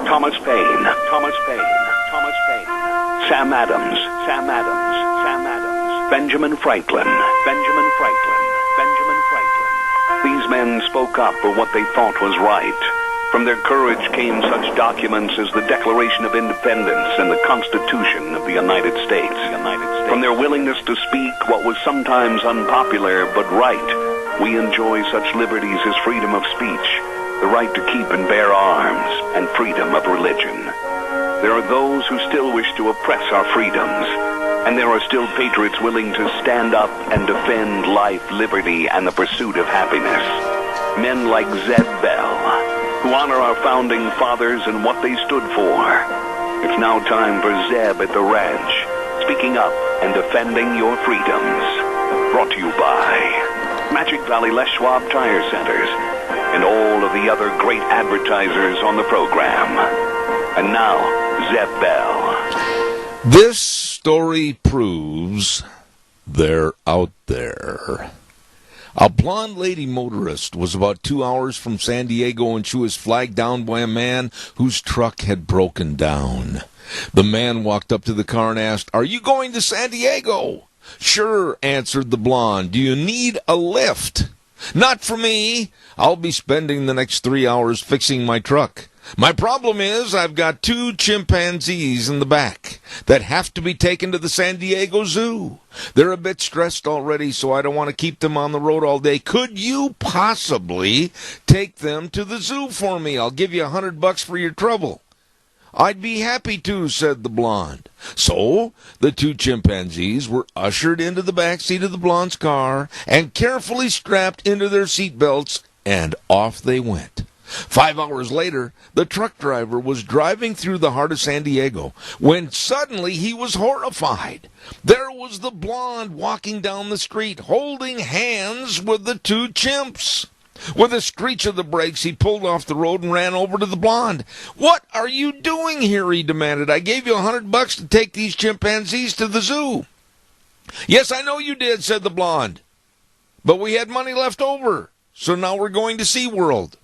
Thomas Paine, Thomas Paine, Thomas Paine, Sam Adams, Sam Adams, Sam Adams, Benjamin Franklin, Benjamin Franklin, Benjamin Franklin. These men spoke up for what they thought was right. From their courage came such documents as the Declaration of Independence and the Constitution of the United States. From their willingness to speak what was sometimes unpopular but right, we enjoy such liberties as freedom of speech, the right to keep and bear arms, and freedom of religion. There are those who still wish to oppress our freedoms, and there are still patriots willing to stand up and defend life, liberty, and the pursuit of happiness. Men like Zeb Bell, who honor our founding fathers and what they stood for. It's now time for Zeb at the ranch, speaking up and defending your freedoms. Brought to you by Magic Valley Les Schwab Tire Centers and all of the other great advertisers on the program. And now, Zeb Bell. This story proves they're out there. A blonde lady motorist was about 2 hours from San Diego when she was flagged down by a man whose truck had broken down. The man walked up to the car and asked, "Are you going to San Diego?" "Sure," answered the blonde. "Do you need a lift?" "Not for me. I'll be spending the next 3 hours fixing my truck. My problem is I've got 2 chimpanzees in the back that have to be taken to the San Diego Zoo. They're a bit stressed already, so I don't want to keep them on the road all day. Could you possibly take them to the zoo for me? I'll give you $100 for your trouble." "I'd be happy to," said the blonde. So the 2 chimpanzees were ushered into the back seat of the blonde's car and carefully strapped into their seat belts, and off they went. 5 hours later, the truck driver was driving through the heart of San Diego when suddenly he was horrified. There was the blonde walking down the street, holding hands with the 2 chimps. With a screech of the brakes, he pulled off the road and ran over to the blonde. "What are you doing here?" he demanded. "I gave you $100 to take these chimpanzees to the zoo." "Yes, I know you did," said the blonde. "But we had money left over, so now we're going to SeaWorld."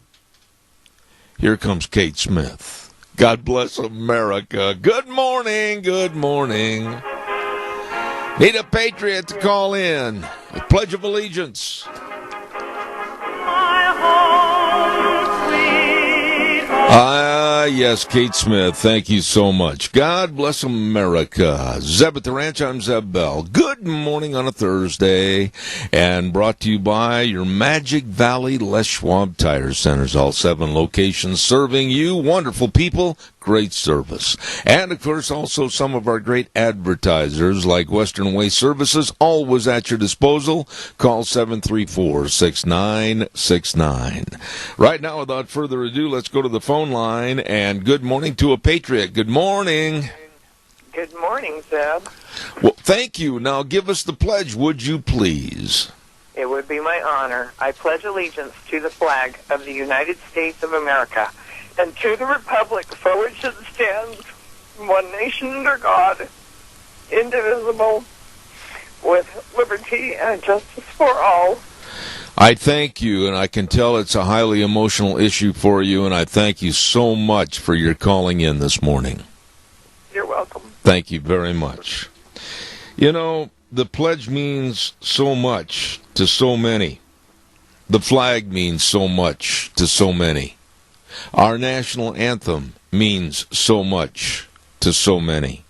Here comes Kate Smith. God bless America. Good morning, good morning. Need a patriot to call in. The Pledge of Allegiance. Yes, Kate Smith, thank you so much. God bless America. Zeb at the Ranch, I'm Zeb Bell. Good morning on a Thursday, and brought to you by your Magic Valley Les Schwab Tire Centers, all 7 locations serving you, wonderful people, great service. And, of course, also some of our great advertisers like Western Way Services, always at your disposal. Call 734-6969. Right now, without further ado, let's go to the phone line, and good morning to a patriot. Good morning. Good morning, Zeb. Well, thank you. Now, give us the pledge, would you please? It would be my honor. I pledge allegiance to the flag of the United States of America and to the republic for which it stands, one nation under God, indivisible, with liberty and justice for all. I thank you, and I can tell it's a highly emotional issue for you, and I thank you so much for your calling in this morning. You're welcome. Thank you very much. You know, the pledge means so much to so many. The flag means so much to so many. Our national anthem means so much to so many.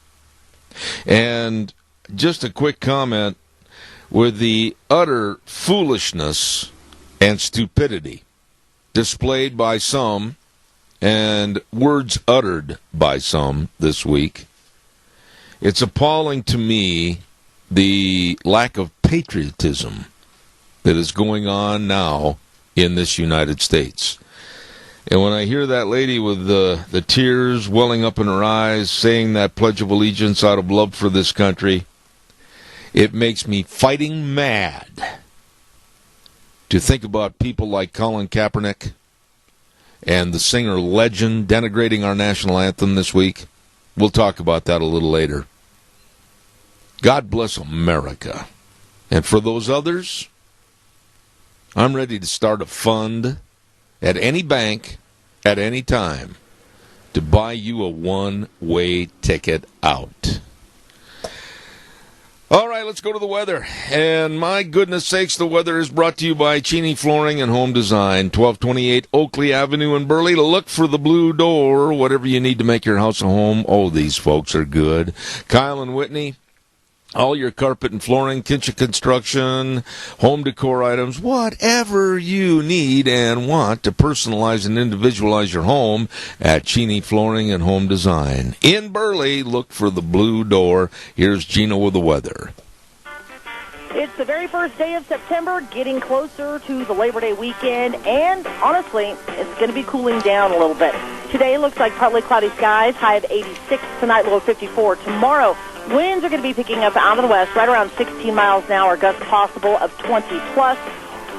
And just a quick comment, with the utter foolishness and stupidity displayed by some and words uttered by some this week, it's appalling to me the lack of patriotism that is going on now in this United States. And when I hear that lady with the tears welling up in her eyes saying that Pledge of Allegiance out of love for this country, it makes me fighting mad to think about people like Colin Kaepernick and the singer Legend denigrating our national anthem this week. We'll talk about that a little later. God bless America. And for those others, I'm ready to start a fund at any bank at any time to buy you a one-way ticket out. All right, let's go to the weather. And my goodness sakes, the weather is brought to you by Cheney Flooring and Home Design, 1228 Oakley Avenue in Burley. Look for the blue door, whatever you need to make your house a home. Oh, these folks are good. Kyle and Whitney, all your carpet and flooring, kitchen construction, home decor items, whatever you need and want to personalize and individualize your home at Cheney Flooring and Home Design. In Burley, look for the blue door. Here's Gina with the weather. It's the very first day of September, getting closer to the Labor Day weekend, and honestly, it's going to be cooling down a little bit. Today looks like partly cloudy skies, high of 86, tonight low of 54. Tomorrow, winds are going to be picking up out of the west, right around 16 miles an hour, gusts possible of 20 plus.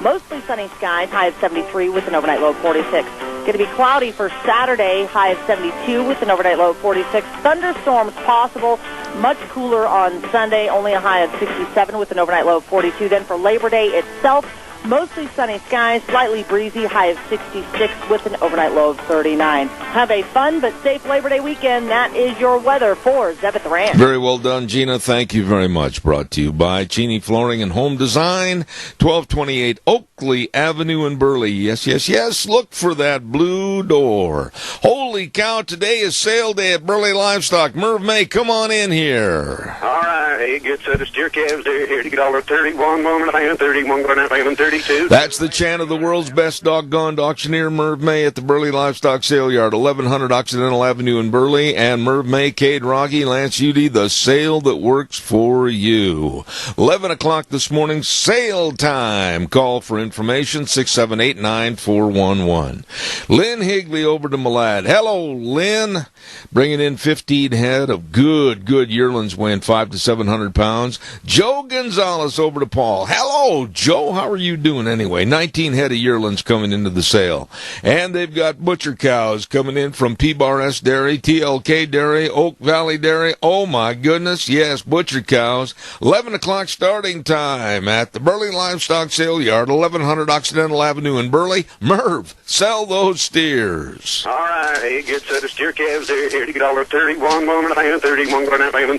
Mostly sunny skies, high of 73 with an overnight low of 46. Going to be cloudy for Saturday, high of 72 with an overnight low of 46. Thunderstorms possible, much cooler on Sunday, only a high of 67 with an overnight low of 42. Then for Labor Day itself, mostly sunny skies, slightly breezy, high of 66 with an overnight low of 39. Have a fun but safe Labor Day weekend. That is your weather for Zeb at the Ranch. Very well done, Gina. Thank you very much. Brought to you by Cheney Flooring and Home Design, 1228 Oakley Avenue in Burley. Yes, yes, yes. Look for that blue door. Holy cow, today is sale day at Burley Livestock. Merv May, come on in here. All right, hey, good set of steer calves. They're here to get all 31, 1 31, 32. That's the chant of the world's best doggone auctioneer, Merv May, at the Burley Livestock Sale Yard, 1100 Occidental Avenue in Burley. And Merv May, Cade Rogge, Lance Udy, the sale that works for you. 11 o'clock this morning, sale time. Call for information, 678-9411. Lynn Higley over to Malad. Hello, Lynn. Bringing in 15 head of good yearlings weighing 500 to 700 pounds. Joe Gonzalez over to Paul. Hello, Joe. How are you doing anyway? 19 head of yearlings coming into the sale. And they've got butcher cows coming in from P-Bar S Dairy, TLK Dairy, Oak Valley Dairy. Oh, my goodness. Yes, butcher cows. 11 o'clock starting time at the Burley Livestock Sale Yard, 1100 Occidental Avenue in Burley. Merv, sell those steers. All right, hey, good set of steer calves. They're here to get all 31, 1 31,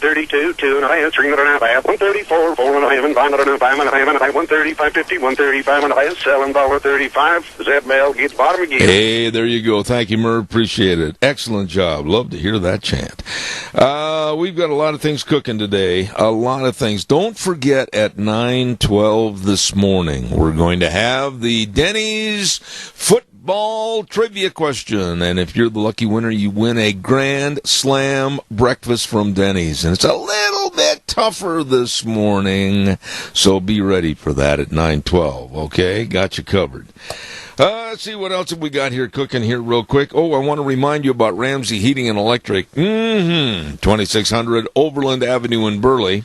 32, 2 3 134, 4 5 135, 50, 135, selling $1.35. Zeb Mail gets bottom again. Hey, there you go. Thank you, Merv. Appreciate it. Excellent job. Love to hear that chant. We've got a lot of things cooking today. A lot of things. Don't forget at 9:12 this morning, we're going to have the Denny's football trivia question. And if you're the lucky winner, you win a Grand Slam breakfast from Denny's. And it's a little bit tougher this morning, so be ready for that at 9:12. Okay? Got you covered. Let's see what else have we got here cooking here real quick. Oh, I want to remind you about Ramsey Heating and Electric. 2600 Overland Avenue in Burley.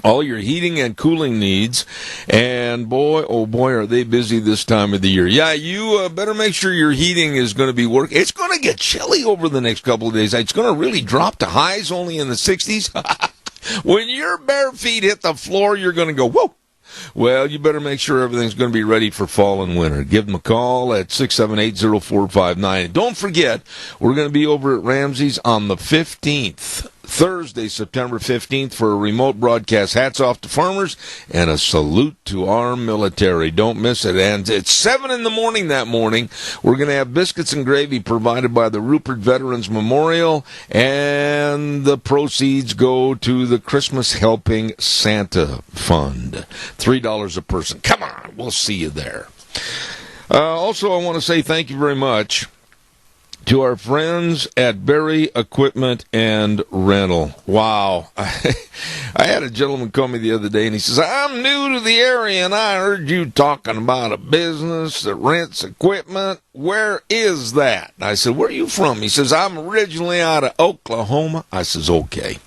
All your heating and cooling needs. And boy, oh boy, are they busy this time of the year. Yeah, you better make sure your heating is going to be working. It's going to get chilly over the next couple of days. It's going to really drop to highs only in the 60s. When your bare feet hit the floor, you're going to go, whoa. Well, you better make sure everything's going to be ready for fall and winter. Give them a call at 678-0459. Don't forget, we're going to be over at Ramsey's on the 15th. Thursday, September 15th, for a remote broadcast. Hats off to farmers and a salute to our military. Don't miss it. And it's 7 in the morning that morning. We're going to have biscuits and gravy provided by the Rupert Veterans Memorial, and the proceeds go to the Christmas Helping Santa Fund. $3 a person. Come on, we'll see you there. Also, I want to say thank you very much to our friends at Berry Equipment and Rental. Wow. I had a gentleman call me the other day, and he says, I'm new to the area, and I heard you talking about a business that rents equipment. Where is that? I said, where are you from? He says, I'm originally out of Oklahoma. I says, okay.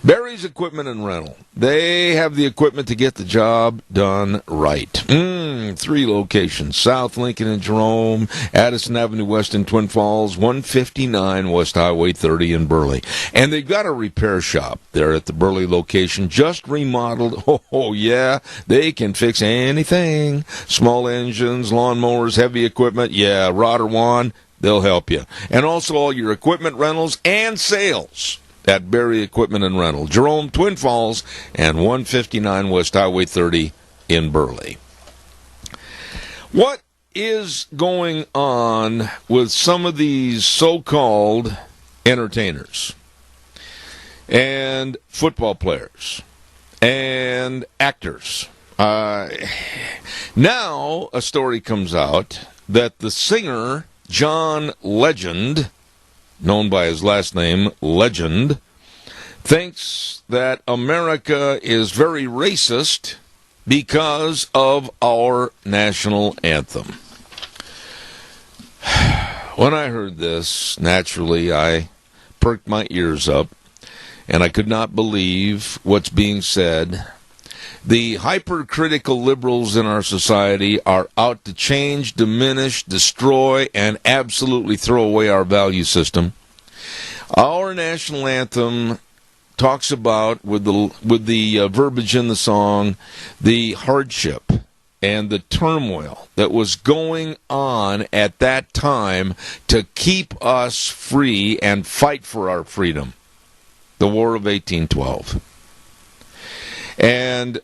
Berry's Equipment and Rental. They have the equipment to get the job done right. 3 locations: South Lincoln and Jerome, Addison Avenue West in Twin Falls, 159 West Highway 30 in Burley. And they've got a repair shop there at the Burley location, just remodeled. Oh yeah, they can fix anything. Small engines, lawnmowers, heavy equipment. Yeah, rod or wand. they'll help you. And also all your equipment rentals and sales at Berry Equipment and Rental. Jerome, Twin Falls, and 159 West Highway 30 in Burley. What is going on with some of these so-called entertainers and football players and actors? Now a story comes out that the singer John Legend, known by his last name Legend, thinks that America is very racist because of our national anthem. When I heard this, naturally I perked my ears up, and I could not believe what's being said. The hypercritical liberals in our society are out to change, diminish, destroy, and absolutely throw away our value system. Our national anthem talks about, with the verbiage in the song, the hardship and the turmoil that was going on at that time to keep us free and fight for our freedom. The War of 1812. And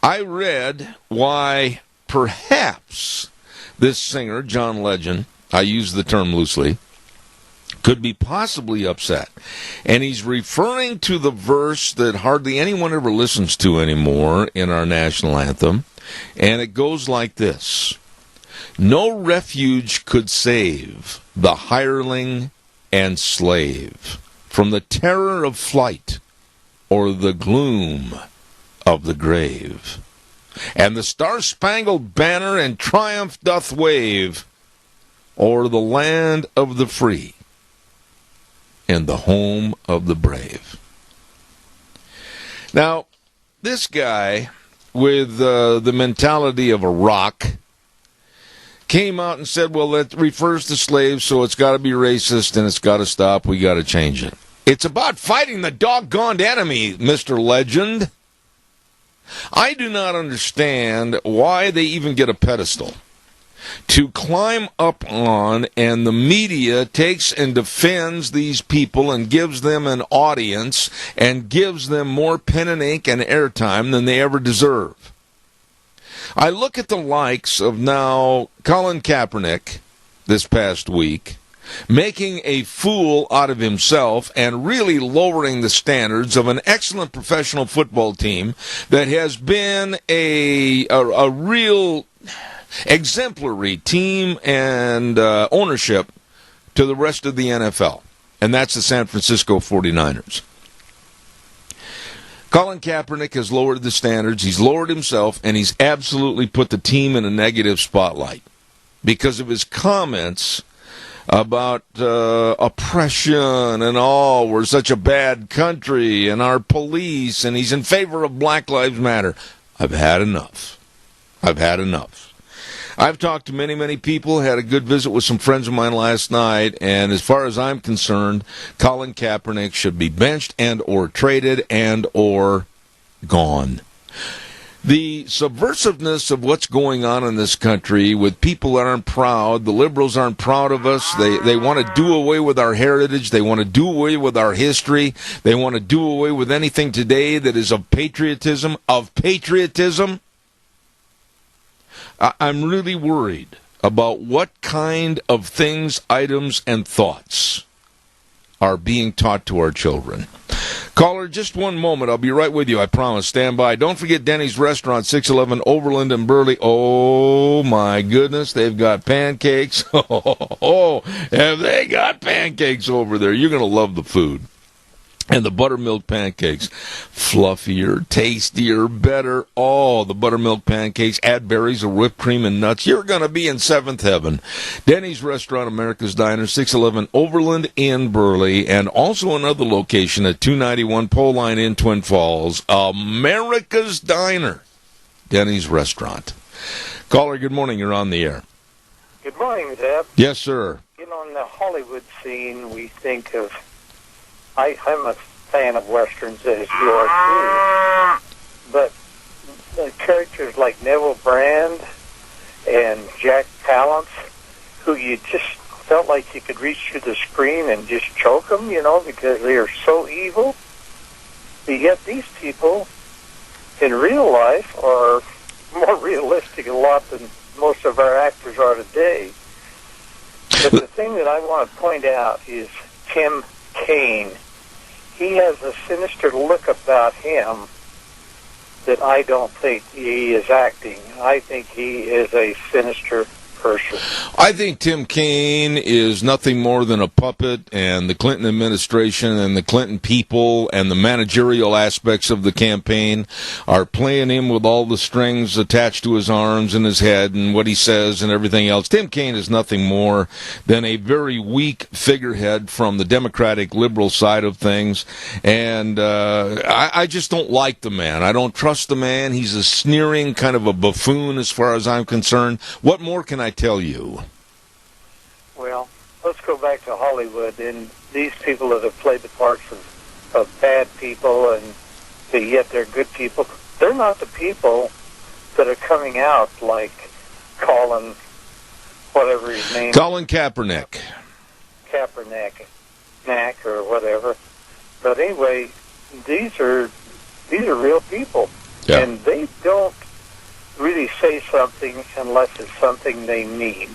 I read why perhaps this singer, John Legend, I use the term loosely, could be possibly upset. And he's referring to the verse that hardly anyone ever listens to anymore in our national anthem. And it goes like this: no refuge could save the hireling and slave from the terror of flight or the gloom of the grave. And the star-spangled banner in triumph doth wave o'er the land of the free and the home of the brave. Now, this guy with the mentality of a rock came out and said, well, that refers to slaves, so it's got to be racist and it's got to stop. We got to change it. It's about fighting the doggone enemy, Mr. Legend. I do not understand why they even get a pedestal to climb up on, and the media takes and defends these people and gives them an audience and gives them more pen and ink and airtime than they ever deserve. I look at the likes of now Colin Kaepernick this past week, making a fool out of himself and really lowering the standards of an excellent professional football team that has been a real exemplary team and ownership to the rest of the NFL, and that's the San Francisco 49ers. Colin Kaepernick has lowered the standards, he's lowered himself, and he's absolutely put the team in a negative spotlight because of his comments about oppression and all. We're such a bad country, and our police, and he's in favor of Black Lives Matter. I've had enough. I've talked to many, many people, had a good visit with some friends of mine last night, and as far as I'm concerned, Colin Kaepernick should be benched and or traded and or gone. The subversiveness of what's going on in this country with people that aren't proud, the liberals aren't proud of us, they want to do away with our heritage, they want to do away with our history, they want to do away with anything today that is of patriotism, I'm really worried about what kind of things, items, and thoughts are being taught to our children. Caller, just one moment. I'll be right with you, I promise. Stand by. Don't forget Denny's Restaurant, 611 Overland in Burley. Oh, my goodness, they've got pancakes. Oh, have they got pancakes over there? You're going to love the food. And the buttermilk pancakes, fluffier, tastier, better. Oh, the buttermilk pancakes, add berries or whipped cream and nuts. You're going to be in seventh heaven. Denny's Restaurant, America's Diner, 611 Overland in Burley, and also another location at 291 Pole Line in Twin Falls, America's Diner, Denny's Restaurant. Caller, good morning. You're on the air. Good morning, Deb. Yes, sir. You know, in the Hollywood scene, we think of... I'm a fan of Westerns, as you are too. But characters like Neville Brand and Jack Palance, who you just felt like you could reach through the screen and just choke them, because they are so evil. But yet these people in real life are more realistic a lot than most of our actors are today. But the thing that I want to point out is Tim Kaine. He has a sinister look about him that I don't think he is acting. I think he is a sinister person. I think Tim Kaine is nothing more than a puppet, and the Clinton administration and the Clinton people and the managerial aspects of the campaign are playing him with all the strings attached to his arms and his head and what he says and everything else. Tim Kaine is nothing more than a very weak figurehead from the Democratic liberal side of things, and I just don't like the man. I don't trust the man. He's a sneering kind of a buffoon as far as I'm concerned. What more can I tell you? Well, let's go back to Hollywood and these people that have played the parts of bad people and yet they're good people. They're not the people that are coming out like Colin, whatever his name is. Colin Kaepernick. Knack or whatever. But anyway, these are real people. Yeah. And they don't really say something unless it's something they mean.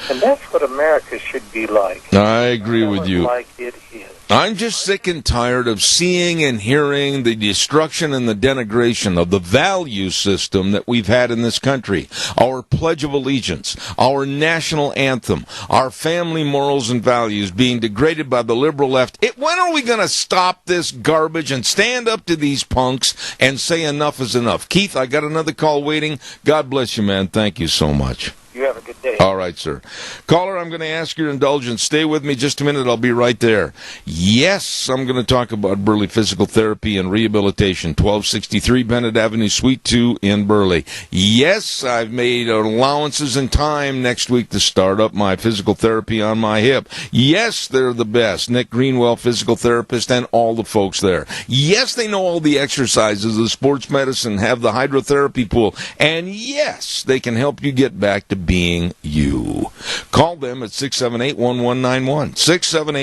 And that's what America should be like. I agree with you. Like it is. I'm just sick and tired of seeing and hearing the destruction and the denigration of the value system that we've had in this country. Our Pledge of Allegiance, our national anthem, our family morals and values being degraded by the liberal left. When are we going to stop this garbage and stand up to these punks and say enough is enough? Keith, I got another call waiting. God bless you, man. Thank you so much. You have a good day. All right, sir. Caller, I'm going to ask your indulgence. Stay with me just a minute. I'll be right there. Yes, I'm going to talk about Burley Physical Therapy and Rehabilitation, 1263 Bennett Avenue, Suite 2 in Burley. Yes, I've made allowances in time next week to start up my physical therapy on my hip. Yes, they're the best. Nick Greenwell, physical therapist, and all the folks there. Yes, they know all the exercises, the sports medicine, have the hydrotherapy pool. And yes, they can help you get back to being you. Call them at 678-1191.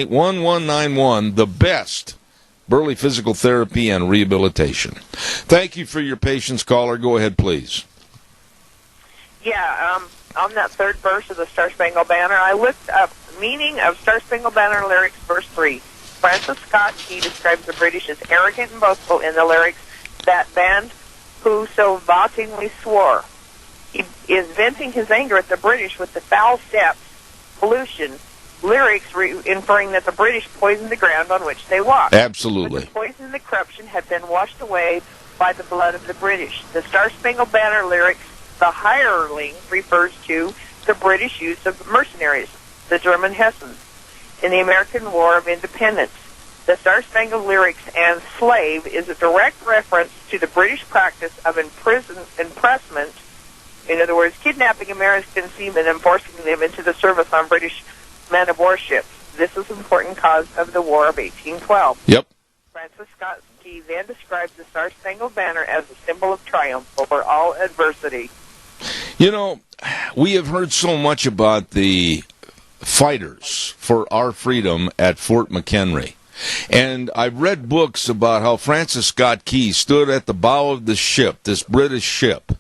678-1191, the best Burley Physical Therapy and Rehabilitation. Thank you for your patience, caller. Go ahead, please. Yeah, on that third verse of the Star Spangled Banner, I looked up meaning of Star Spangled Banner lyrics, verse 3. Francis Scott Key describes the British as arrogant and boastful in the lyrics, that band who so vauntingly swore. He is venting his anger at the British with the foul steps, pollution, lyrics inferring that the British poisoned the ground on which they walked. Absolutely. But the poison and the corruption had been washed away by the blood of the British. The Star Spangled Banner lyrics, the hireling, refers to the British use of mercenaries, the German Hessians, in the American War of Independence. The Star Spangled lyrics and slave is a direct reference to the British practice of impressment. In other words, kidnapping American seamen and forcing them into the service on British man-of-war ships. This is an important cause of the War of 1812. Yep. Francis Scott Key then describes the Star Spangled Banner as a symbol of triumph over all adversity. You know, we have heard so much about the fighters for our freedom at Fort McHenry. And I've read books about how Francis Scott Key stood at the bow of the ship, this British ship,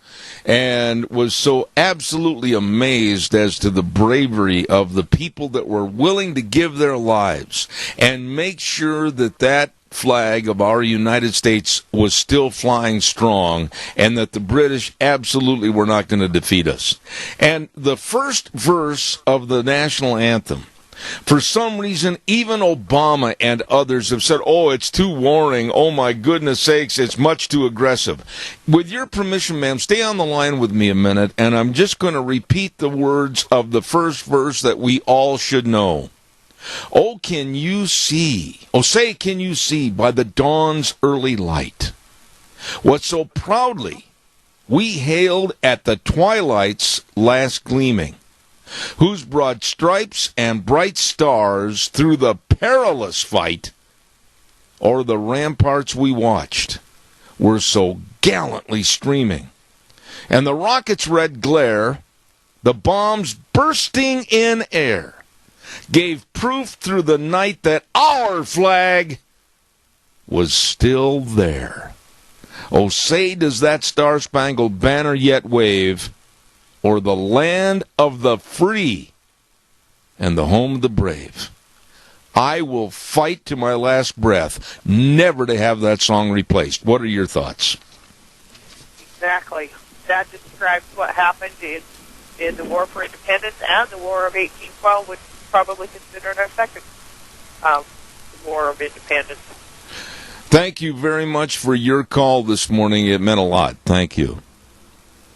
and was so absolutely amazed as to the bravery of the people that were willing to give their lives and make sure that that flag of our United States was still flying strong and that the British absolutely were not going to defeat us. And the first verse of the national anthem, for some reason, even Obama and others have said, oh, it's too warring. Oh, my goodness sakes, it's much too aggressive. With your permission, ma'am, stay on the line with me a minute, and I'm just going to repeat the words of the first verse that we all should know. Oh, can you see, oh, say, can you see by the dawn's early light what so proudly we hailed at the twilight's last gleaming, whose broad stripes and bright stars through the perilous fight o'er the ramparts we watched were so gallantly streaming, and the rocket's red glare, the bombs bursting in air, gave proof through the night that our flag was still there. Oh, say does that star-spangled banner yet wave, or the land of the free and the home of the brave. I will fight to my last breath never to have that song replaced. What are your thoughts? Exactly. That describes what happened in the War for Independence and the War of 1812, which is probably considered our second War of Independence. Thank you very much for your call this morning. It meant a lot. Thank you.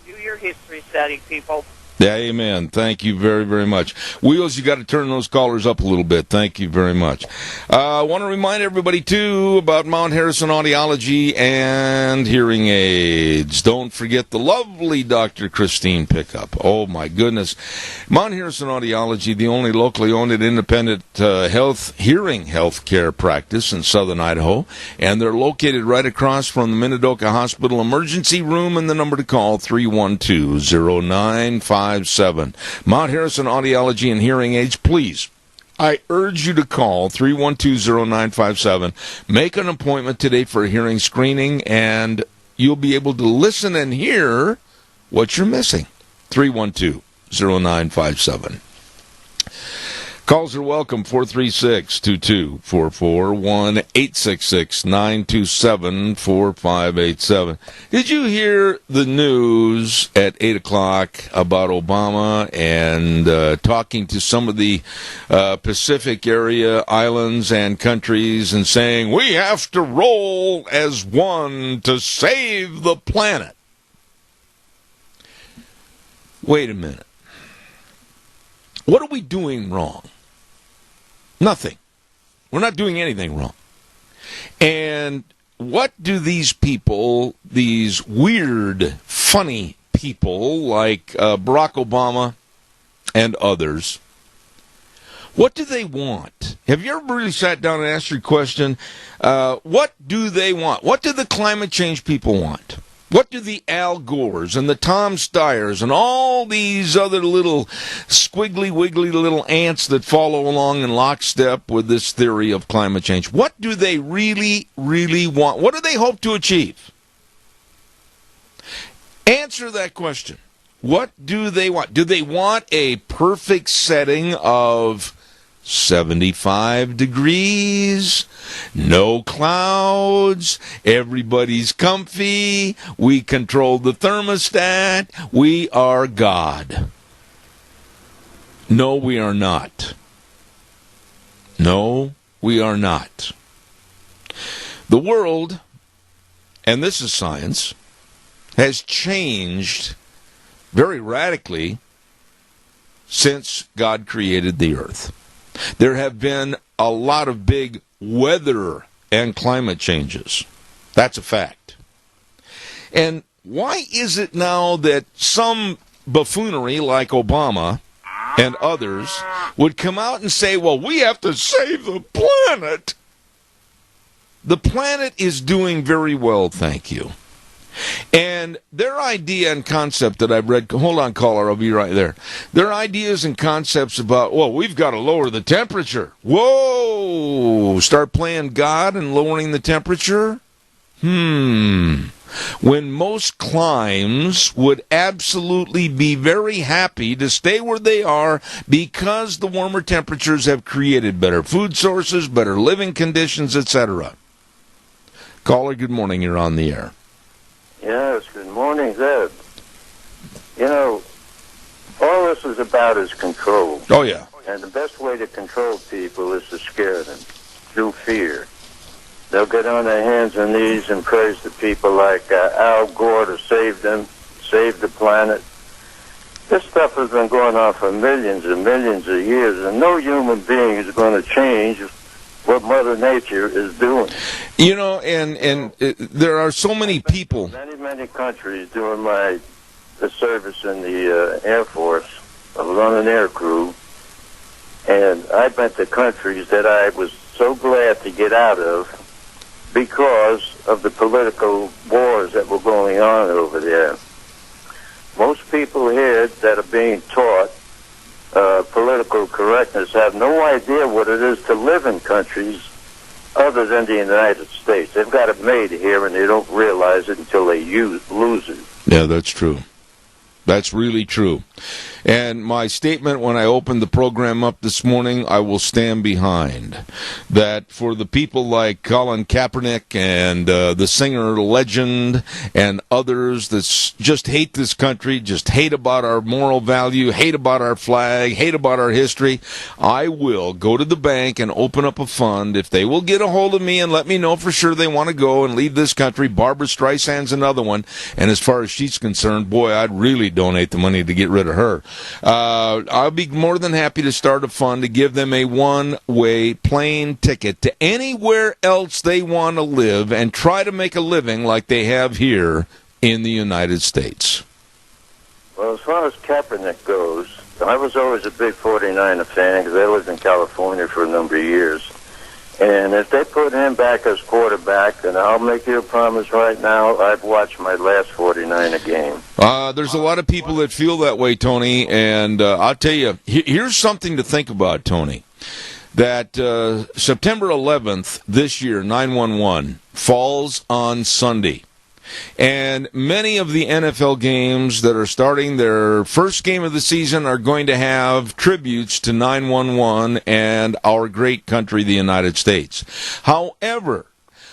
Do your history study, people. Yeah, amen. Thank you very, very much. Wheels, you got to turn those callers up a little bit. Thank you very much. I want to remind everybody, too, about Mount Harrison Audiology and Hearing Aids. Don't forget the lovely Dr. Christine Pickup. Oh, my goodness. Mount Harrison Audiology, the only locally owned and independent hearing health care practice in southern Idaho. And they're located right across from the Minidoka Hospital Emergency Room, and the number to call, 312-0957. Mount Harrison Audiology and Hearing Aids, please, I urge you to call 312-0957. Make an appointment today for a hearing screening, and you'll be able to listen and hear what you're missing. 312-0957. Calls are welcome, 436-2244, 1-866-927-4587. Did you hear the news at 8 o'clock about Obama and talking to some of the Pacific area islands and countries and saying, we have to roll as one to save the planet? Wait a minute. What are we doing wrong? Nothing. We're not doing anything wrong. And what do these people, these weird, funny people like Barack Obama and others, what do they want? Have you ever really sat down and asked your question, what do they want? What do the climate change people want? What do the Al Gores and the Tom Steyers and all these other little squiggly, wiggly little ants that follow along in lockstep with this theory of climate change, what do they really, really want? What do they hope to achieve? Answer that question. What do they want? Do they want a perfect setting of 75 degrees, no clouds, everybody's comfy, we control the thermostat, we are God? No, we are not. No, we are not. The world, and this is science, has changed very radically since God created the earth. There have been a lot of big weather and climate changes. That's a fact. And why is it now that some buffoonery like Obama and others would come out and say, well, we have to save the planet? The planet is doing very well, thank you. And their idea and concept that I've read, hold on, caller, I'll be right there. Their ideas and concepts about, well, we've got to lower the temperature. Whoa! Start playing God and lowering the temperature? When most climes would absolutely be very happy to stay where they are because the warmer temperatures have created better food sources, better living conditions, etc. Caller, good morning. You're on the air. Yes, good morning, Zeb. You know, all this is about is control. Oh, yeah. And the best way to control people is to scare them through fear. They'll get on their hands and knees and praise the people like Al Gore to save them, save the planet. This stuff has been going on for millions and millions of years, and no human being is going to change what Mother Nature is doing. You know, and there are so many people. Many countries doing my service in the Air Force. I was on an air crew, and I went to countries that I was so glad to get out of because of the political wars that were going on over there. Most people here that are being taught political correctness have no idea what it is to live in countries other than the United States. They've got it made here, and they don't realize it until they lose it. Yeah, that's true. That's really true. And my statement when I opened the program up this morning, I will stand behind. That for the people like Colin Kaepernick and the singer legend and others that just hate this country, just hate about our moral value, hate about our flag, hate about our history, I will go to the bank and open up a fund. If they will get a hold of me and let me know for sure they want to go and leave this country, Barbara Streisand's another one. And as far as she's concerned, boy, I'd really donate the money to get rid of her. I'll be more than happy to start a fund to give them a one-way plane ticket to anywhere else they want to live and try to make a living like they have here in the United States. Well, as far as Kaepernick goes, I was always a big 49er fan because I lived in California for a number of years. And if they put him back as quarterback, and I'll make you a promise right now, I've watched my last 49er game. There's a lot of people that feel that way, Tony, and I'll tell you, here's something to think about, Tony, that September 11th this year, 9/11, falls on Sunday. And many of the NFL games that are starting their first game of the season are going to have tributes to 9/11 and our great country, the United States. However,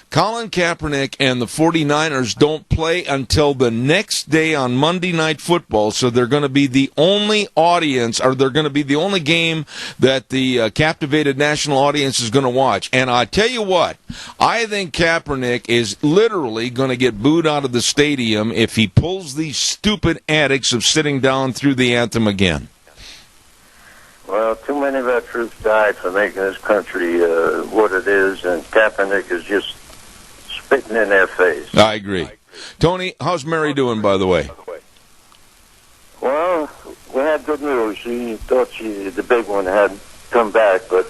Colin Kaepernick and the 49ers don't play until the next day on Monday Night Football, so they're going to be the only audience, or they're going to be the only game that the captivated national audience is going to watch. And I tell you what, I think Kaepernick is literally going to get booed out of the stadium if he pulls these stupid antics of sitting down through the anthem again. Well, too many of our troops died for making this country what it is, and Kaepernick is just spitting in their face. I agree. Tony, how's Mary doing, by the way? Well, we had good news. She thought the big one had come back, but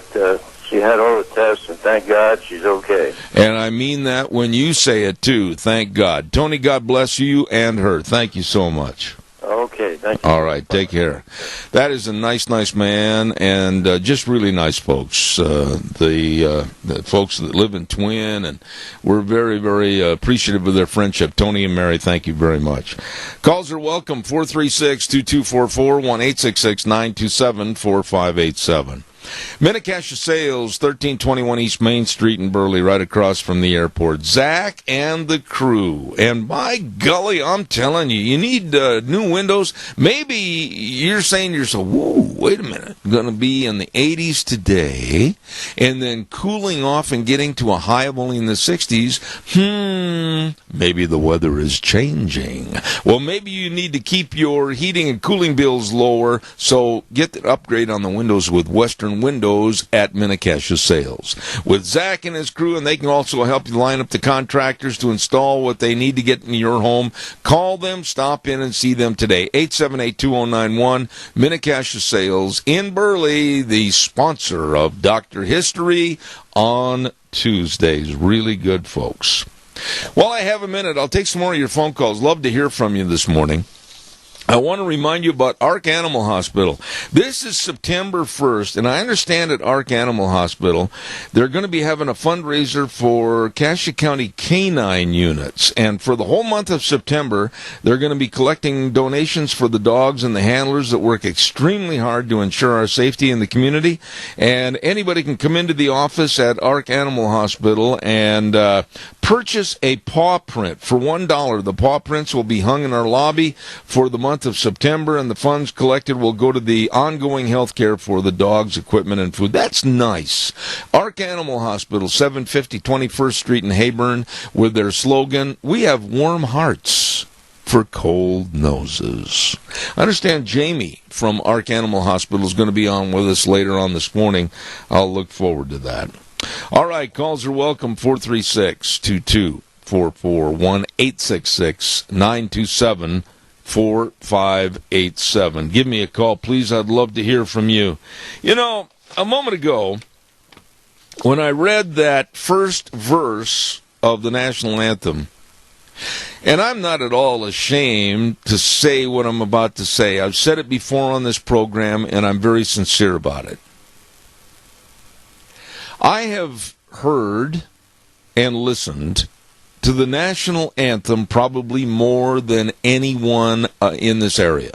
she had all the tests, and thank God she's okay. And I mean that when you say it, too. Thank God. Tony, God bless you and her. Thank you so much. Okay, thank you. All right, take care. That is a nice man, and just really nice folks. The folks that live in Twin, and we're very, very appreciative of their friendship. Tony and Mary, thank you very much. Calls are welcome, 436-2244, 1-866-927-4587. Minicash Sales, 1321 East Main Street in Burley, right across from the airport. Zach and the crew. And by golly, I'm telling you, you need new windows. Maybe you're saying to yourself, whoa, wait a minute. Going to be in the 80s today, and then cooling off and getting to a high of only in the 60s. Maybe the weather is changing. Well, maybe you need to keep your heating and cooling bills lower, so get the upgrade on the windows with Western Windows at Minicash Sales. With Zach and his crew, and they can also help you line up the contractors to install what they need to get in your home. Call them, stop in, and see them today. 878-2091, Minicash Sales in Burley, the sponsor of Dr. History on Tuesdays. Really good folks. While I have a minute, I'll take some more of your phone calls. Love to hear from you this morning. I want to remind you about Ark Animal Hospital. This is September 1st, and I understand at Ark Animal Hospital, they're going to be having a fundraiser for Cassia County canine units. And for the whole month of September, they're going to be collecting donations for the dogs and the handlers that work extremely hard to ensure our safety in the community. And anybody can come into the office at Ark Animal Hospital and purchase a paw print for $1. The paw prints will be hung in our lobby for the month of September, and the funds collected will go to the ongoing health care for the dogs, equipment, and food. That's nice. Ark Animal Hospital, 750 21st Street in Hayburn, with their slogan, "We have warm hearts for cold noses." I understand Jamie from Ark Animal Hospital is going to be on with us later on this morning. I'll look forward to that. All right, calls are welcome, 436-2244, 1-866-927-4587. Give me a call, please. I'd love to hear from you. You know, a moment ago, when I read that first verse of the national anthem, And I'm not at all ashamed to say what I'm about to say. I've said it before on this program, and I'm very sincere about it. I have heard and listened to the national anthem probably more than anyone in this area.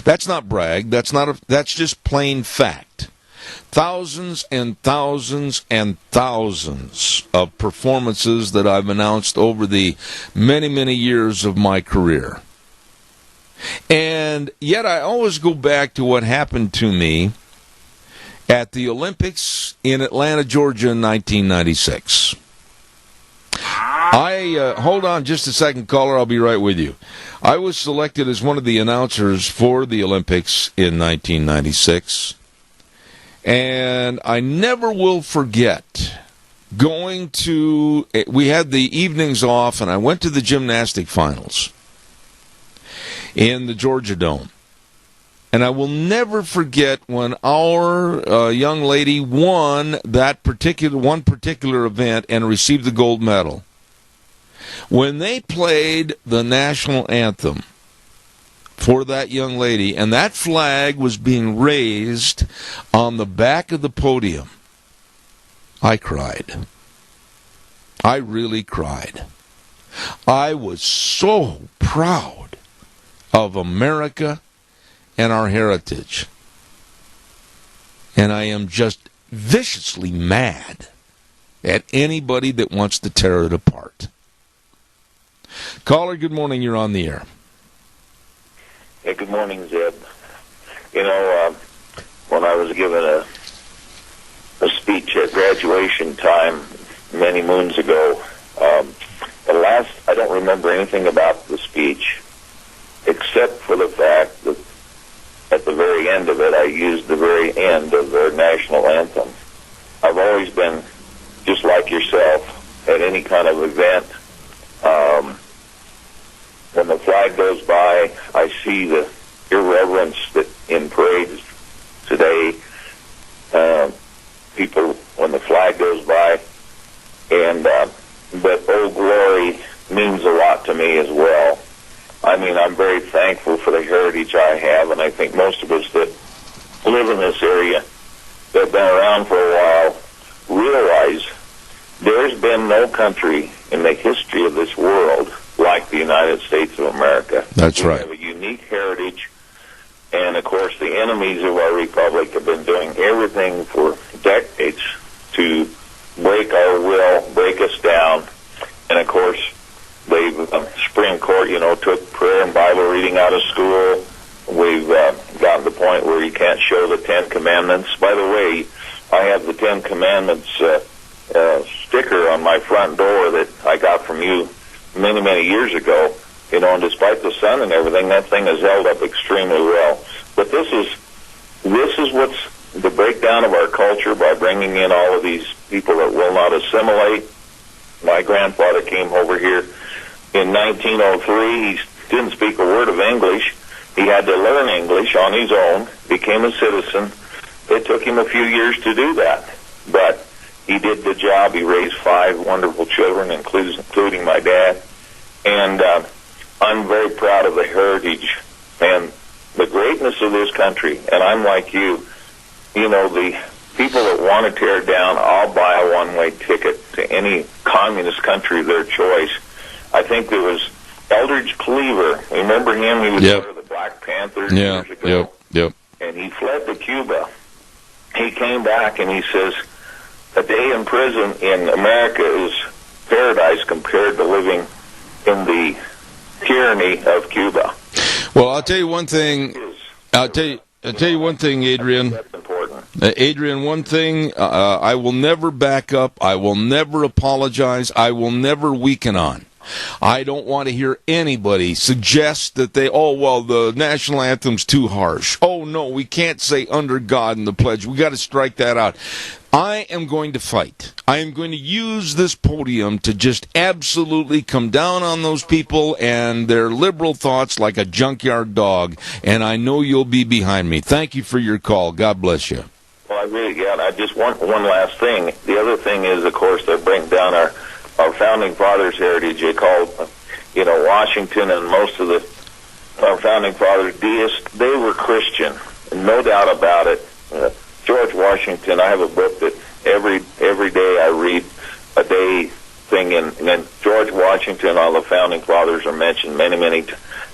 That's not brag. That's just plain fact. Thousands and thousands and thousands of performances that I've announced over the many, many years of my career. And yet I always go back to what happened to me at the Olympics in Atlanta, Georgia in 1996. Hold on just a second, caller. I'll be right with you. I was selected as one of the announcers for the Olympics in 1996. And I never will forget we had the evenings off, and I went to the gymnastic finals in the Georgia Dome. And I will never forget when our young lady won that one particular event and received the gold medal. When they played the national anthem for that young lady, and that flag was being raised on the back of the podium, I cried. I really cried. I was so proud of America and our heritage. And I am just viciously mad at anybody that wants to tear it apart. Caller, good morning. You're on the air. Hey, good morning, Zeb. You know, when I was given a speech at graduation time many moons ago, I don't remember anything about the speech, except for the fact that at the very end of it, I used the very end of their national anthem. I've always been, just like yourself, at any kind of event, when the flag goes by, I see the irreverence that in parades today, people, when the flag goes by, and but Old Glory means a lot to me as well. I mean, I'm very thankful for the heritage I have, and I think most of us that live in this area that have been around for a while realize there's been no country in the history of this world like the United States of America. That's right. We have a unique heritage, and of course the enemies of our republic have been doing everything for decades to break our will, break us down, and of course they've, Supreme Court, took prayer and Bible reading out of school. We've gotten to the point where you can't show the Ten Commandments. By the way, I have the Ten Commandments sticker on my front door that I got from you many, many years ago. And despite the sun and everything, that thing has held up extremely well. But this is what's the breakdown of our culture by bringing in all of these people that will not assimilate. My grandfather came over here in 1903. He didn't speak a word of English. He had to learn English on his own, became a citizen. It took him a few years to do that, but he did the job. He raised 5 wonderful children, including my dad. And I'm very proud of the heritage and the greatness of this country. And I'm like you. The people that want to tear it down, I'll buy a one-way ticket to any communist country of their choice. I think there was Eldridge Cleaver. Remember him? He was part of the Black Panthers years ago. Yep. And he fled to Cuba. He came back and he says, a day in prison in America is paradise compared to living in the tyranny of Cuba. Well, I'll tell you one thing. I'll tell you one thing, Adrian. That's important. Adrian, one thing, I will never back up. I will never apologize. I will never weaken on. I don't want to hear anybody suggest that the national anthem's too harsh. Oh, no, we can't say under God in the pledge. We got to strike that out. I am going to fight. I am going to use this podium to just absolutely come down on those people and their liberal thoughts like a junkyard dog, and I know you'll be behind me. Thank you for your call. God bless you. Well, I really, I just want one last thing. The other thing is, of course, they're bringing down our founding fathers' heritage. They called, Washington and most of our founding fathers, deists, they were Christian, no doubt about it. George Washington, I have a book that every day I read a day thing, and George Washington, all the founding fathers are mentioned many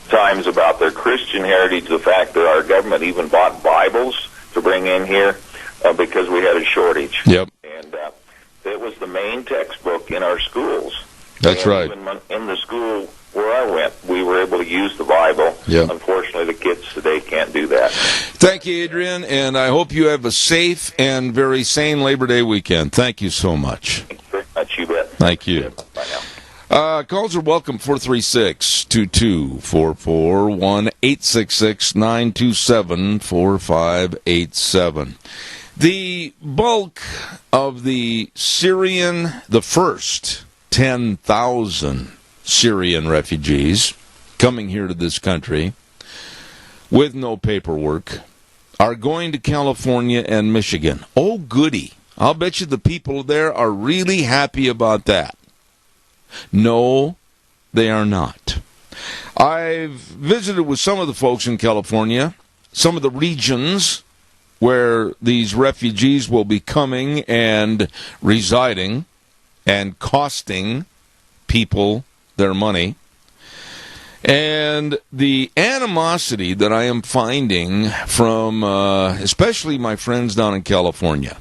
times about their Christian heritage, the fact that our government even bought Bibles to bring in here because we had a shortage. Yep. And it was the main textbook in our schools. That's right. Even in the school where I went, we were able to use the Bible. Yep. Unfortunately, the kids today can't do that. Thank you, Adrian, and I hope you have a safe and very sane Labor Day weekend. Thank you so much. Thank you very much. You bet. Thank you. Bye now. Calls are welcome, 436-2244, 1-866-927-4587. The bulk of the first 10,000 Syrian refugees coming here to this country with no paperwork are going to California and Michigan. Oh, goody. I'll bet you the people there are really happy about that. No, they are not. I've visited with some of the folks in California, some of the regions where these refugees will be coming and residing and costing people their money. And the animosity that I am finding from especially my friends down in California,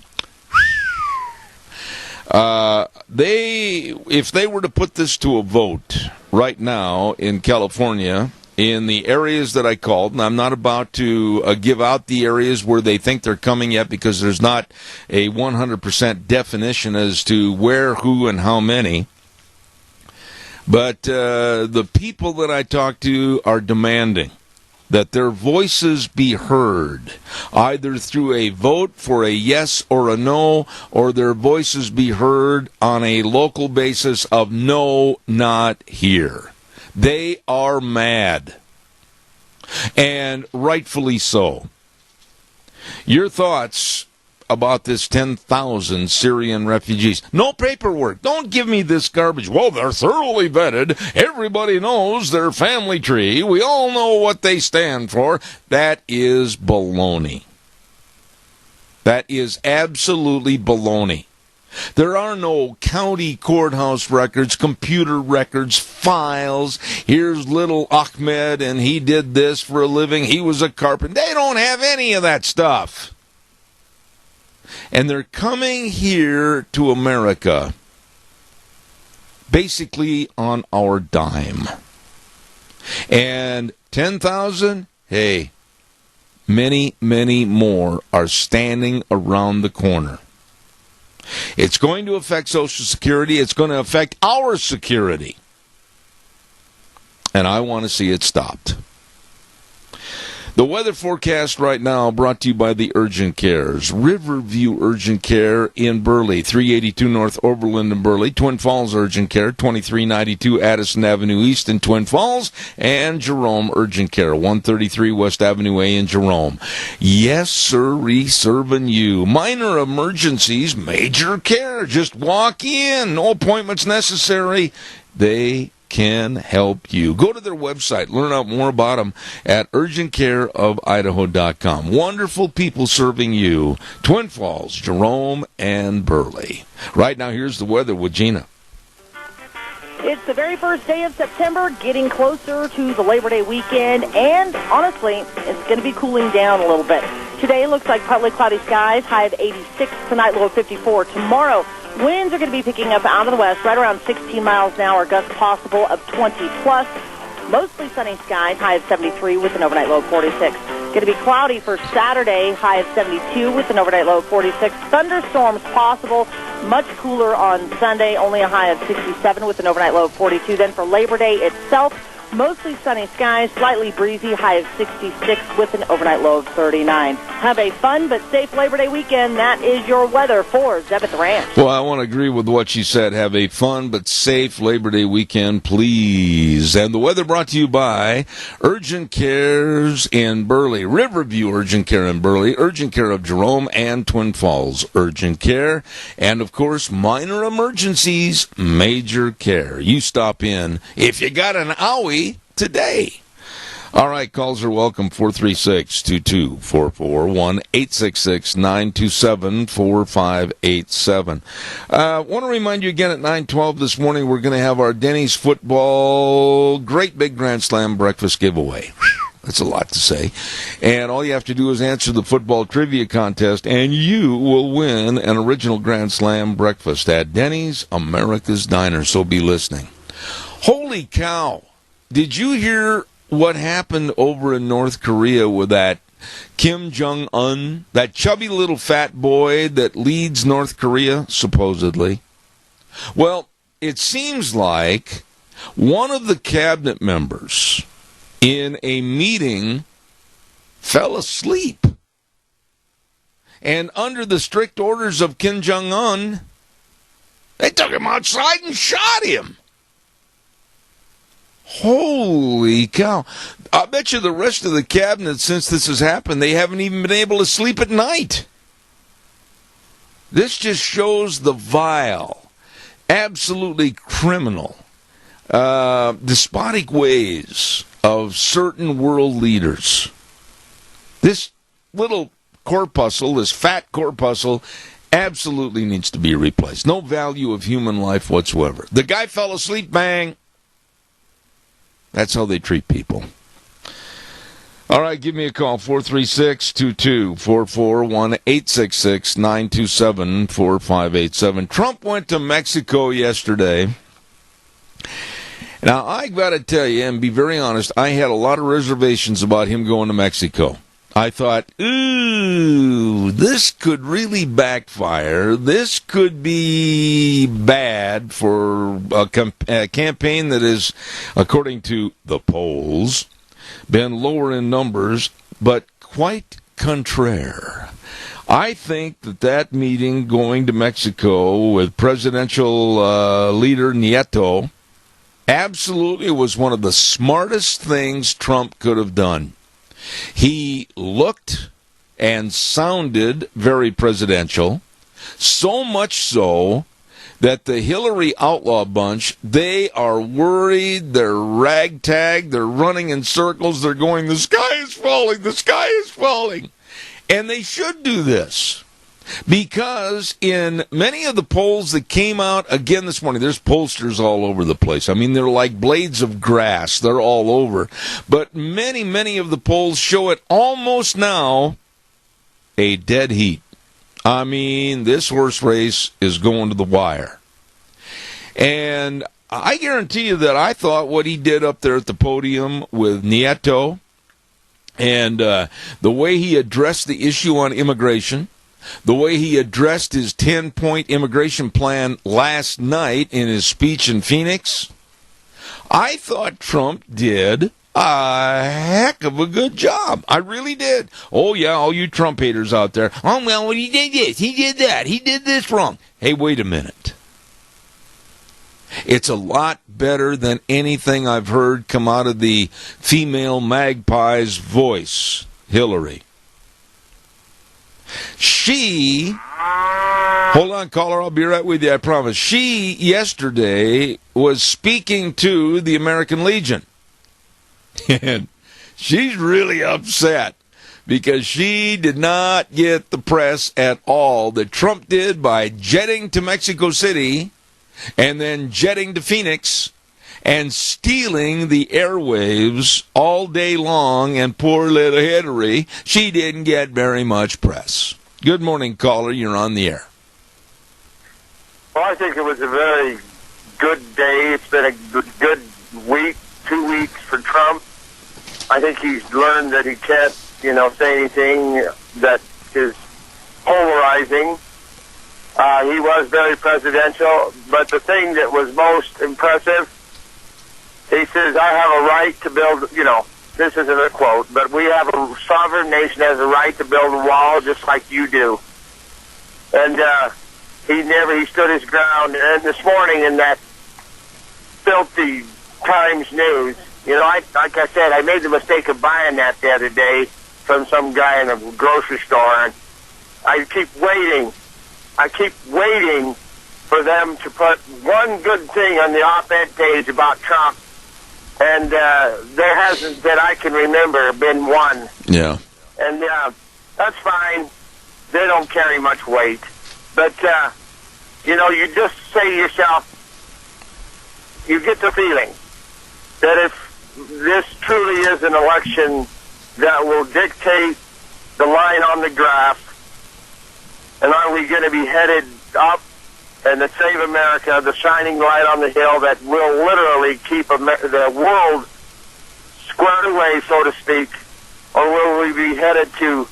if they were to put this to a vote right now in California, in the areas that I called, and I'm not about to give out the areas where they think they're coming yet because there's not a 100% definition as to where, who, and how many. But the people that I talk to are demanding that their voices be heard, either through a vote for a yes or a no, or their voices be heard on a local basis of no, not here. They are mad, and rightfully so. Your thoughts about this 10,000 Syrian refugees? No paperwork. Don't give me this garbage. Well, they're thoroughly vetted. Everybody knows their family tree. We all know what they stand for. That is baloney. That is absolutely baloney. There are no county courthouse records, computer records, files. Here's little Ahmed, and he did this for a living. He was a carpenter. They don't have any of that stuff. And they're coming here to America basically on our dime. And 10,000, hey, many, many more are standing around the corner. It's going to affect Social Security. It's going to affect our security. And I want to see it stopped. The weather forecast right now brought to you by the Urgent Cares. Riverview Urgent Care in Burley, 382 North Overland in Burley. Twin Falls Urgent Care, 2392 Addison Avenue East in Twin Falls. And Jerome Urgent Care, 133 West Avenue A in Jerome. Yes, sir, serving you. Minor emergencies, major care. Just walk in. No appointments necessary. They can help you. Go to their website. Learn out more about them at urgentcareofidaho.com. Wonderful people serving you. Twin Falls, Jerome, and Burley. Right now, here's the weather with Gina. It's the very first day of September, getting closer to the Labor Day weekend, and honestly, it's going to be cooling down a little bit. Today looks like partly cloudy skies, high of 86, tonight low of 54. Tomorrow, winds are going to be picking up out of the west, right around 16 miles an hour, gusts possible of 20+. Mostly sunny skies, high of 73 with an overnight low of 46. Going to be cloudy for Saturday, high of 72 with an overnight low of 46. Thunderstorms possible, much cooler on Sunday, only a high of 67 with an overnight low of 42. Then for Labor Day itself, Mostly sunny skies, slightly breezy, high of 66 with an overnight low of 39. Have a fun but safe Labor Day weekend. That is your weather for Zeb at the Ranch. Well, I want to agree with what she said. Have a fun but safe Labor Day weekend, please. And the weather brought to you by Urgent Cares in Burley, Riverview Urgent Care in Burley, Urgent Care of Jerome and Twin Falls Urgent Care, and, of course, minor emergencies, Major Care. You stop in if you got an owie today. All right, calls are welcome, 436-2244, 1-866-927-4587. Want to remind you again at 9:12 this morning, we're going to have our Denny's football great big Grand Slam breakfast giveaway. That's a lot to say. And all you have to do is answer the football trivia contest, and you will win an original Grand Slam breakfast at Denny's, America's Diner. So be listening. Holy cow. Did you hear what happened over in North Korea with that Kim Jong-un, that chubby little fat boy that leads North Korea, supposedly? Well, it seems like one of the cabinet members in a meeting fell asleep. And under the strict orders of Kim Jong-un, they took him outside and shot him. Holy cow. I bet you the rest of the cabinet, since this has happened, they haven't even been able to sleep at night. This just shows the vile, absolutely criminal, despotic ways of certain world leaders. This little corpuscle, this fat corpuscle, absolutely needs to be replaced. No value of human life whatsoever. The guy fell asleep, bang. That's how they treat people. All right, give me a call, 436-2244, 1-866-927-4587. Trump went to Mexico yesterday. Now, I got to tell you, and be very honest, I had a lot of reservations about him going to Mexico. I thought, ooh, this could really backfire. This could be bad for a campaign that is, according to the polls, been lower in numbers, but quite contraire. I think that meeting going to Mexico with presidential leader Nieto absolutely was one of the smartest things Trump could have done. He looked and sounded very presidential, so much so that the Hillary Outlaw bunch, they are worried, they're ragtag, they're running in circles, they're going, the sky is falling, the sky is falling. And they should do this, because in many of the polls that came out again this morning, there's pollsters all over the place. I mean, they're like blades of grass. They're all over. But many of the polls show it almost now a dead heat. I mean, this horse race is going to the wire. And I guarantee you that I thought what he did up there at the podium with Nieto and the way he addressed the issue on immigration, the way he addressed his 10-point immigration plan last night in his speech in Phoenix, I thought Trump did a heck of a good job. I really did. Oh, yeah, all you Trump haters out there. Oh, well, he did this, he did that, he did this wrong. Hey, wait a minute. It's a lot better than anything I've heard come out of the female magpie's voice, Hillary. She, hold on, caller, I'll be right with you, I promise. She, yesterday, was speaking to the American Legion. And she's really upset because she did not get the press at all that Trump did by jetting to Mexico City and then jetting to Phoenix and stealing the airwaves all day long, and poor little Hillary, she didn't get very much press. Good morning, caller. You're on the air. Well, I think it was a very good day. It's been a good week, 2 weeks for Trump. I think he's learned that he can't, say anything that is polarizing. He was very presidential, but the thing that was most impressive He says, I have a right to build, this isn't a quote, but we have a sovereign nation has a right to build a wall just like you do. And he stood his ground. And this morning in that filthy Times News, like I said, I made the mistake of buying that the other day from some guy in a grocery store, and I keep waiting for them to put one good thing on the op-ed page about Trump, and there hasn't, that I can remember, been one. Yeah. And that's fine. They don't carry much weight. But, you just say to yourself, you get the feeling that if this truly is an election that will dictate the line on the graph, and are we going to be headed up and to save America, the shining light on the hill that will literally keep the world squared away, so to speak, or will we be headed to,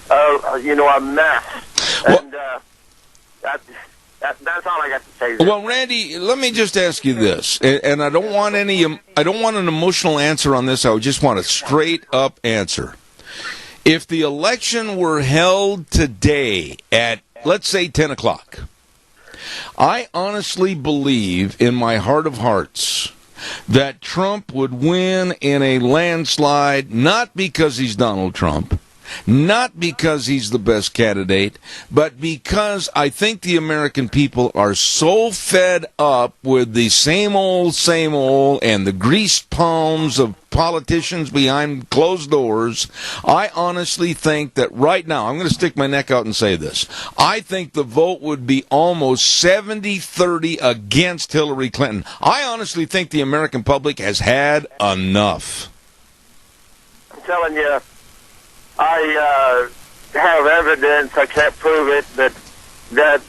a mess? Well, and that's all I got to say. Well, Randy, let me just ask you this, and I don't want an emotional answer on this. I just want a straight up answer. If the election were held today at, let's say, 10 o'clock, I honestly believe in my heart of hearts that Trump would win in a landslide, not because he's Donald Trump, not because he's the best candidate, but because I think the American people are so fed up with the same old, and the greased palms of politicians behind closed doors. I honestly think that right now, I'm going to stick my neck out and say this, I think the vote would be almost 70-30 against Hillary Clinton. I honestly think the American public has had enough. I'm telling you, I have evidence, I can't prove it, that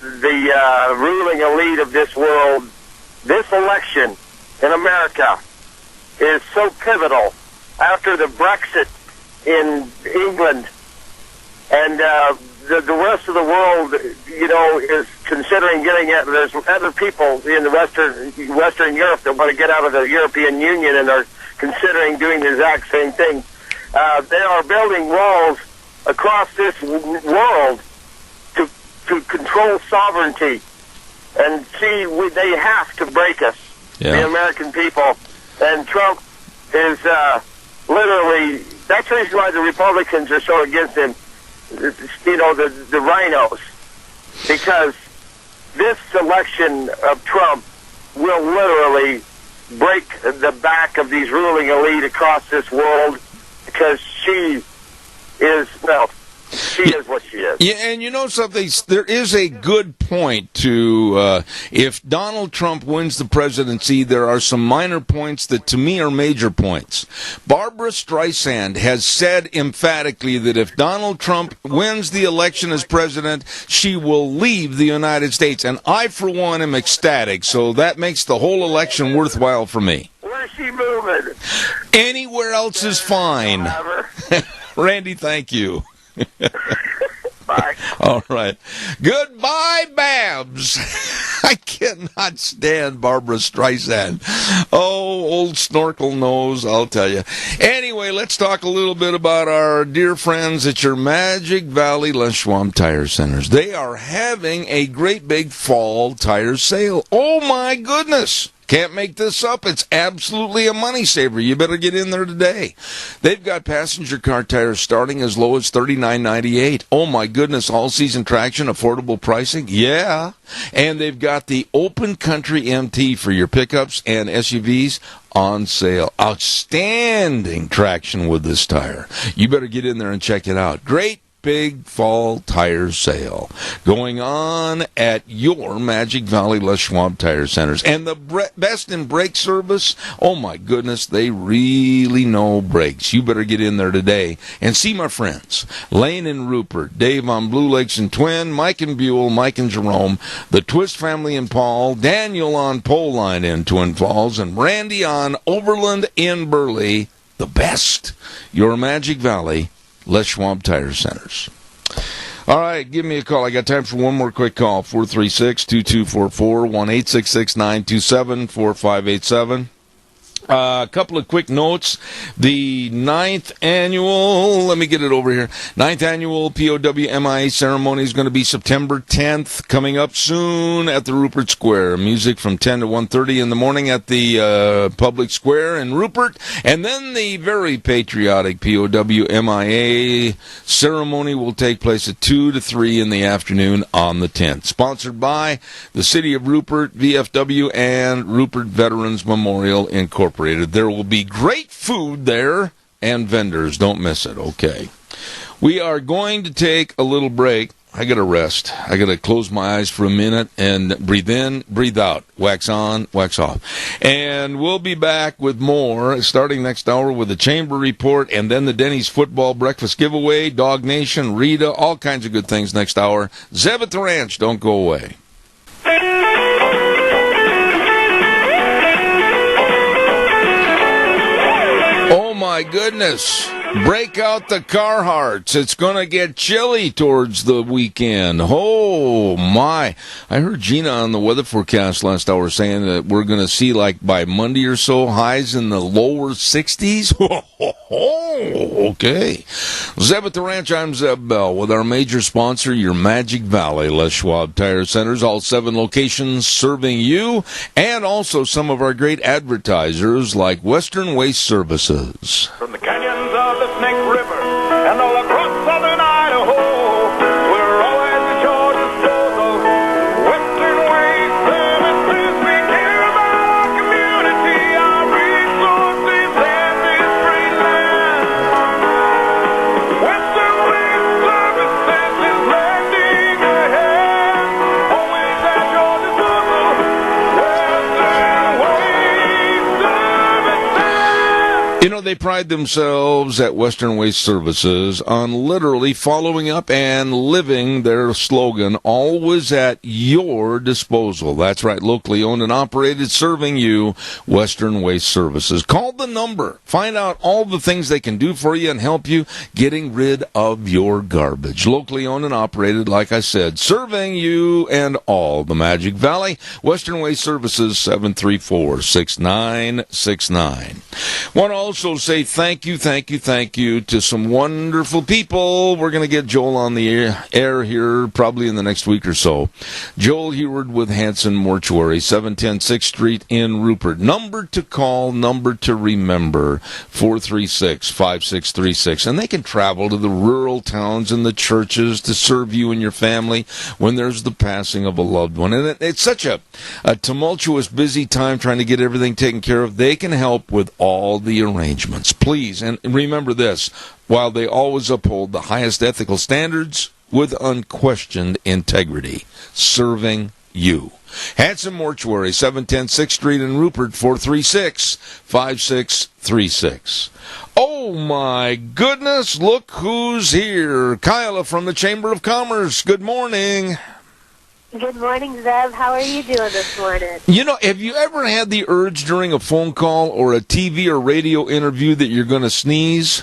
the ruling elite of this world, this election in America, is so pivotal after the Brexit in England, and the rest of the world, is considering getting out. There's other people in the Western Europe that want to get out of the European Union and are considering doing the exact same thing. They are building walls across this world to control sovereignty, and they have to break us, the American people. And Trump is literally, that's the reason why the Republicans are so against him, the rhinos, because this election of Trump will literally break the back of these ruling elite across this world, because she is what she is. Yeah, and you know something? There is a good point to, if Donald Trump wins the presidency, there are some minor points that to me are major points. Barbara Streisand has said emphatically that if Donald Trump wins the election as president, she will leave the United States. And I, for one, am ecstatic, so that makes the whole election worthwhile for me. Where's she moving? Anywhere else is fine. Randy, thank you. Bye. All right. Goodbye, Babs. I cannot stand Barbara Streisand. Oh, old snorkel nose, I'll tell you. Anyway, let's talk a little bit about our dear friends at your Magic Valley Les Schwab Tire Centers. They are having a great big fall tire sale. Oh, my goodness. Can't make this up. It's absolutely a money saver. You better get in there today. They've got passenger car tires starting as low as $39.98. Oh, my goodness. All-season traction, affordable pricing? Yeah. And they've got the Open Country MT for your pickups and SUVs on sale. Outstanding traction with this tire. You better get in there and check it out. Great big fall tire sale going on at your Magic Valley Les Schwab Tire Centers. And the best in brake service, oh my goodness, they really know brakes. You better get in there today and see my friends, Lane and Rupert, Dave on Blue Lakes and Twin, Mike and Buell, Mike and Jerome, the Twist family in Paul, Daniel on Pole Line in Twin Falls, and Randy on Overland in Burley. The best, your Magic Valley Les Schwab Tire Centers. All right, give me a call. I got time for one more quick call. 436-2244, 1-866-927-4587. A couple of quick notes. The 9th annual, let me get it over here, 9th annual POWMIA ceremony is going to be September 10th, coming up soon at the Rupert Square. Music from 10 to 1:30 in the morning at the public square in Rupert. And then the very patriotic POWMIA ceremony will take place at 2 to 3 in the afternoon on the 10th. Sponsored by the City of Rupert, VFW, and Rupert Veterans Memorial Incorporated. There will be great food there and vendors. Don't miss it. Okay. We are going to take a little break. I got to rest. I got to close my eyes for a minute and breathe in, breathe out. Wax on, wax off. And we'll be back with more starting next hour with the Chamber Report and then the Denny's Football Breakfast Giveaway, Dog Nation, Rita, all kinds of good things next hour. Zeb at the Ranch. Don't go away. Oh, my goodness. Break out the Carhartts. It's going to get chilly towards the weekend. Oh, my. I heard Gina on the weather forecast last hour saying that we're going to see, like, by Monday or so, highs in the lower 60s. Okay. Zeb at the Ranch, I'm Zeb Bell with our major sponsor, your Magic Valley, Les Schwab Tire Centers, all 7 locations serving you, and also some of our great advertisers like Western Waste Services. From the canyons of the Snake River and all across southern Idaho, we're always at your disposal. Western Waste Services, we care about our community, our resources, and this great land. Western Waste Services is lending a hand, always at your disposal. Western Waste Services. You know, they pride themselves at Western Waste Services on literally following up and living their slogan, always at your disposal. That's right, locally owned and operated, serving you, Western Waste Services. Call the number. Find out all the things they can do for you and help you getting rid of your garbage. Locally owned and operated, like I said, serving you and all the Magic Valley. Western Waste Services, 734-6969. Want to also say thank you to some wonderful people. We're going to get Joel on the air here probably in the next week or so. Joel Heward with Hanson Mortuary, 710 6th Street in Rupert. Number to call, number to remember, 436-5636. And they can travel to the rural towns and the churches to serve you and your family when there's the passing of a loved one. And it's such a tumultuous, busy time trying to get everything taken care of. They can help with all the arrangements. Please, and remember this, while they always uphold the highest ethical standards with unquestioned integrity, serving you. Hanson Mortuary, 710 6th Street in Rupert, 436-5636. Oh, my goodness, look who's here. Kyla from the Chamber of Commerce. Good morning. Good morning, Zev. How are you doing this morning? You know, have you ever had the urge during a phone call or a TV or radio interview that you're going to sneeze?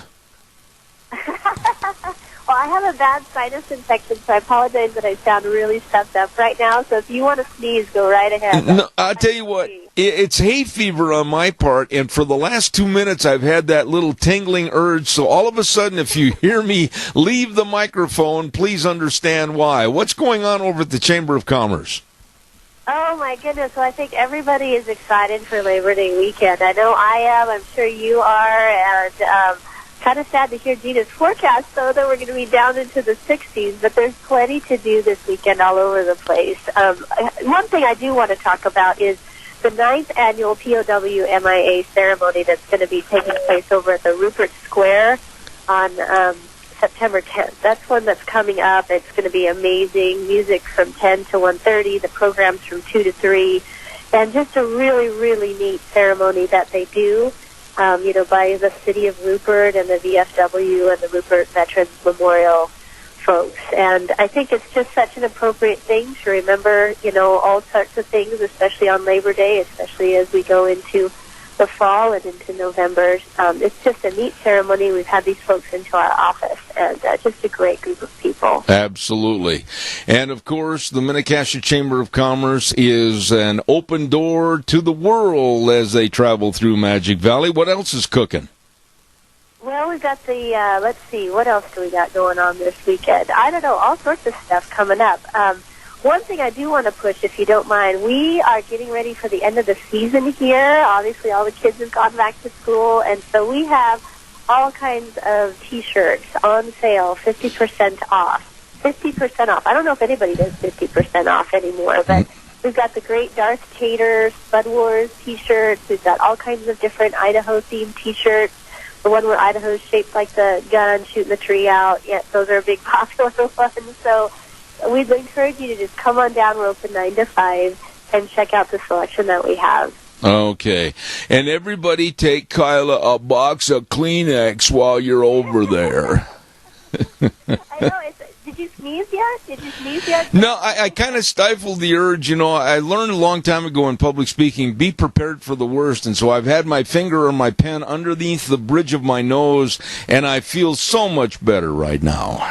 Well, I have a bad sinus infection, so I apologize that I sound really stuffed up right now. So if you want to sneeze, go right ahead. No, I'll tell you what, it's hay fever on my part, and for the last 2 minutes I've had that little tingling urge, so all of a sudden if you hear me leave the microphone, please understand why. What's going on over at the Chamber of Commerce? Oh, my goodness. Well, I think everybody is excited for Labor Day weekend. I know I am. I'm sure you are. And kind of sad to hear Gina's forecast, though, that we're going to be down into the 60s. But there's plenty to do this weekend all over the place. One thing I do want to talk about is the 9th annual POWMIA ceremony that's going to be taking place over at the Rupert Square on September 10th. That's one that's coming up. It's going to be amazing. Music from 10 to 1:30. The programs from 2 to 3. And just a really, really neat ceremony that they do, by the City of Rupert and the VFW and the Rupert Veterans Memorial folks. And I think it's just such an appropriate thing to remember, all sorts of things, especially on Labor Day, especially as we go into the fall and into November. It's just a neat ceremony. We've had these folks into our office, and just a great group of people. Absolutely. And, of course, the Mini-Cassia Chamber of Commerce is an open door to the world as they travel through Magic Valley. What else is cooking? Well, we've got the, let's see, what else do we got going on this weekend? I don't know, all sorts of stuff coming up. One thing I do want to push, if you don't mind, we are getting ready for the end of the season here. Obviously, all the kids have gone back to school, and so we have all kinds of T-shirts on sale, 50% off. 50% off. I don't know if anybody does 50% off anymore, but we've got the great Darth Vader Spud Wars T-shirts. We've got all kinds of different Idaho-themed T-shirts. The one where Idaho's shaped like the gun shooting the tree out. Yeah, those are a big popular ones. So we'd encourage you to just come on down. We're open 9 to 5 and check out the selection that we have. Okay. And everybody take Kyla a box of Kleenex while you're over there. I know. Did you sneeze yet? No, I kind of stifled the urge. You know, I learned a long time ago in public speaking, be prepared for the worst. And so I've had my finger on my pen underneath the bridge of my nose, and I feel so much better right now.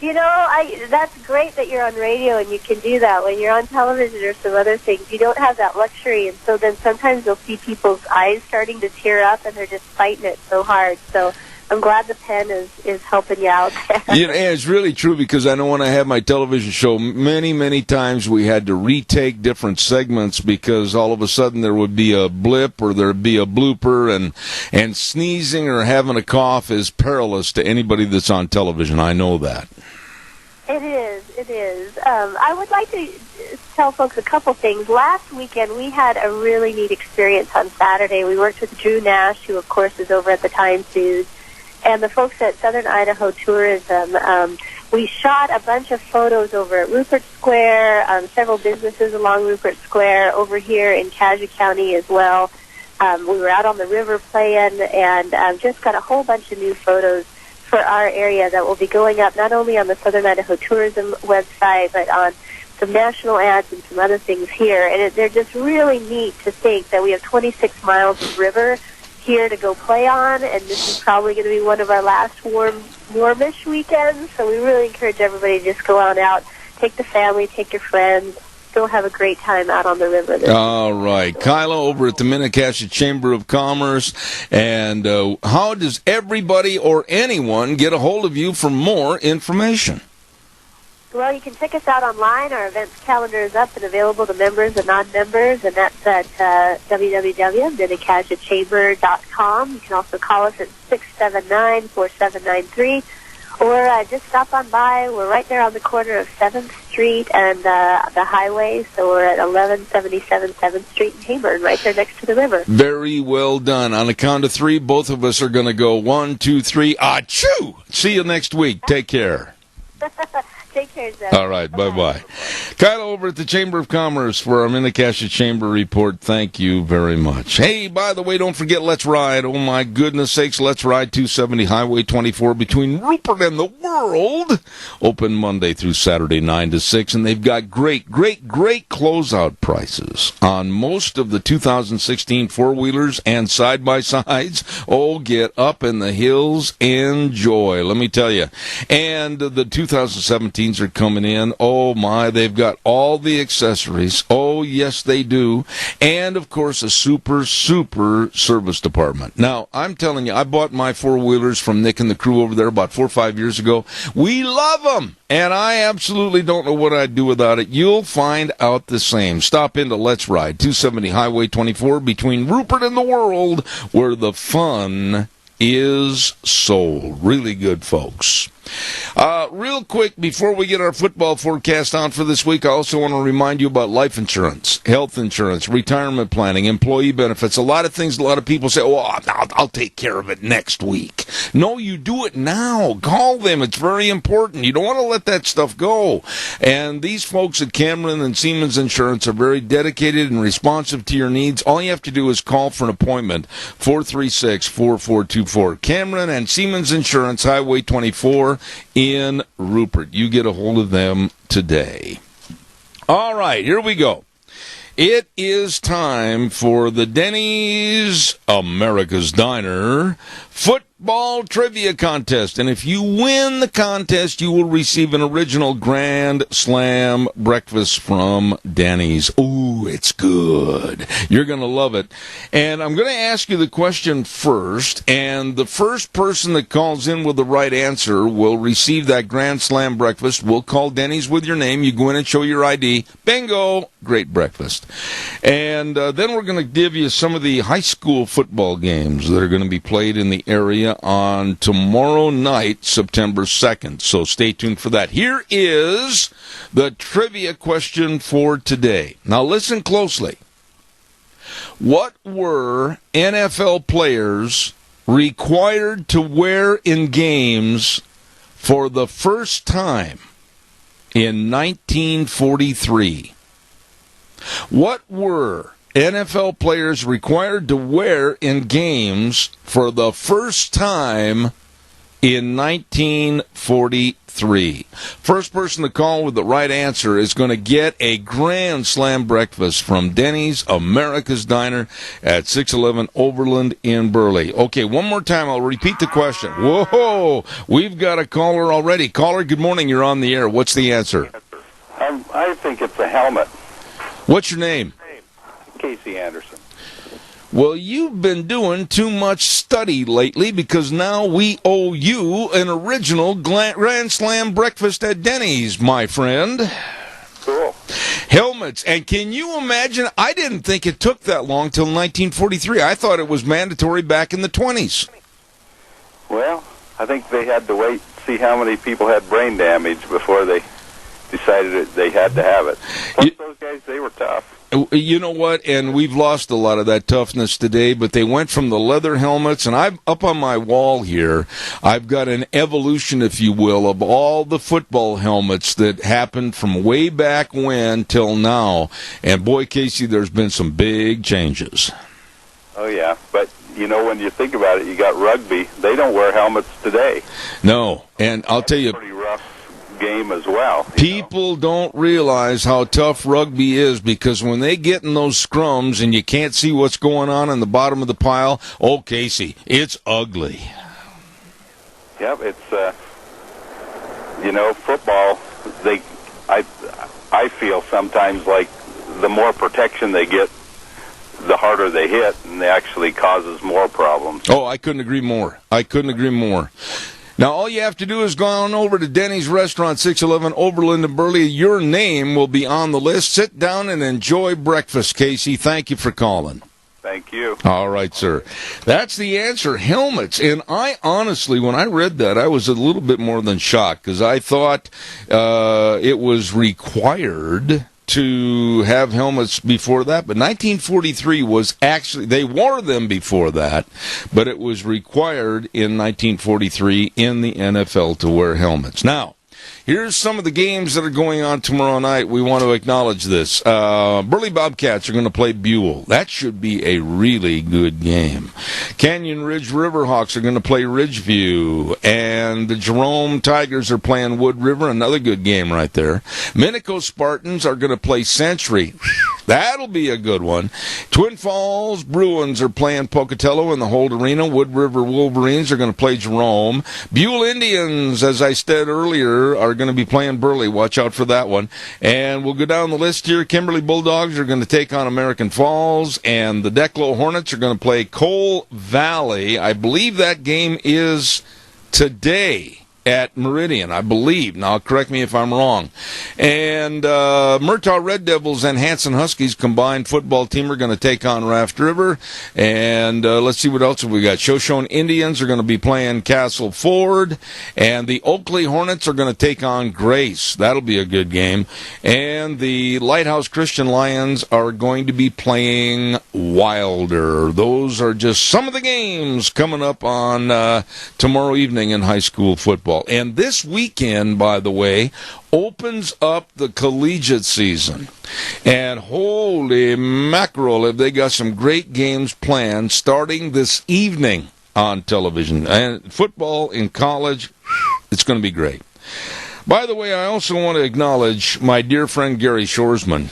You know, that's great that you're on radio and you can do that. When you're on television or some other things, you don't have that luxury. And so then sometimes you'll see people's eyes starting to tear up and they're just fighting it so hard. So I'm glad the pen is helping you out there. Yeah, and it's really true, because I know when I had my television show, many times we had to retake different segments because all of a sudden there would be a blip or there would be a blooper, and sneezing or having a cough is perilous to anybody that's on television. I know that. It is. I would like to tell folks a couple things. Last weekend we had a really neat experience on Saturday. We worked with Drew Nash, who of course is over at the Times News, and the folks at Southern Idaho Tourism. We shot a bunch of photos over at Rupert Square, several businesses along Rupert Square, over here in Cassia County as well. We were out on the river playing, and just got a whole bunch of new photos for our area that will be going up not only on the Southern Idaho Tourism website, but on some national ads and some other things here. And they're just really neat to think that we have 26 miles of river here to go play on, and this is probably going to be one of our last warmish weekends. So we really encourage everybody to just go on out, take the family, take your friends, go have a great time out on the river. All right. Kyla over at the Mini-Cassia Chamber of Commerce. And how does everybody or anyone get a hold of you for more information? Well, you can check us out online. Our events calendar is up and available to members and non-members, and that's at www.minicashiachamber.com. You can also call us at 679-4793, or just stop on by. We're right there on the corner of 7th Street and the highway, so we're at 1177 7th Street in Hayburn, right there next to the river. Very well done. On the count of 3, both of us are going to go 1, 2, 3. Achoo! See you next week. Take care. Take care, Zeb. All right, bye-bye. Kyla over at the Chamber of Commerce for our Mini-Cassia Chamber report. Thank you very much. Hey, by the way, don't forget Let's Ride. Oh, my goodness sakes, Let's Ride 270 Highway 24 between Rupert and the world. Open Monday through Saturday, 9 to 6, and they've got great closeout prices on most of the 2016 four-wheelers and side-by-sides. Oh, get up in the hills. Enjoy, let me tell you. And the 2017 are coming in. Oh my, they've got all the accessories. Oh yes, they do. And of course, a super service department. Now, I'm telling you, I bought my four-wheelers from Nick and the crew over there about 4 or 5 years ago. We love them, and I absolutely don't know what I'd do without it. You'll find out the same. Stop into Let's Ride 270 Highway 24 between Rupert and the world, where the fun is sold. Really good, folks. Real quick, before we get our football forecast on for this week, I also want to remind you about life insurance, health insurance, retirement planning, employee benefits, a lot of things. A lot of people say, oh, I'll take care of it next week. No, you do it now. Call them. It's very important. You don't want to let that stuff go. And these folks at Cameron and Siemens Insurance are very dedicated and responsive to your needs. All you have to do is call for an appointment, 436-4424. Cameron and Siemens Insurance, Highway 24 in Rupert. You get a hold of them today. All right, here we go. It is time for the Denny's America's Diner Football Trivia Contest. And if you win the contest, you will receive an original Grand Slam breakfast from Denny's. Ooh, it's good. You're going to love it. And I'm going to ask you the question first, and the first person that calls in with the right answer will receive that Grand Slam breakfast. We'll call Denny's with your name. You go in and show your ID. Bingo! Great breakfast. And then we're going to give you some of the high school football games that are going to be played in the area on tomorrow night, September 2nd. So stay tuned for that. Here is the trivia question for today. Now listen closely. What were NFL players required to wear in games for the first time in 1943? What were NFL players required to wear in games for the first time in 1943? First person to call with the right answer is going to get a Grand Slam breakfast from Denny's America's Diner at 611 Overland in Burley. Okay, one more time. I'll repeat the question. Whoa, we've got a caller already. Caller, good morning. You're on the air. What's the answer? I think it's a helmet. What's your name? Casey Anderson. Well, you've been doing too much study lately because now we owe you an original Grand Slam breakfast at Denny's, my friend. Cool. Helmets. And can you imagine? I didn't think it took that long till 1943. I thought it was mandatory back in the 20s. Well, I think they had to wait to see how many people had brain damage before they decided that they had to have it. Plus, those guys, they were tough. You know what? And we've lost a lot of that toughness today, but they went from the leather helmets, and I'm up on my wall here. I've got an evolution, if you will, of all the football helmets that happened from way back when till now. And boy, Casey, there's been some big changes. Oh, yeah. But, you know, when you think about it, you got rugby. They don't wear helmets today. No. And I'll tell you, pretty rough game as well. People don't realize how tough rugby is because when they get in those scrums and you can't see what's going on in the bottom of the pile, oh, Casey, it's ugly. Yep, it's, you know, football, I feel sometimes like the more protection they get, the harder they hit, and it actually causes more problems. Oh, I couldn't agree more. Now, all you have to do is go on over to Denny's Restaurant, 611 Overland in Burley. Your name will be on the list. Sit down and enjoy breakfast, Casey. Thank you for calling. Thank you. All right, sir. That's the answer, helmets. And I honestly, when I read that, I was a little bit more than shocked because I thought it was required to have helmets before that, but 1943 was actually, they wore them before that, but it was required in 1943 in the NFL to wear helmets. Now, here's some of the games that are going on tomorrow night. We want to acknowledge this. Burley Bobcats are going to play Buell. That should be a really good game. Canyon Ridge Riverhawks are going to play Ridgeview. And the Jerome Tigers are playing Wood River. Another good game right there. Minico Spartans are going to play Century. That'll be a good one. Twin Falls Bruins are playing Pocatello in the Holt Arena. Wood River Wolverines are going to play Jerome. Buell Indians, as I said earlier, are going to be playing Burley. Watch out for that one. And we'll go down the list here. Kimberly Bulldogs are going to take on American Falls. And the Declo Hornets are going to play Coal Valley. I believe that game is today at Meridian, I believe. Now, correct me if I'm wrong. And Murtaugh Red Devils and Hanson Huskies combined football team are going to take on Raft River. And let's see what else we got. Shoshone Indians are going to be playing Castle Ford. And the Oakley Hornets are going to take on Grace. That'll be a good game. And the Lighthouse Christian Lions are going to be playing Wilder. Those are just some of the games coming up on tomorrow evening in high school football. And this weekend, by the way, opens up the collegiate season. And holy mackerel, have they got some great games planned starting this evening on television. And football in college, it's going to be great. By the way, I also want to acknowledge my dear friend Gary Shoresman.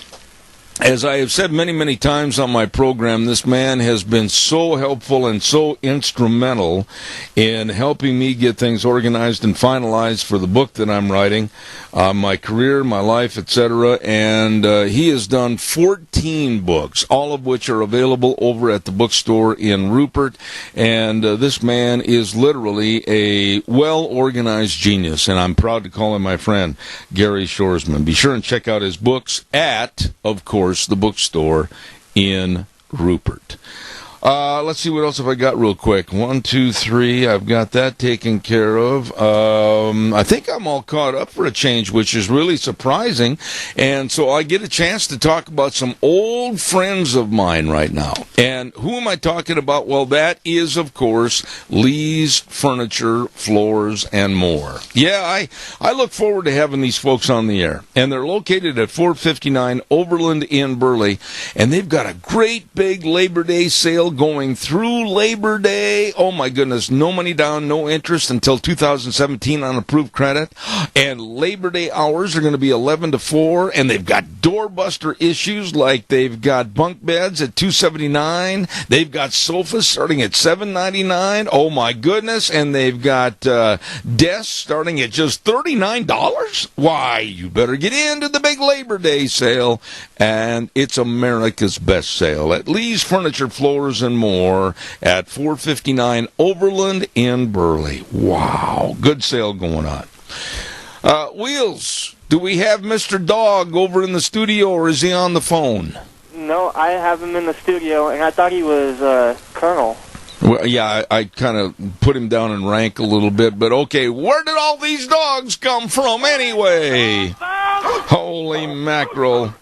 As I have said many, many times on my program, this man has been so helpful and so instrumental in helping me get things organized and finalized for the book that I'm writing, my career, my life, etc. And he has done 14 books, all of which are available over at the bookstore in Rupert. And this man is literally a well-organized genius, and I'm proud to call him my friend, Gary Shoresman. Be sure and check out his books at, of course, the bookstore in Rupert. Let's see, what else have I got real quick? 1, 2, 3. I've got that taken care of. I think I'm all caught up for a change, which is really surprising. And so I get a chance to talk about some old friends of mine right now. And who am I talking about? Well, that is, of course, Lee's Furniture, Floors, and More. Yeah, I look forward to having these folks on the air. And they're located at 459 Overland in Burley. And they've got a great big Labor Day sale going through Labor Day. Oh my goodness, no money down, no interest until 2017 on approved credit. And Labor Day hours are going to be 11 to 4, and they've got doorbuster issues like they've got bunk beds at $279. They've got sofas starting at $799. Oh my goodness, and they've got desks starting at just $39. Why, you better get into the big Labor Day sale, and it's America's best sale at Lee's Furniture, Floors, and More at 459 Overland in Burley. Wow, good sale going on. Wheels, do we have Mr. Dog over in the studio, or is he on the phone? No, I have him in the studio, and I thought he was Colonel. Well, yeah, I kind of put him down in rank a little bit, but okay, where did all these dogs come from anyway? Holy mackerel.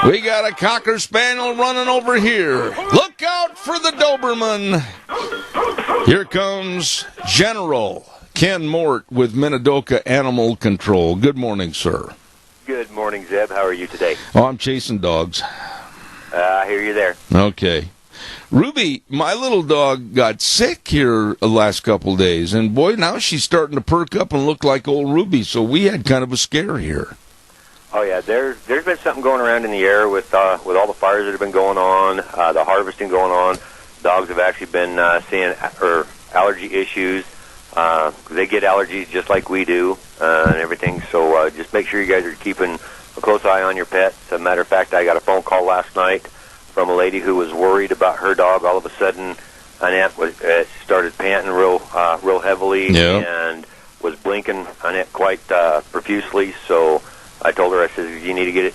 We got a Cocker Spaniel running over here. Look out for the Doberman. Here comes General Ken Mort with Minidoka Animal Control. Good morning, sir. Good morning, Zeb. How are you today? Oh, I'm chasing dogs. I hear you there. Okay. Ruby, my little dog, got sick here the last couple days, and boy, now she's starting to perk up and look like old Ruby, so we had kind of a scare here. Oh yeah, there's been something going around in the air with all the fires that have been going on, the harvesting going on. Dogs have actually been seeing allergy issues. They get allergies just like we do and everything. So just make sure you guys are keeping a close eye on your pets. As a matter of fact, I got a phone call last night from a lady who was worried about her dog. All of a sudden, Annette started panting real heavily and was blinking Annette quite profusely. So I told her, I said, you need to get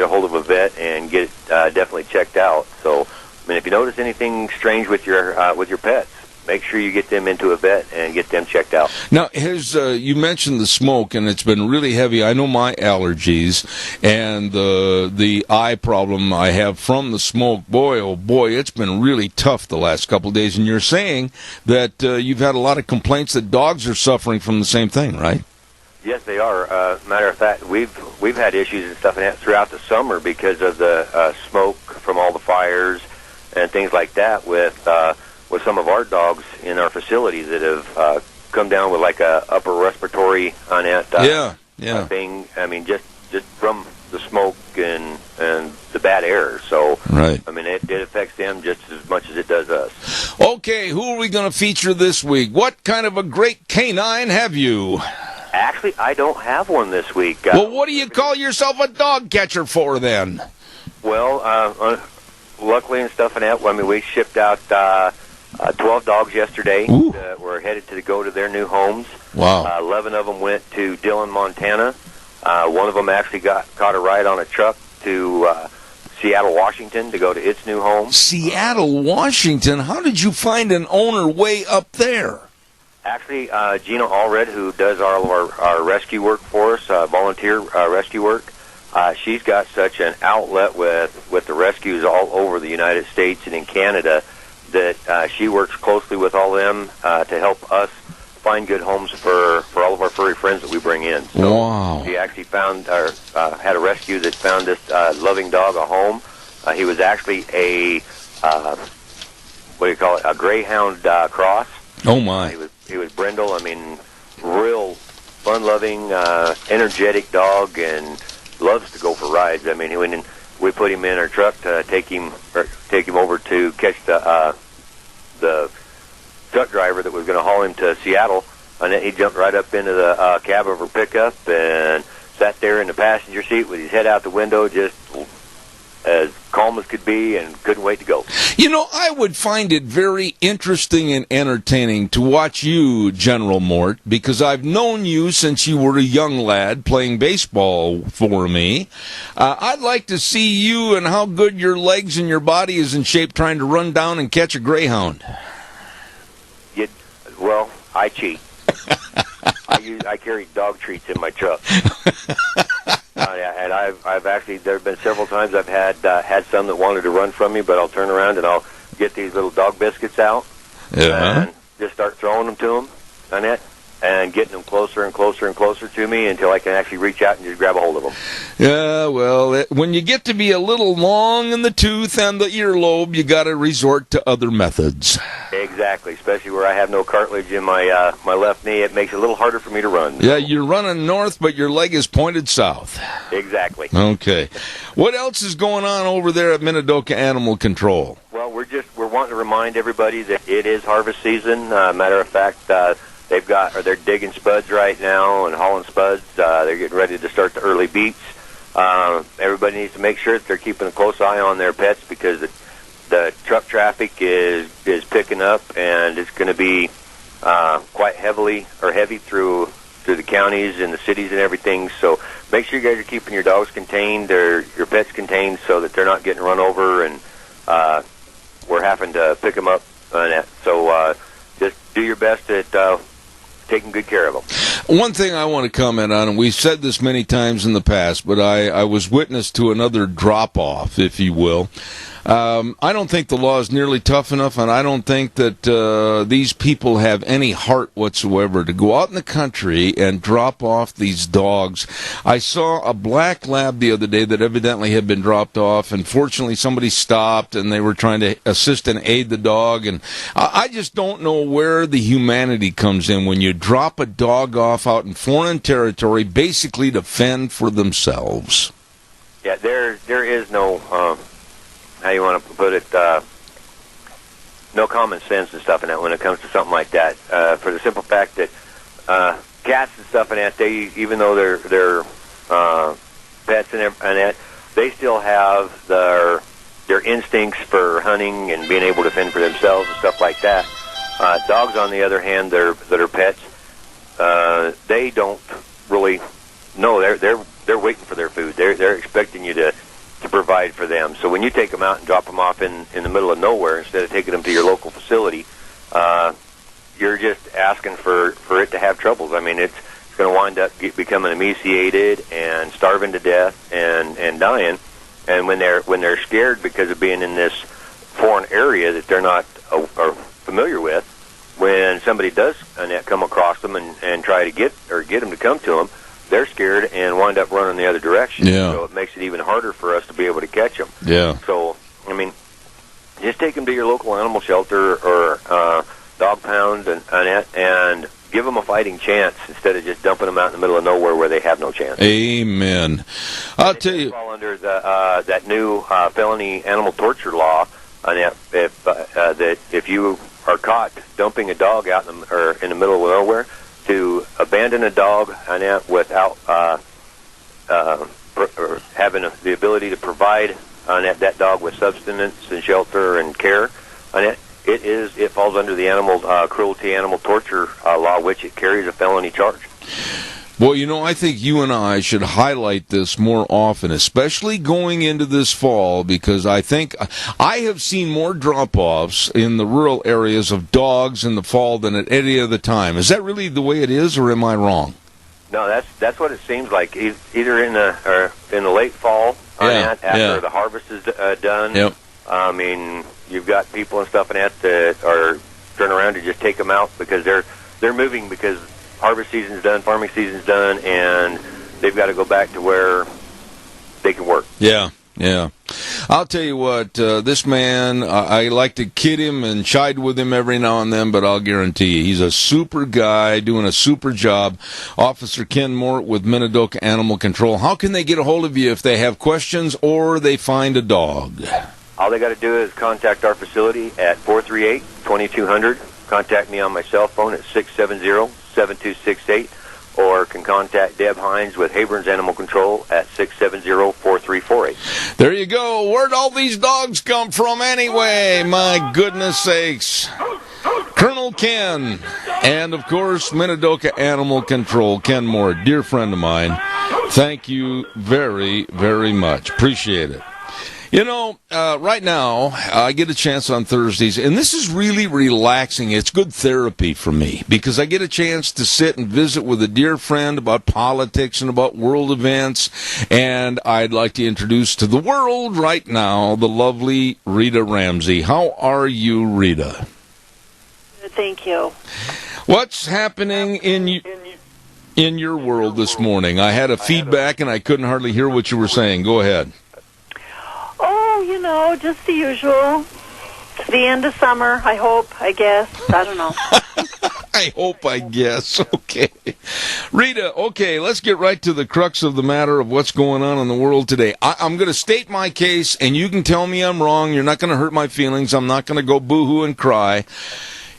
a hold of a vet and get it definitely checked out. So, I mean, if you notice anything strange with your pets, make sure you get them into a vet and get them checked out. Now, you mentioned the smoke, and it's been really heavy. I know my allergies and the eye problem I have from the smoke. Boy, oh boy, it's been really tough the last couple of days. And you're saying that you've had a lot of complaints that dogs are suffering from the same thing, right? Yes, they are. Matter of fact, we've had issues and stuff throughout the summer because of the smoke from all the fires and things like that with some of our dogs in our facility that have come down with like a upper respiratory thing. I mean, just from the smoke and the bad air. So, right. I mean, it affects them just as much as it does us. Okay, who are we going to feature this week? What kind of a great canine have you? Actually, I don't have one this week. Well, what do you call yourself a dog catcher for, then? Well, luckily and stuff, I mean, we shipped out 12 dogs yesterday. We're headed to go to their new homes. Wow. 11 of them went to Dillon, Montana. One of them actually caught a ride on a truck to Seattle, Washington, to go to its new home. Seattle, Washington? How did you find an owner way up there? Actually, Gina Allred, who does all of our rescue work for us, volunteer rescue work, she's got such an outlet with the rescues all over the United States and in Canada that she works closely with all of them to help us find good homes for all of our furry friends that we bring in. So wow. She actually found had a rescue that found this loving dog a home. He was actually a greyhound cross. Oh my! He was brindle. I mean, real fun-loving, energetic dog, and loves to go for rides. I mean, we put him in our truck to take him over to catch the truck driver that was going to haul him to Seattle. And then he jumped right up into the cab of her pickup and sat there in the passenger seat with his head out the window, just as calm as could be, and couldn't wait to go. You know, I would find it very interesting and entertaining to watch you, General Mort, because I've known you since you were a young lad playing baseball for me. I'd like to see you and how good your legs and your body is in shape trying to run down and catch a greyhound. Well, I cheat. I carry dog treats in my truck. And I've actually, there have been several times I've had some that wanted to run from me, but I'll turn around and I'll get these little dog biscuits out and just start throwing them to them, and getting them closer and closer and closer to me until I can actually reach out and just grab a hold of them. Yeah, well, when you get to be a little long in the tooth and the earlobe, you got to resort to other methods. Exactly, especially where I have no cartilage in my my left knee. It makes it a little harder for me to run. Yeah, you're running north, but your leg is pointed south. Exactly. Okay. What else is going on over there at Minidoka Animal Control? Well, we're wanting to remind everybody that it is harvest season. Matter of fact, they're digging spuds right now and hauling spuds. They're getting ready to start the early beats. Everybody needs to make sure that they're keeping a close eye on their pets, because the truck traffic is picking up, and it's going to be quite heavy through the counties and the cities and everything. So make sure you guys are keeping your dogs contained, or your pets contained, so that they're not getting run over and we're having to pick them up. So just do your best at taking good care of them. One thing I want to comment on, and we've said this many times in the past, but I was witness to another drop-off, if you will. I don't think the law is nearly tough enough, and I don't think that these people have any heart whatsoever to go out in the country and drop off these dogs. I saw a black lab the other day that evidently had been dropped off, and fortunately somebody stopped, and they were trying to assist and aid the dog. And I just don't know where the humanity comes in when you drop a dog off out in foreign territory, basically to fend for themselves. Yeah, there is no... how you want to put it, no common sense and stuff in that when it comes to something like that. For the simple fact that cats and stuff in that, even though they're pets and that, they still have their instincts for hunting and being able to fend for themselves and stuff like that. Dogs, on the other hand, that are pets, they don't really know. They're waiting for their food. They're expecting you to provide for them. So when you take them out and drop them off in the middle of nowhere, instead of taking them to your local facility, you're just asking for it to have troubles. I mean, it's going to wind up becoming emaciated and starving to death and dying. And when they're scared because of being in this foreign area that they're not familiar with, when somebody does come across them and try to get them to come to them, they're scared and wind up running the other direction. Yeah. So it makes it even harder for us to be able to catch them. Yeah. So, I mean, just take them to your local animal shelter or dog pound and give them a fighting chance instead of just dumping them out in the middle of nowhere where they have no chance. Amen. I'll tell you. Fall under that new felony animal torture law. And if you are caught dumping a dog out in the middle of nowhere, to abandon a dog without having the ability to provide that dog with sustenance and shelter and care, it falls under the animal cruelty, animal torture law, which it carries a felony charge. Well, you know, I think you and I should highlight this more often, especially going into this fall, because I think I have seen more drop-offs in the rural areas of dogs in the fall than at any other time. Is that really the way it is, or am I wrong? No, that's what it seems like. Either in the late fall, after the harvest is done. Yep. I mean, you've got people and stuff in that are turn around to just take them out because they're moving because harvest season's done, farming season's done, and they've got to go back to where they can work. Yeah, yeah. I'll tell you what, this man, I like to kid him and chide with him every now and then, but I'll guarantee you, he's a super guy doing a super job. Officer Ken Mort with Minidoka Animal Control. How can they get a hold of you if they have questions or they find a dog? All they got to do is contact our facility at 438-2200. Contact me on my cell phone at 670-7268. Or can contact Deb Hines with Haberns Animal Control at 670-4348. There you go. Where'd all these dogs come from anyway? My goodness sakes. Colonel Ken. And, of course, Minidoka Animal Control. Ken Moore, dear friend of mine. Thank you very, very much. Appreciate it. You know, right now, I get a chance on Thursdays, and this is really relaxing. It's good therapy for me, because I get a chance to sit and visit with a dear friend about politics and about world events, and I'd like to introduce to the world right now the lovely Rita Ramsey. How are you, Rita? Thank you. What's happening in your world this morning? I had a feedback, and I couldn't hardly hear what you were saying. Go ahead. Oh, you know, just the usual. It's the end of summer, I hope, I guess. I don't know. I hope, I guess. Okay. Rita, okay, let's get right to the crux of the matter of what's going on in the world today. I'm going to state my case, and you can tell me I'm wrong. You're not going to hurt my feelings. I'm not going to go boo-hoo and cry.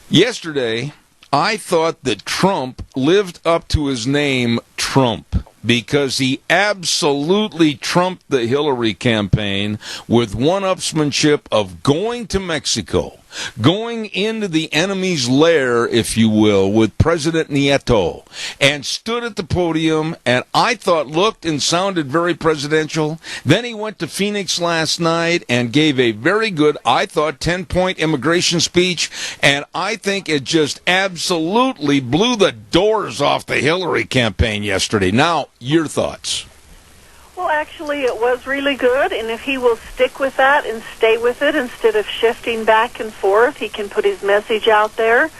Yesterday, I thought that Trump lived up to his name, Trump, because he absolutely trumped the Hillary campaign with one-upsmanship of going to Mexico, going into the enemy's lair, if you will, with President Nieto, and stood at the podium, and I thought looked and sounded very presidential. Then he went to Phoenix last night and gave a very good, I thought, 10-point immigration speech, and I think it just absolutely blew the doors off the Hillary campaign yesterday. Now, your thoughts? Well, actually, it was really good, and if he will stick with that and stay with it instead of shifting back and forth, he can put his message out there.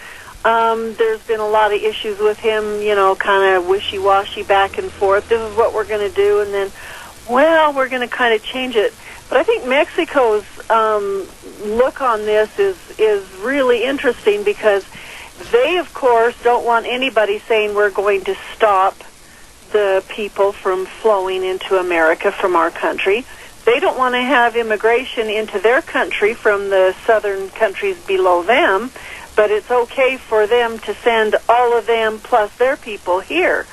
There's been a lot of issues with him, you know, kind of wishy-washy back and forth. This is what we're going to do, and then, well, we're going to kind of change it. But I think Mexico's look on this is really interesting, because they, of course, don't want anybody saying we're going to stop the people from flowing into America from our country. They don't want to have immigration into their country from the southern countries below them, but it's okay for them to send all of them plus their people here.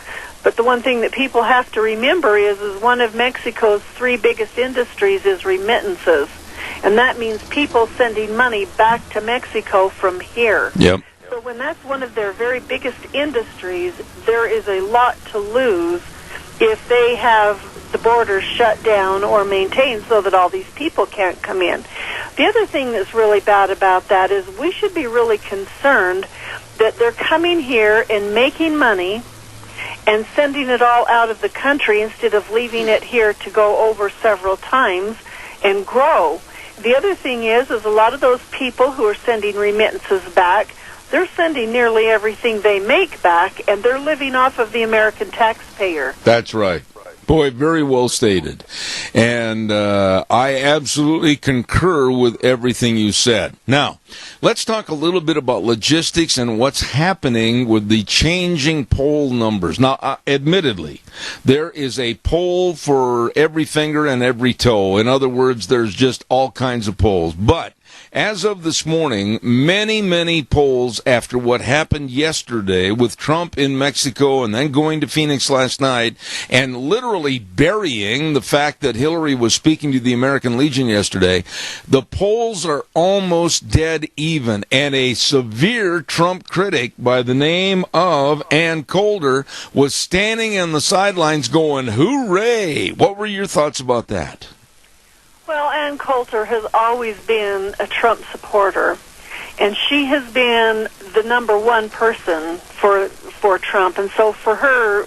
But the one thing that people have to remember is one of Mexico's three biggest industries is remittances, and that means people sending money back to Mexico from here. Yep. So when that's one of their very biggest industries, there is a lot to lose if they have the borders shut down or maintained so that all these people can't come in. The other thing that's really bad about that is we should be really concerned that they're coming here and making money and sending it all out of the country instead of leaving it here to go over several times and grow. The other thing is a lot of those people who are sending remittances back, they're sending nearly everything they make back, and they're living off of the American taxpayer. That's right. Boy, very well stated. And I absolutely concur with everything you said. Now, let's talk a little bit about logistics and what's happening with the changing poll numbers. Now, admittedly, there is a poll for every finger and every toe. In other words, there's just all kinds of polls. But as of this morning, many polls after what happened yesterday with Trump in Mexico and then going to Phoenix last night and literally burying the fact that Hillary was speaking to the American Legion yesterday, the polls are almost dead even. And a severe Trump critic by the name of Ann Coulter was standing on the sidelines going, hooray! What were your thoughts about that? Well, Ann Coulter has always been a Trump supporter, and she has been the number one person for Trump. And so for her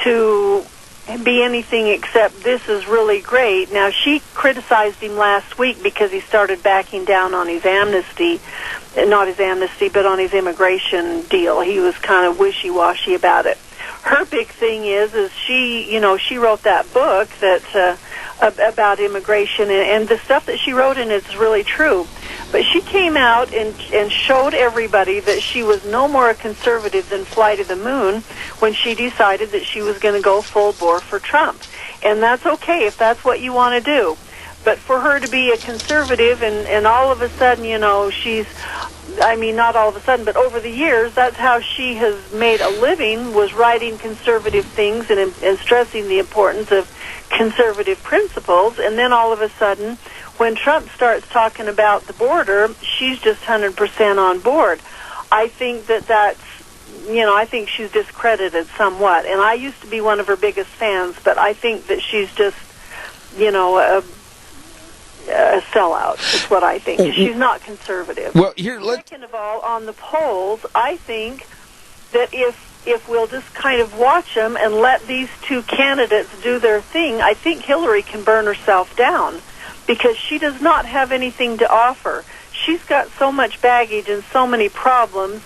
to be anything except this is really great. Now, she criticized him last week because he started backing down on his amnesty, not his amnesty, but on his immigration deal. He was kind of wishy-washy about it. Her big thing is she wrote that book that about immigration, and the stuff that she wrote in it is really true. But she came out and showed everybody that she was no more a conservative than Fly to the Moon when she decided that she was going to go full bore for Trump. And that's okay if that's what you want to do. But for her to be a conservative and all of a sudden, you know, not all of a sudden, but over the years, that's how she has made a living, was writing conservative things and stressing the importance of conservative principles. And then all of a sudden, when Trump starts talking about the border, she's just 100% on board. I think I think she's discredited somewhat. And I used to be one of her biggest fans, but I think that she's just, a sellout, is what I think. She's not conservative. Well, Second of all, on the polls, I think that if we'll just kind of watch them and let these two candidates do their thing, I think Hillary can burn herself down because she does not have anything to offer. She's got so much baggage and so many problems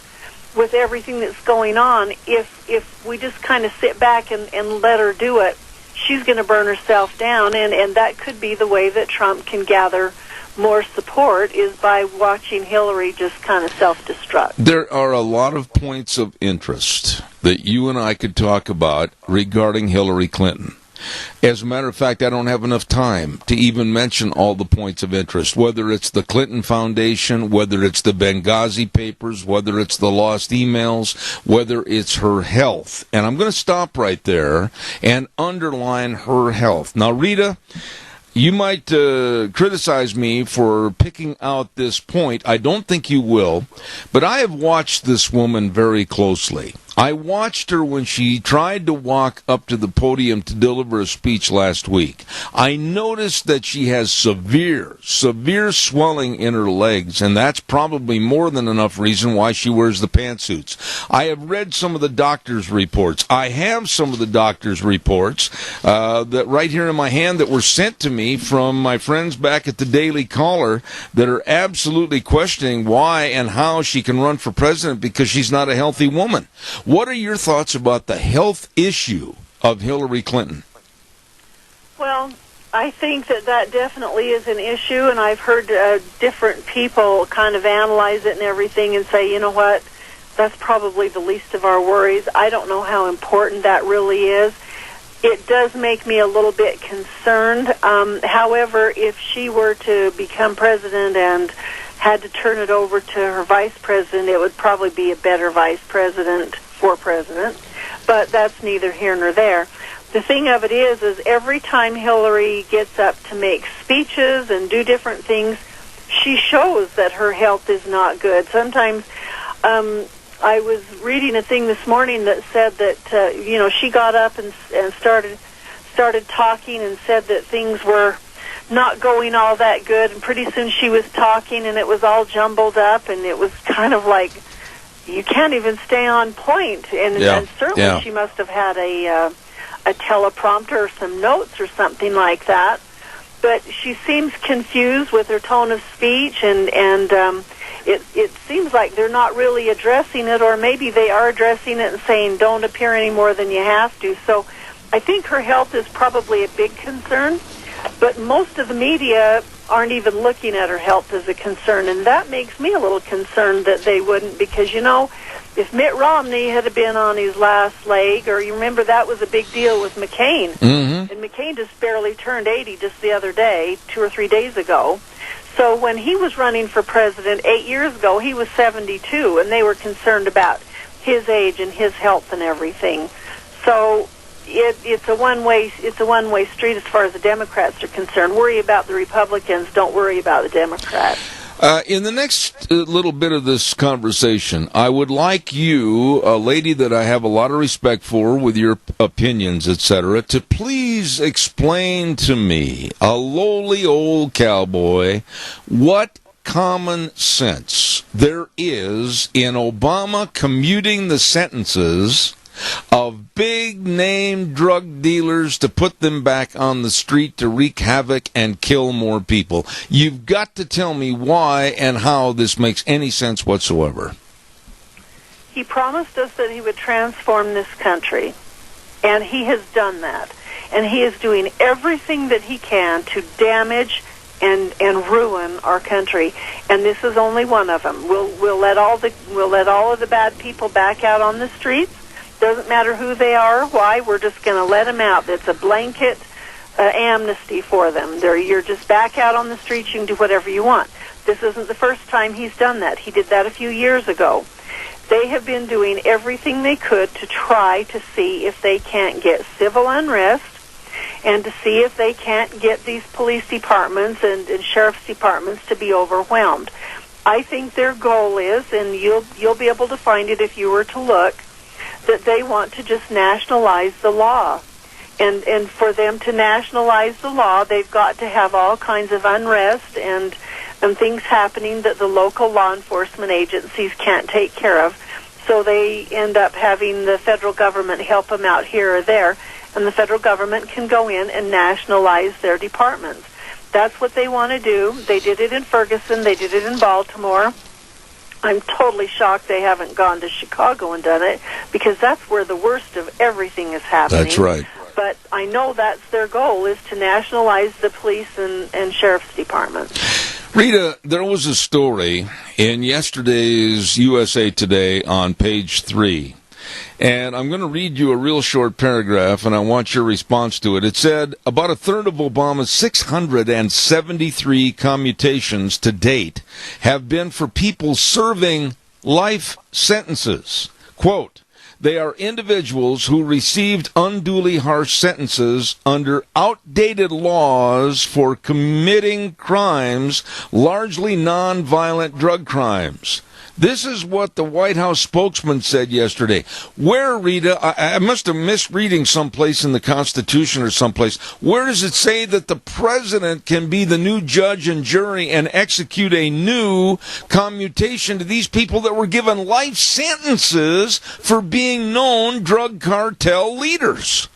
with everything that's going on. If we just kind of sit back and let her do it, she's going to burn herself down, and that could be the way that Trump can gather more support, is by watching Hillary just kind of self-destruct. There are a lot of points of interest that you and I could talk about regarding Hillary Clinton. As a matter of fact, I don't have enough time to even mention all the points of interest, whether it's the Clinton Foundation, whether it's the Benghazi papers, whether it's the lost emails, whether it's her health. And I'm going to stop right there and underline her health. Now, Rita, you might criticize me for picking out this point. I don't think you will, but I have watched this woman very closely. I watched her when she tried to walk up to the podium to deliver a speech last week. I noticed that she has severe swelling in her legs, and that's probably more than enough reason why she wears the pantsuits. I have read some of the doctor's reports. I have some of the doctor's reports that right here in my hand that were sent to me from my friends back at the Daily Caller that are absolutely questioning why and how she can run for president because she's not a healthy woman. What are your thoughts about the health issue of Hillary Clinton? Well, I think that definitely is an issue, and I've heard different people kind of analyze it and everything and say, you know what, that's probably the least of our worries. I don't know how important that really is. It does make me a little bit concerned. However, if she were to become president and had to turn it over to her vice president, it would probably be a better vice president for president, but that's neither here nor there. The thing of it is every time Hillary gets up to make speeches and do different things, she shows that her health is not good. Sometimes I was reading a thing this morning that said that she got up and started talking and said that things were not going all that good, and pretty soon she was talking and it was all jumbled up, and it was kind of like you can't even stay on point. And certainly she must have had a teleprompter or some notes or something like that. But she seems confused with her tone of speech, and it seems like they're not really addressing it, or maybe they are addressing it and saying don't appear any more than you have to. So I think her health is probably a big concern, but most of the media aren't even looking at her health as a concern, and that makes me a little concerned that they wouldn't, because, if Mitt Romney had been on his last leg, or you remember that was a big deal with McCain, and McCain just barely turned 80 just the other day, 2 or 3 days ago. So when he was running for president 8 years ago, he was 72, and they were concerned about his age and his health and everything. So it's a one-way street as far as the Democrats are concerned. Worry about the Republicans, don't worry about the Democrats. In the next little bit of this conversation, I would like you, a lady that I have a lot of respect for with your opinions, etc., to please explain to me, a lowly old cowboy, what common sense there is in Obama commuting the sentences of big-name drug dealers to put them back on the street to wreak havoc and kill more people. You've got to tell me why and how this makes any sense whatsoever. He promised us that he would transform this country, and he has done that. and he is doing everything that he can to damage and ruin our country. And this is only one of them. We'll let all of the bad people back out on the streets. Doesn't matter who they are or why. We're just going to let them out. It's a blanket amnesty for them. You're just back out on the streets. You can do whatever you want. This isn't the first time he's done that. He did that a few years ago. They have been doing everything they could to try to see if they can't get civil unrest and to see if they can't get these police departments and sheriff's departments to be overwhelmed. I think their goal is, and you'll be able to find it if you were to look, that they want to just nationalize the law. And for them to nationalize the law, they've got to have all kinds of unrest and things happening that the local law enforcement agencies can't take care of. So they end up having the federal government help them out here or there, and the federal government can go in and nationalize their departments. That's what they want to do. They did it in Ferguson. They did it in Baltimore. I'm totally shocked they haven't gone to Chicago and done it, because that's where the worst of everything is happening. That's right. But I know that's their goal, is to nationalize the police and sheriff's departments. Rita, there was a story in yesterday's USA Today on page 3. And I'm going to read you a real short paragraph, and I want your response to it. It said, about a third of Obama's 673 commutations to date have been for people serving life sentences. Quote, they are individuals who received unduly harsh sentences under outdated laws for committing crimes, largely nonviolent drug crimes. This is what the White House spokesman said yesterday. Where, Rita, I must have missed reading someplace in the Constitution or someplace, where does it say that the president can be the new judge and jury and execute a new commutation to these people that were given life sentences for being known drug cartel leaders?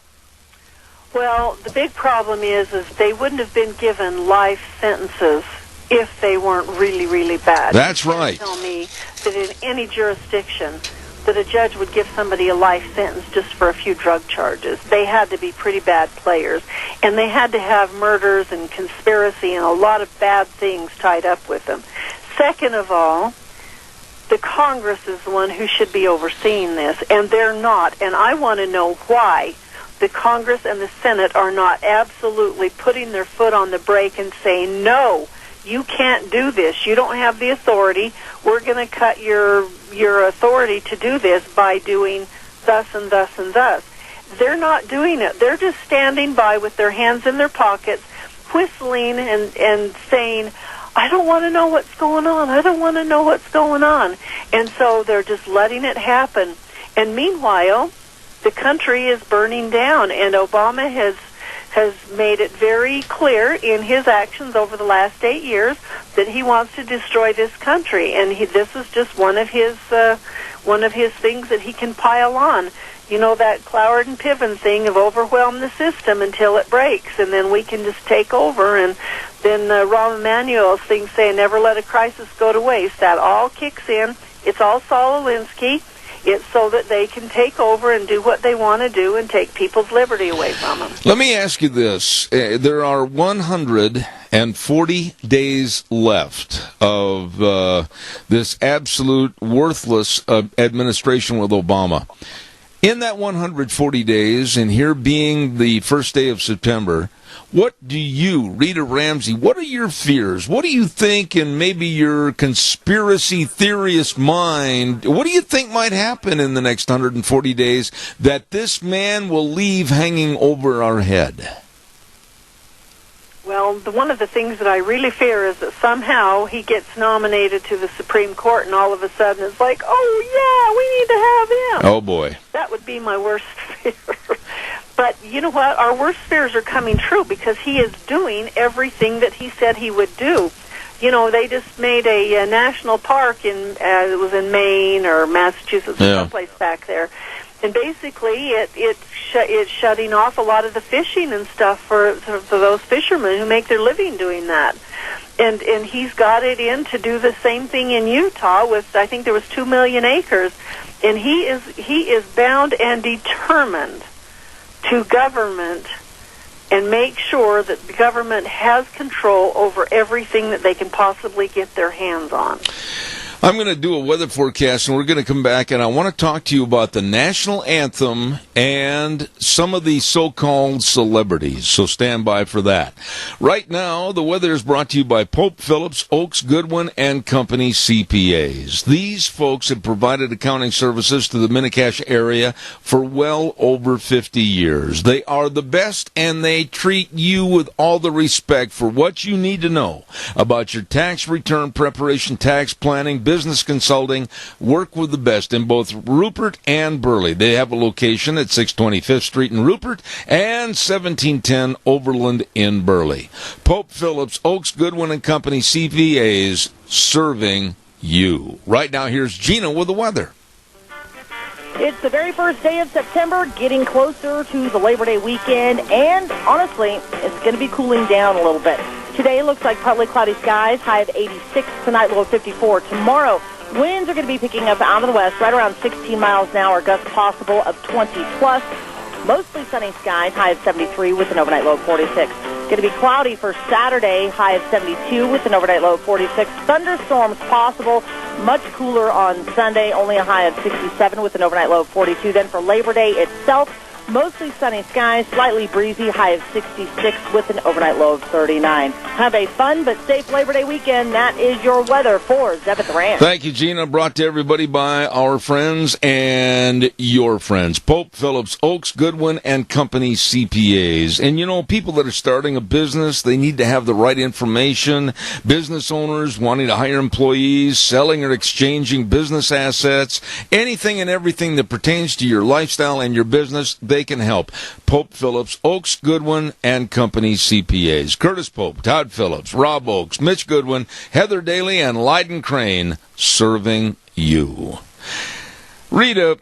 Well, the big problem is they wouldn't have been given life sentences if they weren't really, really bad. That's right. Tell me that in any jurisdiction that a judge would give somebody a life sentence just for a few drug charges. They had to be pretty bad players, and they had to have murders and conspiracy and a lot of bad things tied up with them. Second of all, the Congress is the one who should be overseeing this, and they're not. And I want to know why the Congress and the Senate are not absolutely putting their foot on the brake and saying, no, you can't do this. You don't have the authority. We're going to cut your authority to do this by doing thus and thus and thus. They're not doing it. They're just standing by with their hands in their pockets, whistling and saying, I don't want to know what's going on. I don't want to know what's going on. And so they're just letting it happen. And meanwhile, the country is burning down, and Obama has made it very clear in his actions over the last 8 years that he wants to destroy this country, and this is just one of his things that he can pile on. You know, that Cloward and Piven thing of overwhelm the system until it breaks, and then we can just take over. And then Rahm Emanuel's thing saying, never let a crisis go to waste. That all kicks in. It's all Saul Alinsky. It's so that they can take over and do what they want to do and take people's liberty away from them. Let me ask you this. There are 140 days left of this absolute worthless administration with Obama. In that 140 days, and here being the first day of September, what do you, Rita Ramsey, what are your fears? What do you think, in maybe your conspiracy theorist mind, what do you think might happen in the next 140 days that this man will leave hanging over our head? Well, one of the things that I really fear is that somehow he gets nominated to the Supreme Court, and all of a sudden it's like, oh, yeah, we need to have him. Oh, boy. That would be my worst fear. But you know what? Our worst fears are coming true, because he is doing everything that he said he would do. You know, they just made a national park it was in Maine or Massachusetts or someplace back there. And basically, it's shutting off a lot of the fishing and stuff for those fishermen who make their living doing that. And he's got it in to do the same thing in Utah with, I think there was 2 million acres. And he is bound and determined to government and make sure that the government has control over everything that they can possibly get their hands on. I'm going to do a weather forecast, and we're going to come back, and I want to talk to you about the national anthem and some of the so-called celebrities, so stand by for that. Right now, the weather is brought to you by Pope Phillips, Oaks, Goodwin, and Company CPAs. These folks have provided accounting services to the Mini-Cash area for well over 50 years. They are the best, and they treat you with all the respect for what you need to know about your tax return preparation, tax planning, business consulting. Work with the best in both Rupert and Burley. They have a location at 625th Street in Rupert and 1710 Overland in Burley. Pope Phillips, Oaks, Goodwin and Company CPAs, serving you. Right now, here's Gina with the weather. It's the very first day of September, getting closer to the Labor Day weekend, and honestly, it's going to be cooling down a little bit. Today looks like partly cloudy skies, high of 86, tonight low of 54. Tomorrow, winds are going to be picking up out of the west, right around 16 miles an hour, gusts possible of 20 plus. Mostly sunny skies, high of 73 with an overnight low of 46. Going to be cloudy for Saturday, high of 72 with an overnight low of 46. Thunderstorms possible, much cooler on Sunday, only a high of 67 with an overnight low of 42. Then for Labor Day itself, mostly sunny skies, slightly breezy, high of 66 with an overnight low of 39. Have a fun but safe Labor Day weekend. That is your weather for Zeb at the Ranch. Thank you, Gina. Brought to everybody by our friends and your friends. Pope Phillips, Oaks, Goodwin, and Company CPAs. And, you know, people that are starting a business, they need to have the right information. Business owners wanting to hire employees, selling or exchanging business assets, anything and everything that pertains to your lifestyle and your business, they can help. Pope Phillips, Oaks, Goodwin, and Company CPAs. Curtis Pope, Todd Phillips, Rob Oaks, Mitch Goodwin, Heather Daly, and Lyden Crane serving you. Rita,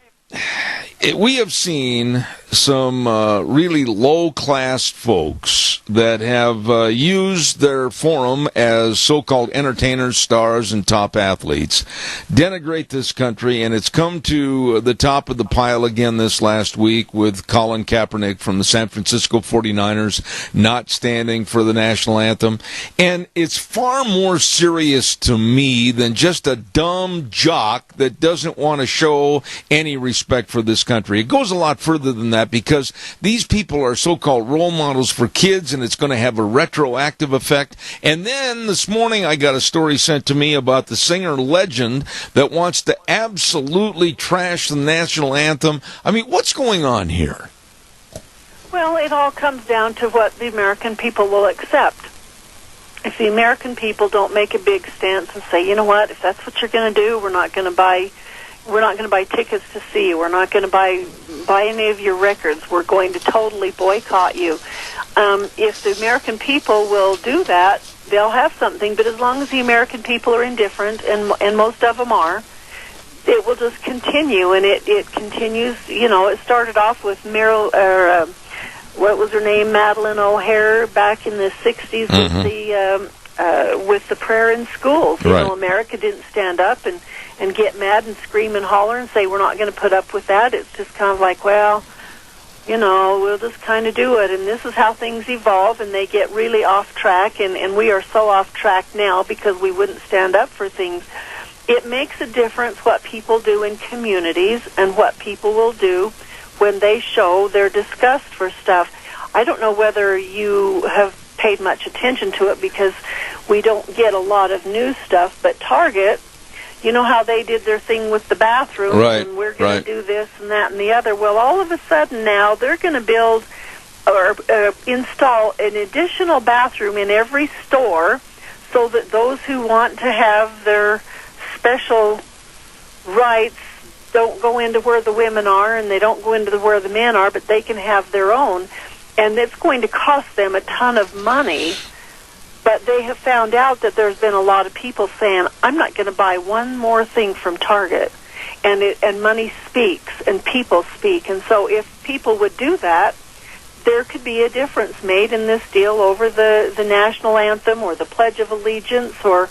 we have seen some really low-class folks that have used their forum as so-called entertainers, stars, and top athletes, denigrate this country, and it's come to the top of the pile again this last week with Colin Kaepernick from the San Francisco 49ers not standing for the national anthem. And it's far more serious to me than just a dumb jock that doesn't want to show any respect for this country. It goes a lot further than that, because these people are so-called role models for kids, and it's going to have a retroactive effect. And then this morning I got a story sent to me about the singer legend that wants to absolutely trash the national anthem. I mean, what's going on here? Well, it all comes down to what the American people will accept. If the American people don't make a big stance and say, you know what, if that's what you're going to do, we're not going to buy tickets to see you. We're not going to buy any of your records. We're going to totally boycott you. If the American people will do that, they'll have something. But as long as the American people are indifferent, and most of them are, it will just continue. And it continues. You know, it started off with what was her name, Madeleine O'Hare, back in the '60s with the prayer in schools. You know, America didn't stand up and get mad and scream and holler and say, we're not going to put up with that. It's just kind of like, well, you know, we'll just kind of do it. And this is how things evolve, and they get really off track, and we are so off track now because we wouldn't stand up for things. It makes a difference what people do in communities and what people will do when they show their disgust for stuff. I don't know whether you have paid much attention to it because we don't get a lot of news stuff, but Target, you know how they did their thing with the bathroom, and we're going to do this and that and the other. Well, all of a sudden now they're going to build or install an additional bathroom in every store so that those who want to have their special rights don't go into where the women are and they don't go into where the men are, but they can have their own. And it's going to cost them a ton of money. But they have found out that there's been a lot of people saying, I'm not going to buy one more thing from Target. And money speaks, and people speak. And so if people would do that, there could be a difference made in this deal over the national anthem or the Pledge of Allegiance or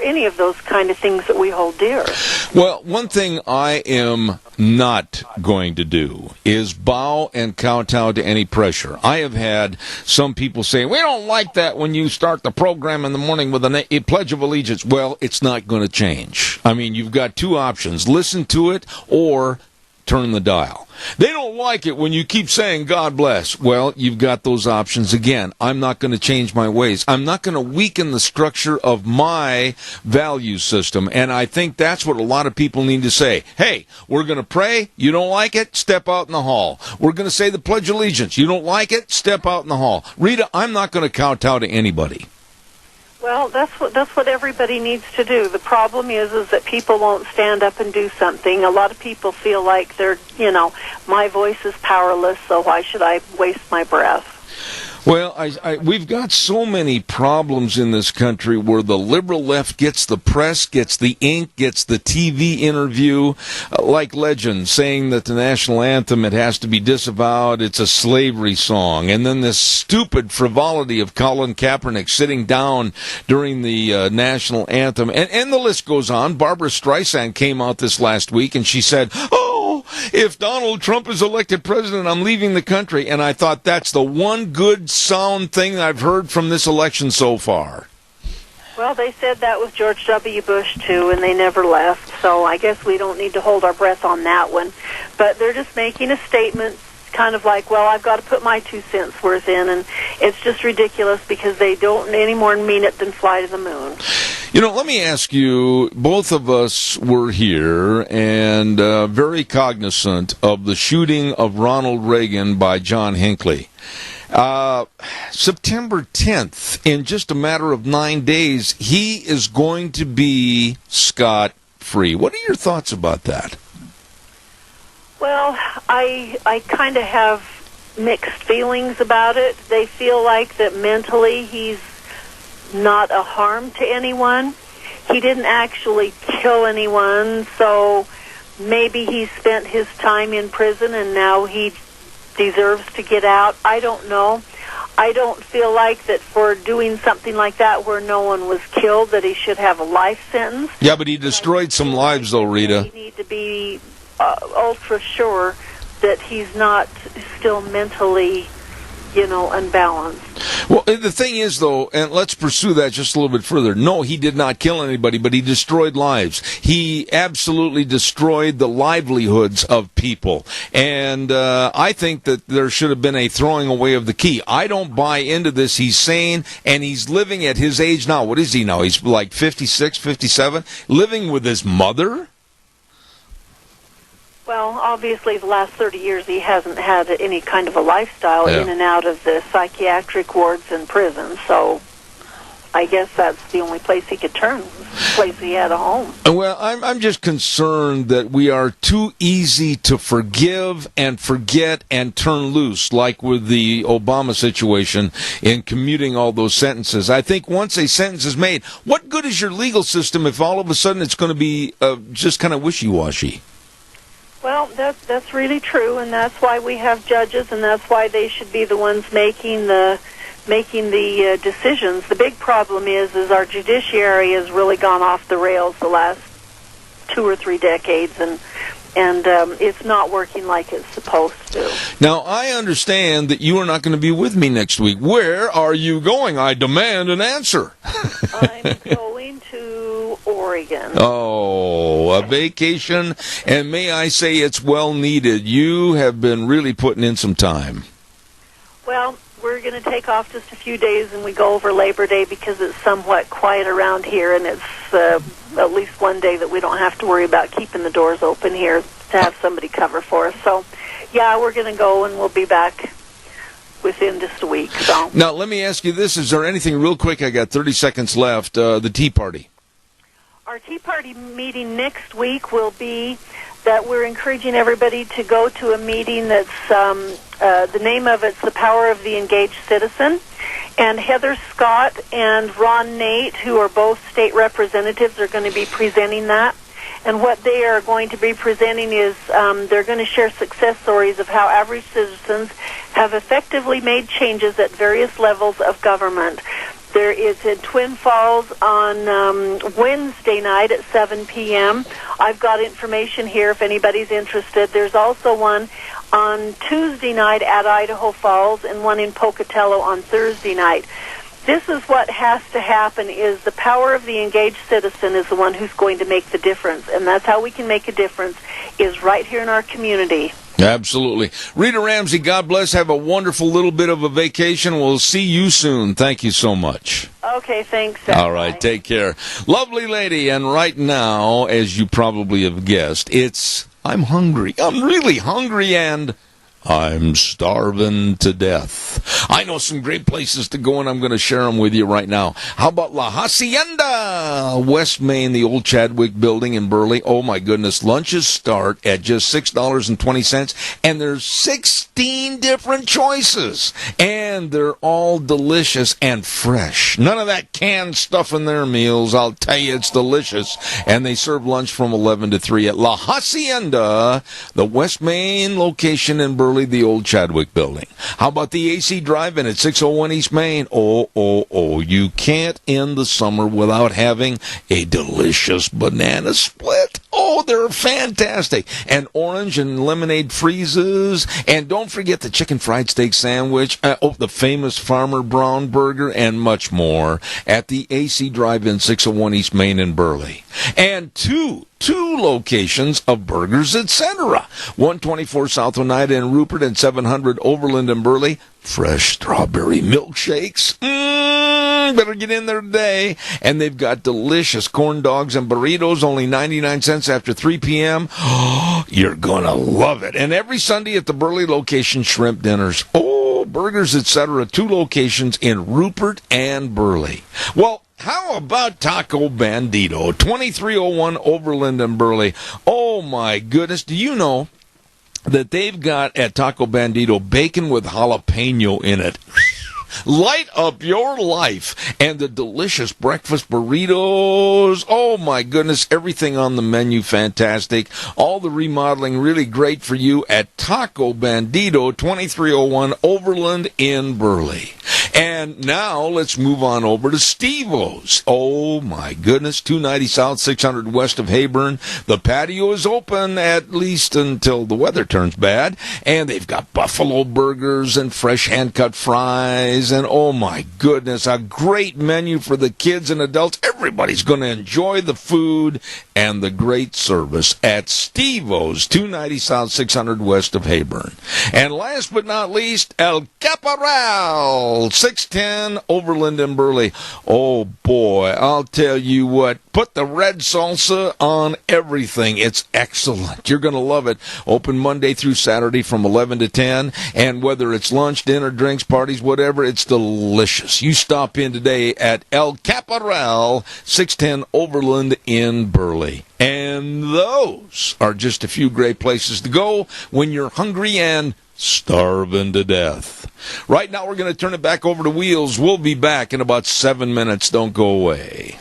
any of those kind of things that we hold dear. Well, one thing I am not going to do is bow and kowtow to any pressure. I have had some people say, we don't like that when you start the program in the morning with a Pledge of Allegiance. Well, it's not going to change. I mean, you've got two options. Listen to it or turn the dial. They don't like it when you keep saying God bless. Well, you've got those options again. I'm not going to change my ways. I'm not going to weaken the structure of my value system. And I think that's what a lot of people need to say. Hey, we're going to pray. You don't like it? Step out in the hall. We're going to say the Pledge of Allegiance. You don't like it? Step out in the hall. Rita, I'm not going to kowtow to anybody. Well, that's what everybody needs to do. The problem is that people won't stand up and do something. A lot of people feel like they're, my voice is powerless, so why should I waste my breath? Well, we've got so many problems in this country where the liberal left gets the press, gets the ink, gets the TV interview, like Legend saying that the national anthem, it has to be disavowed, it's a slavery song. And then this stupid frivolity of Colin Kaepernick sitting down during the national anthem. And the list goes on. Barbara Streisand came out this last week and she said, if Donald Trump is elected president, I'm leaving the country. And I thought that's the one good sound thing I've heard from this election so far. Well, they said that with George W. Bush, too, and they never left. So I guess we don't need to hold our breath on that one. But they're just making a statement, kind of like, well, I've got to put my 2 cents worth in. And it's just ridiculous because they don't any more mean it than fly to the moon. Let me ask you, both of us were here and very cognizant of the shooting of Ronald Reagan by John Hinckley. September 10th, in just a matter of 9 days, he is going to be scot-free. What are your thoughts about that? Well, I kind of have mixed feelings about it. They feel like that mentally he's not a harm to anyone. He didn't actually kill anyone, so maybe he spent his time in prison and now he deserves to get out. I don't know. I don't feel like that for doing something like that where no one was killed that he should have a life sentence. Yeah, but he destroyed some lives, though, Rita. We need to be ultra sure that he's not still mentally, unbalanced. Well, the thing is, though, and let's pursue that just a little bit further. No, he did not kill anybody, but he destroyed lives. He absolutely destroyed the livelihoods of people. And I think that there should have been a throwing away of the key. I don't buy into this. He's sane, and he's living at his age now. What is he now? He's like 56, 57, living with his mother? Well, obviously, the last 30 years he hasn't had any kind of a lifestyle in and out of the psychiatric wards and prisons, so I guess that's the only place he could turn, the place he had a home. Well, I'm just concerned that we are too easy to forgive and forget and turn loose, like with the Obama situation in commuting all those sentences. I think once a sentence is made, what good is your legal system if all of a sudden it's going to be just kind of wishy-washy? Well, that's really true, and that's why we have judges, and that's why they should be the ones making the decisions. The big problem is our judiciary has really gone off the rails the last 2 or 3 decades, and it's not working like it's supposed to. Now, I understand that you are not going to be with me next week. Where are you going? I demand an answer. I'm going to Oregon. Oh, a vacation, and may I say it's well needed. You have been really putting in some time. Well, we're going to take off just a few days, and we go over Labor Day because it's somewhat quiet around here, and it's at least one day that we don't have to worry about keeping the doors open here to have somebody cover for us. So, yeah, we're going to go, and we'll be back within just a week. So now, let me ask you this. Is there anything real quick? I got 30 seconds left. The Tea Party. Our Tea Party meeting next week will be that we're encouraging everybody to go to a meeting that's, the name of it's The Power of the Engaged Citizen. And Heather Scott and Ron Nate, who are both state representatives, are going to be presenting that. And what they are going to be presenting is they're going to share success stories of how average citizens have effectively made changes at various levels of government. There is in Twin Falls on Wednesday night at 7 p.m. I've got information here if anybody's interested. There's also one on Tuesday night at Idaho Falls and one in Pocatello on Thursday night. This is what has to happen, is the power of the engaged citizen is the one who's going to make the difference. And that's how we can make a difference, is right here in our community. Absolutely. Rita Ramsey, God bless. Have a wonderful little bit of a vacation. We'll see you soon. Thank you so much. Okay, thanks. All right, bye. Take care. Lovely lady, and right now, as you probably have guessed, I'm hungry. I'm really hungry, and I'm starving to death. I know some great places to go, and I'm going to share them with you right now. How about La Hacienda, West Main, the old Chadwick building in Burley? Oh, my goodness. Lunches start at just $6.20, and there's 16 different choices, and they're all delicious and fresh. None of that canned stuff in their meals. I'll tell you, it's delicious, and they serve lunch from 11 to 3 at La Hacienda, the West Main location in Burley, the old Chadwick building. How about the AC Drive-In at 601 East Main? Oh, you can't end the summer without having a delicious banana split. Oh, they're fantastic. And orange and lemonade freezes. And don't forget the chicken fried steak sandwich, the famous Farmer Brown burger, and much more at the AC Drive-In 601 East Main in Burley. And two locations of Burgers, etc. 124 South Oneida in Rupert and 700 Overland in Burley. Fresh strawberry milkshakes. Better get in there today. And they've got delicious corn dogs and burritos, only 99 cents after 3 p.m. Oh, you're going to love it. And every Sunday at the Burley location, shrimp dinners. Oh, Burgers, etc. 2 locations in Rupert and Burley. Well, how about Taco Bandito, 2301 Overland and Burley? Oh, my goodness. Do you know that they've got at Taco Bandito bacon with jalapeno in it? Light up your life. And the delicious breakfast burritos. Oh, my goodness. Everything on the menu, fantastic. All the remodeling, really great for you at Taco Bandito, 2301 Overland in Burley. And now let's move on over to Steve-O's. Oh, my goodness. 290 South, 600 west of Hayburn. The patio is open at least until the weather turns bad. And they've got buffalo burgers and fresh hand-cut fries. And, oh, my goodness, a great menu for the kids and adults. Everybody's going to enjoy the food and the great service at Steve-O's, 290 South, 600 west of Hayburn. And last but not least, El Caporal, 610 Overland and Burley. Oh, boy, I'll tell you what. Put the red salsa on everything. It's excellent. You're going to love it. Open Monday through Saturday from 11 to 10. And whether it's lunch, dinner, drinks, parties, whatever, it's delicious. You stop in today at El Caporal, 610 Overland in Burley. And those are just a few great places to go when you're hungry and starving to death. Right now, we're going to turn it back over to Wheels. We'll be back in about 7 minutes. Don't go away.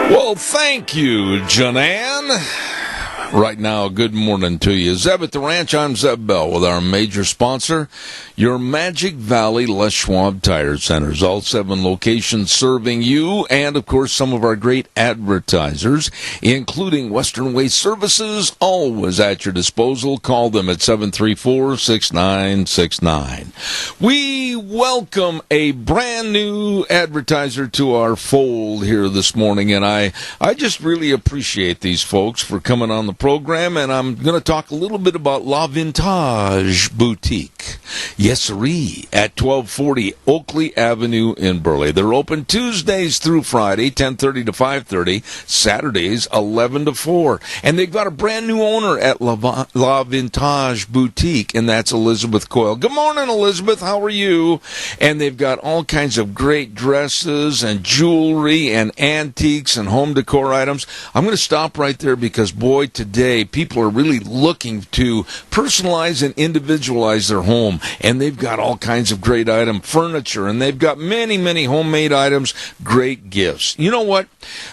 Well, thank you, Janan. Right now, good morning to you. Zeb at the Ranch, I'm Zeb Bell with our major sponsor, your Magic Valley Les Schwab Tire Centers. All 7 locations serving you and, of course, some of our great advertisers, including Western Waste Services, always at your disposal. Call them at 734-6969. We welcome a brand new advertiser to our fold here this morning, and I just really appreciate these folks for coming on the program, and I'm going to talk a little bit about La Vintage Boutique. Yes, sirree, at 1240 Oakley Avenue in Burley. They're open Tuesdays through Friday, 10:30 to 5:30, Saturdays, 11 to 4. And they've got a brand new owner at La Vintage Boutique, and that's Elizabeth Coyle. Good morning, Elizabeth. How are you? And they've got all kinds of great dresses and jewelry and antiques and home decor items. I'm going to stop right there because, boy, today today, people are really looking to personalize and individualize their home, and they've got all kinds of great furniture, and they've got many, many homemade items, great gifts. You know what?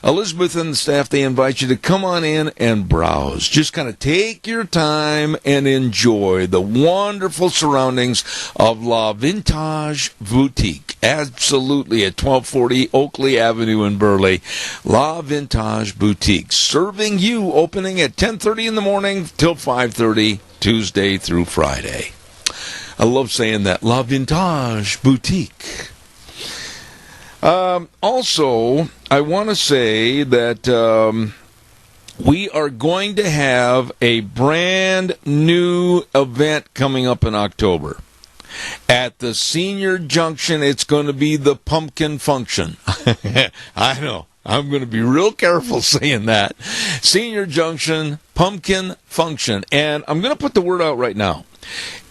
Elizabeth and the staff, they invite you to come on in and browse. Just kind of take your time and enjoy the wonderful surroundings of La Vintage Boutique. Absolutely, at 1240 Oakley Avenue in Burley. La Vintage Boutique, serving you, opening at 10:30 in the morning till 5:30, Tuesday through Friday. I love saying that, La Vintage Boutique. Also, I want to say that we are going to have a brand new event coming up in October. At the Senior Junction, it's going to be the Pumpkin Function. I know. I'm going to be real careful saying that. Senior Junction, Pumpkin Function. And I'm going to put the word out right now.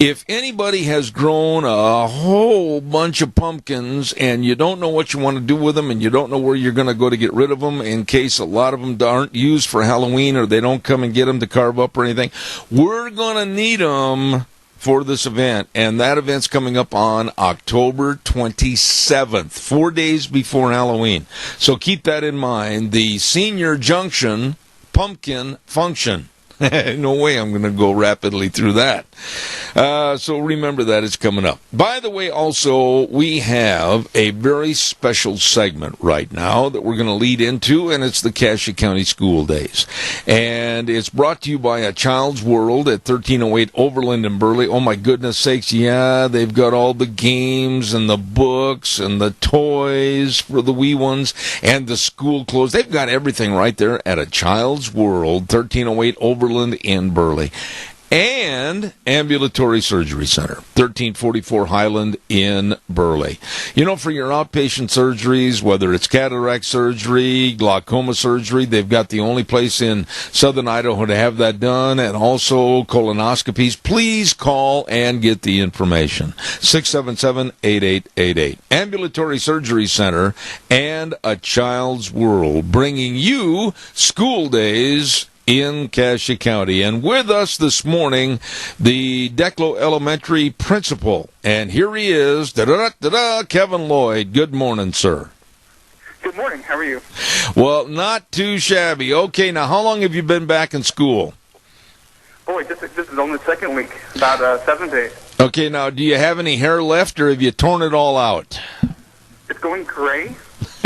If anybody has grown a whole bunch of pumpkins and you don't know what you want to do with them and you don't know where you're going to go to get rid of them in case a lot of them aren't used for Halloween or they don't come and get them to carve up or anything, we're going to need them for this event, and that event's coming up on October 27th, 4 days before Halloween. So keep that in mind. The Senior Junction Pumpkin Function. No way I'm going to go rapidly through that. So remember that it's coming up. By the way, also, we have a very special segment right now that we're going to lead into, and it's the Cassia County School Days. And it's brought to you by A Child's World at 1308 Overland in Burley. Oh, my goodness sakes, yeah, they've got all the games and the books and the toys for the wee ones and the school clothes. They've got everything right there at A Child's World, 1308 Overland in Burley. And Ambulatory Surgery Center, 1344 Highland in Burley. You know, for your outpatient surgeries, whether it's cataract surgery, glaucoma surgery, they've got the only place in southern Idaho to have that done, and also colonoscopies. Please call and get the information. 677-8888. Ambulatory Surgery Center and A Child's World, bringing you School Days in Cassia County. And with us this morning, the Declo Elementary principal. And here he is, Kevin Lloyd. Good morning, sir. Good morning. How are you? Well, not too shabby. Okay, now how long have you been back in school? Boy, this is only the second week, about 7 days. Okay, now do you have any hair left, or have you torn it all out? It's going gray.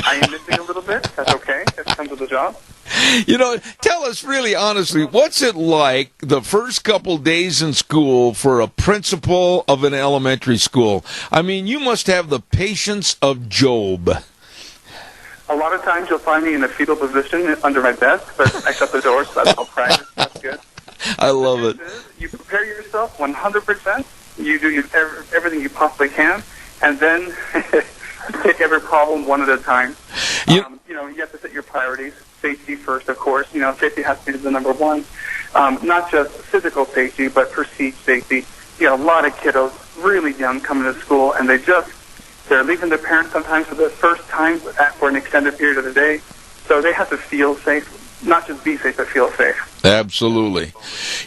I am missing a little bit. That's okay. That comes with the job. You know, tell us really honestly, what's it like the first couple days in school for a principal of an elementary school? I mean, you must have the patience of Job. A lot of times you'll find me in a fetal position under my desk, but I shut the door, so that's all practice. That's good. I love it. You prepare yourself 100%. You do everything you possibly can, and then take every problem one at a time. You have to set your priorities. Safety first, of course. You know, safety has to be the number one. Not just physical safety, but perceived safety. You know, a lot of kiddos, really young, coming to school, and they're leaving their parents sometimes for the first time for an extended period of the day. So they have to feel safe, not just be safe, but feel safe. Absolutely.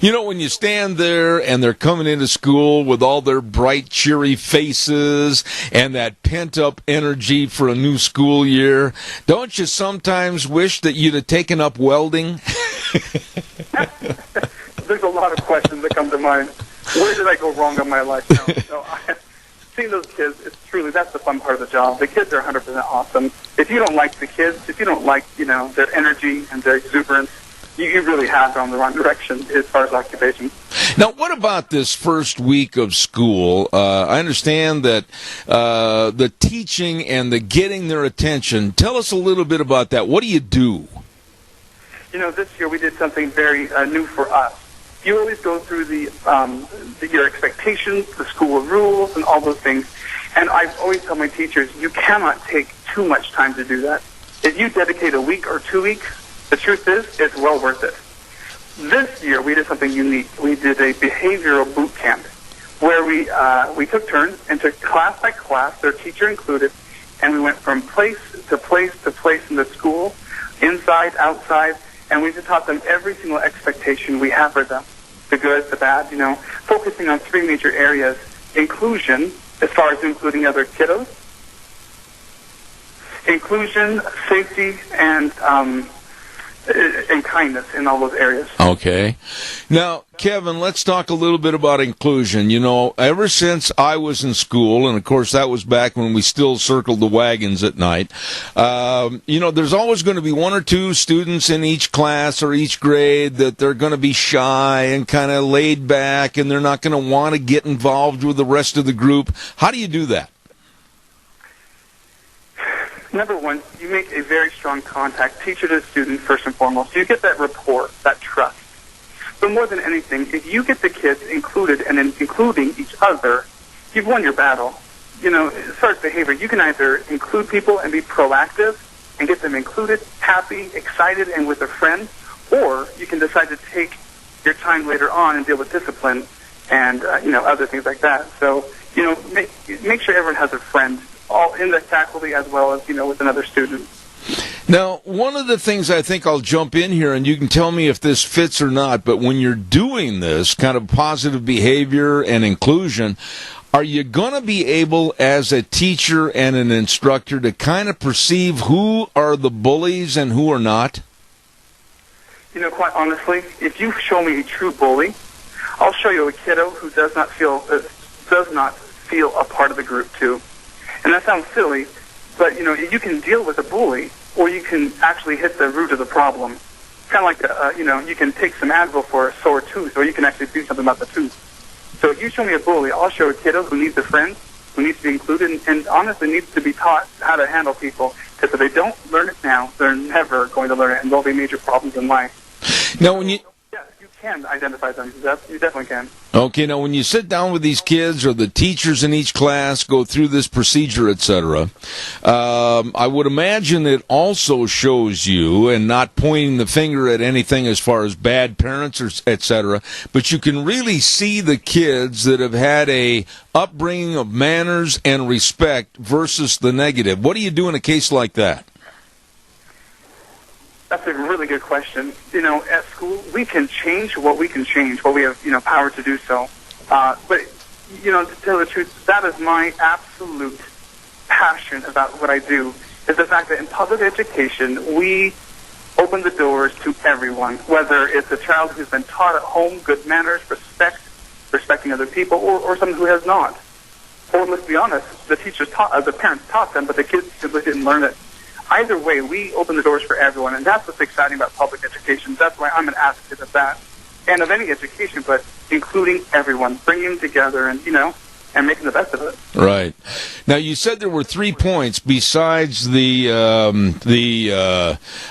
You know, when you stand there and they're coming into school with all their bright, cheery faces and that pent-up energy for a new school year, don't you sometimes wish that you'd have taken up welding? There's a lot of questions that come to mind. Where did I go wrong in my life? Seeing those kids, that's the fun part of the job. The kids are 100% awesome. If you don't like the kids, if you don't like, their energy and their exuberance, you really have gone the wrong direction as far as occupation. Now, what about this first week of school? I understand that the teaching and the getting their attention. Tell us a little bit about that. What do you do? This year we did something very new for us. You always go through your expectations, the school rules, and all those things. And I always tell my teachers, you cannot take too much time to do that. If you dedicate a week or 2 weeks, the truth is, it's well worth it. This year, we did something unique. We did a behavioral boot camp where we took turns and took class by class, their teacher included, and we went from place to place to place in the school, inside, outside, And we've taught them every single expectation we have for them, the good, the bad, focusing on three major areas: inclusion, as far as including other kiddos, inclusion, safety, and kindness in all those areas. Okay. Now, Kevin, let's talk a little bit about inclusion. Ever since I was in school, and of course that was back when we still circled the wagons at night, there's always going to be one or two students in each class or each grade that they're going to be shy and kind of laid back, and they're not going to want to get involved with the rest of the group. How do you do that? Number one, you make a very strong contact, teacher to student first and foremost. You get that rapport, that trust. But more than anything, if you get the kids included and including each other, you've won your battle. As far as behavior, you can either include people and be proactive and get them included, happy, excited, and with a friend, or you can decide to take your time later on and deal with discipline and, other things like that. So, make sure everyone has a friend, all in the faculty as well as, with another student. Now, one of the things I think I'll jump in here, and you can tell me if this fits or not, but when you're doing this kind of positive behavior and inclusion, are you going to be able, as a teacher and an instructor, to kind of perceive who are the bullies and who are not? Quite honestly, if you show me a true bully, I'll show you a kiddo who does not feel a part of the group too. And that sounds silly, but you can deal with a bully, or you can actually hit the root of the problem. Kind of like you can take some Advil for a sore tooth, or you can actually do something about the tooth. So if you show me a bully, I'll show a kiddo who needs a friend, who needs to be included, and honestly needs to be taught how to handle people. Because if they don't learn it now, they're never going to learn it, and there'll be major problems in life. Now, when you can identify them. You definitely can. Okay, now when you sit down with these kids or the teachers in each class, go through this procedure, etc., I would imagine it also shows you, and not pointing the finger at anything as far as bad parents or etc., but you can really see the kids that have had a upbringing of manners and respect versus the negative. What do you do in a case like that? That's a really good question. At school, we can change what we can change, what we have, power to do so. But, to tell the truth, that is my absolute passion about what I do, is the fact that in public education, we open the doors to everyone, whether it's a child who's been taught at home good manners, respecting other people, or someone who has not. Or, let's be honest, the parents taught them, but the kids simply didn't learn it. Either way, we open the doors for everyone, and that's what's exciting about public education. That's why I'm an advocate of that, and of any education, but including everyone, bringing them together, and and making the best of it. Right. Now, you said there were 3 points besides the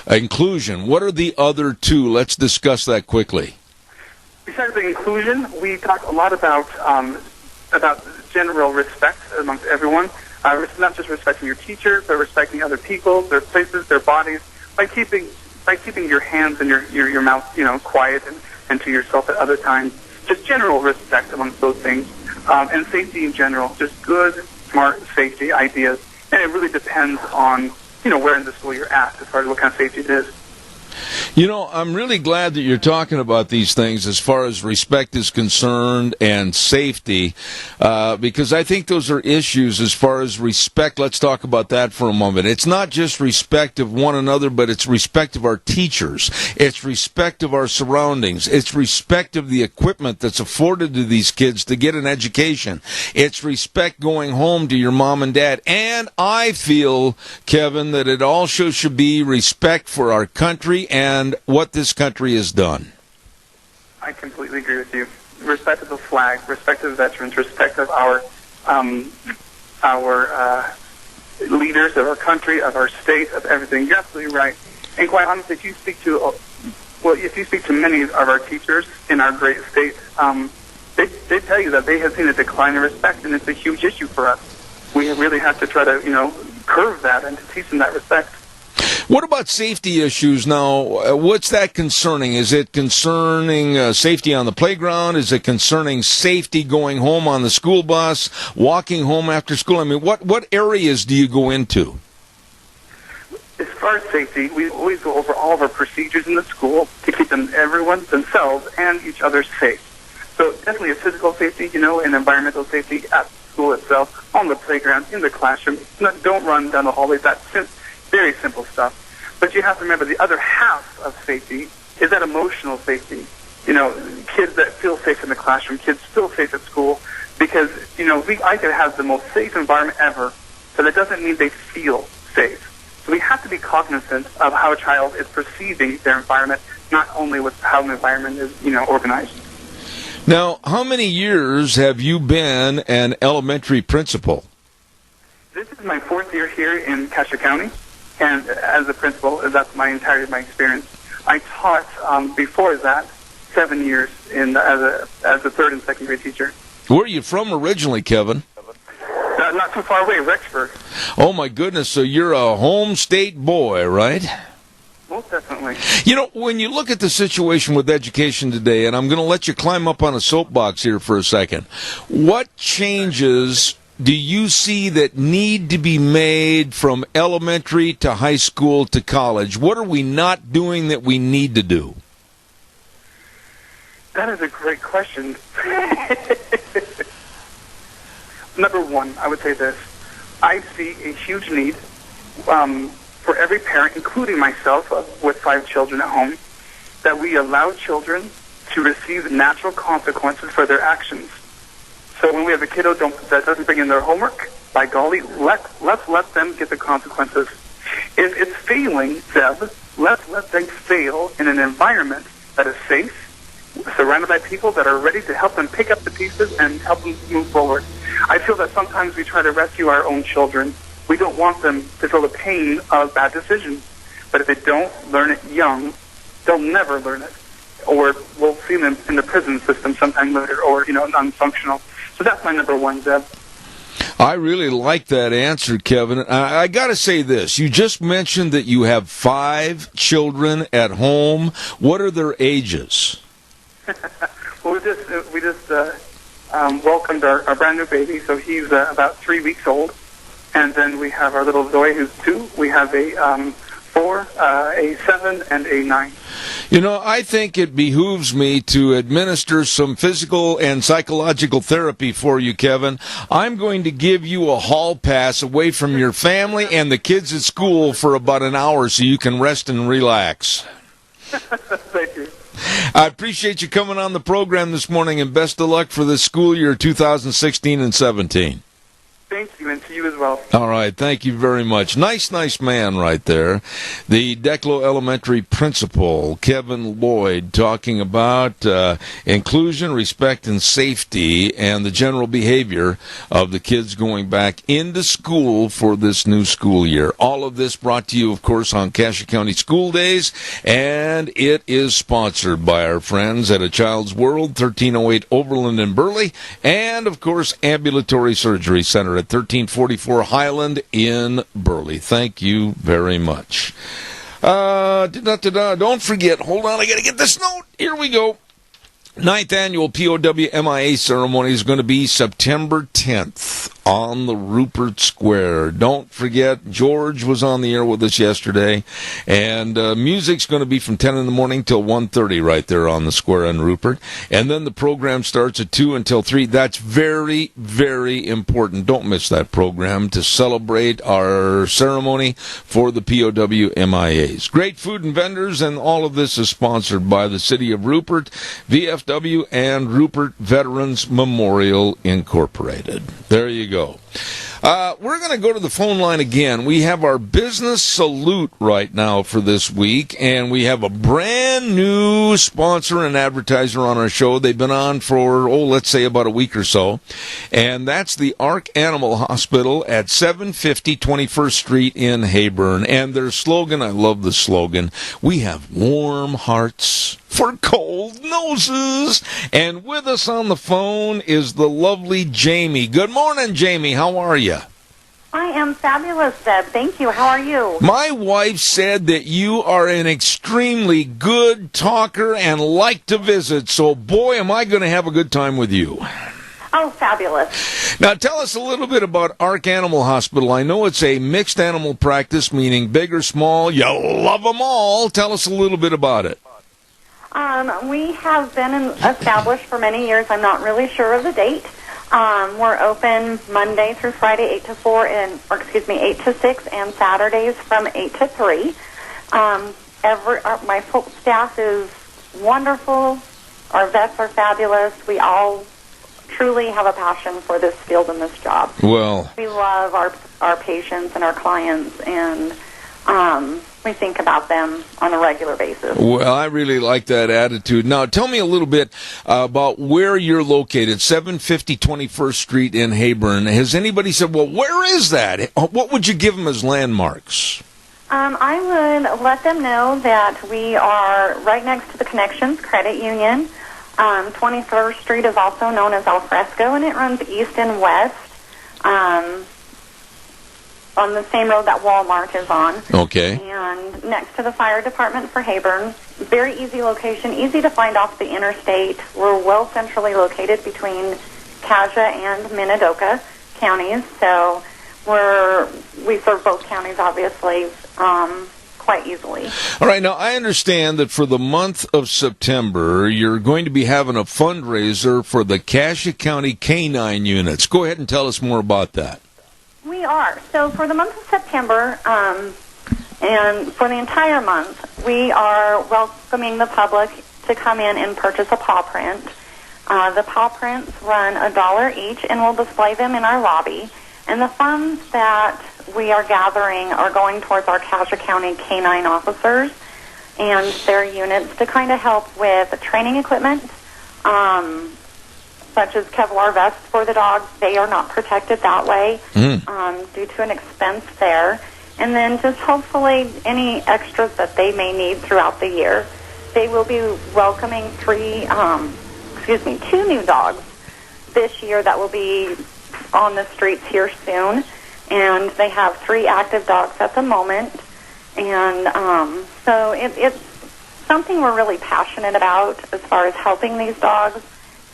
inclusion. What are the other 2? Let's discuss that quickly. Besides the inclusion, we talk a lot about general respect amongst everyone. Not just respecting your teacher, but respecting other people, their places, their bodies, by keeping your hands and your mouth, quiet and to yourself at other times. Just general respect amongst those things, and safety in general. Just good, smart safety ideas, and it really depends on where in the school you're at as far as what kind of safety it is. I'm really glad that you're talking about these things as far as respect is concerned and safety, because I think those are issues as far as respect. Let's talk about that for a moment. It's not just respect of one another, but it's respect of our teachers. It's respect of our surroundings. It's respect of the equipment that's afforded to these kids to get an education. It's respect going home to your mom and dad. And I feel, Kevin, that it also should be respect for our country and what this country has done. I completely agree with you. Respect of the flag, respect of the veterans, respect of our leaders of our country, of our state, of everything. You're absolutely right. And quite honestly, if you speak to many of our teachers in our great state, they tell you that they have seen a decline in respect, and it's a huge issue for us. We really have to try to curb that and to teach them that respect. What about safety issues now? What's that concerning? Is it concerning safety on the playground? Is it concerning safety going home on the school bus, walking home after school? I mean, what areas do you go into? As far our safety, we always go over all of our procedures in the school to keep everyone, themselves, and each other safe. So definitely a physical safety, and environmental safety at school itself, on the playground, in the classroom. Don't run down the hallways. That's very simple stuff. But you have to remember the other half of safety is that emotional safety. Kids that feel safe in the classroom, kids feel safe at school, because, I could have the most safe environment ever, but that doesn't mean they feel safe. So we have to be cognizant of how a child is perceiving their environment, not only with how the environment is, organized. Now, how many years have you been an elementary principal? This is my 4th year here in Cassia County, and as a principal, that's my experience. I taught before that 7 years as a 3rd and 2nd grade teacher. Where are you from originally, Kevin? Not too far away, Rexburg. Oh, my goodness. So you're a home state boy, right? Most definitely. When you look at the situation with education today, and I'm going to let you climb up on a soapbox here for a second, what changes do you see that need to be made from elementary to high school to college? What are we not doing that we need to do? That is a great question. Number one, I would say this. I see a huge need for every parent, including myself, with 5 children at home, that we allow children to receive natural consequences for their actions. So when we have a kiddo that doesn't bring in their homework, by golly, let's let them get the consequences. If it's failing, Zeb, let's let them fail in an environment that is safe, surrounded by people that are ready to help them pick up the pieces and help them move forward. I feel that sometimes we try to rescue our own children. We don't want them to feel the pain of bad decisions. But if they don't learn it young, they'll never learn it. Or we'll see them in the prison system sometime later, or, non-functional. So that's my number one, Zeb. I really like that answer, Kevin. I got to say this. You just mentioned that you have 5 children at home. What are their ages? Well, we just welcomed our brand new baby, so he's about 3 weeks old. And then we have our little Zoe, who's 2. We have a 4, a 7, and a 9. I think it behooves me to administer some physical and psychological therapy for you, Kevin. I'm going to give you a hall pass away from your family and the kids at school for about an hour so you can rest and relax. Thank you. I appreciate you coming on the program this morning, and best of luck for the school year 2016 and 17. Thank you, and to you as well. All right, thank you very much. Nice man right there. The Declo Elementary principal, Kevin Lloyd, talking about inclusion, respect, and safety, and the general behavior of the kids going back into school for this new school year. All of this brought to you, of course, on Cassia County School Days, and it is sponsored by our friends at A Child's World, 1308 Overland in Burley, and, of course, Ambulatory Surgery Center at 1344 Highland in Burley. Thank you very much. Don't forget, hold on, I got to get this note. Here we go. 9th annual POW MIA ceremony is going to be September 10th on the Rupert Square. Don't forget, George was on the air with us yesterday, and music's going to be from 10 in the morning till 1:30 right there on the square in Rupert. And then the program starts at 2 until 3. That's very, very important. Don't miss that program to celebrate our ceremony for the POW MIAs. Great food and vendors, and all of this is sponsored by the City of Rupert, VFW, and Rupert Veterans Memorial Incorporated. There you go. We're going to go to the phone line again. We have our business salute right now for this week, and we have a brand new sponsor and advertiser on our show. They've been on for, let's say about a week or so, and that's the Ark Animal Hospital at 750 21st Street in Heyburn. And their slogan, I love the slogan, we have warm hearts for cold noses. And with us on the phone is the lovely Jamie. Good morning, Jamie. How are you? I am fabulous, Deb. Thank you. How are you? My wife said that you are an extremely good talker and like to visit, so boy, am I going to have a good time with you. Oh, fabulous. Now, tell us a little bit about Ark Animal Hospital. I know it's a mixed animal practice, meaning big or small. You love them all. Tell us a little bit about it. We have been established for many years. I'm not really sure of the date. We're open Monday through Friday, 8 to 4, 8 to 6, and Saturdays from 8 to 3. My full staff is wonderful. Our vets are fabulous. We all truly have a passion for this field and this job. Well, we love our patients and our clients, and we think about them on a regular basis. Well, I really like that attitude. Now, tell me a little bit about where you're located, 750 21st Street in Heyburn. Has anybody said, well, where is that? What would you give them as landmarks? I would let them know that we are right next to the Connections Credit Union. 21st Street is also known as Al Fresco, and it runs east and west on the same road that Walmart is on. Okay. And next to the fire department for Heyburn. Very easy location, easy to find off the interstate. We're well centrally located between Kaja and Minidoka counties, so we serve both counties, obviously, quite easily. All right, now I understand that for the month of September, you're going to be having a fundraiser for the Cassia County Canine units. Go ahead and tell us more about that. We are. So for the month of September, and for the entire month, we are welcoming the public to come in and purchase a paw print. The paw prints run $1 each, and we'll display them in our lobby. And the funds that we are gathering are going towards our Cassia County canine officers and their units to kind of help with training equipment, such as Kevlar vests for the dogs. They are not protected that way due to an expense there. And then just hopefully any extras that they may need throughout the year. They will be welcoming 2 new dogs this year that will be on the streets here soon, and they have 3 active dogs at the moment, and so it's something we're really passionate about as far as helping these dogs.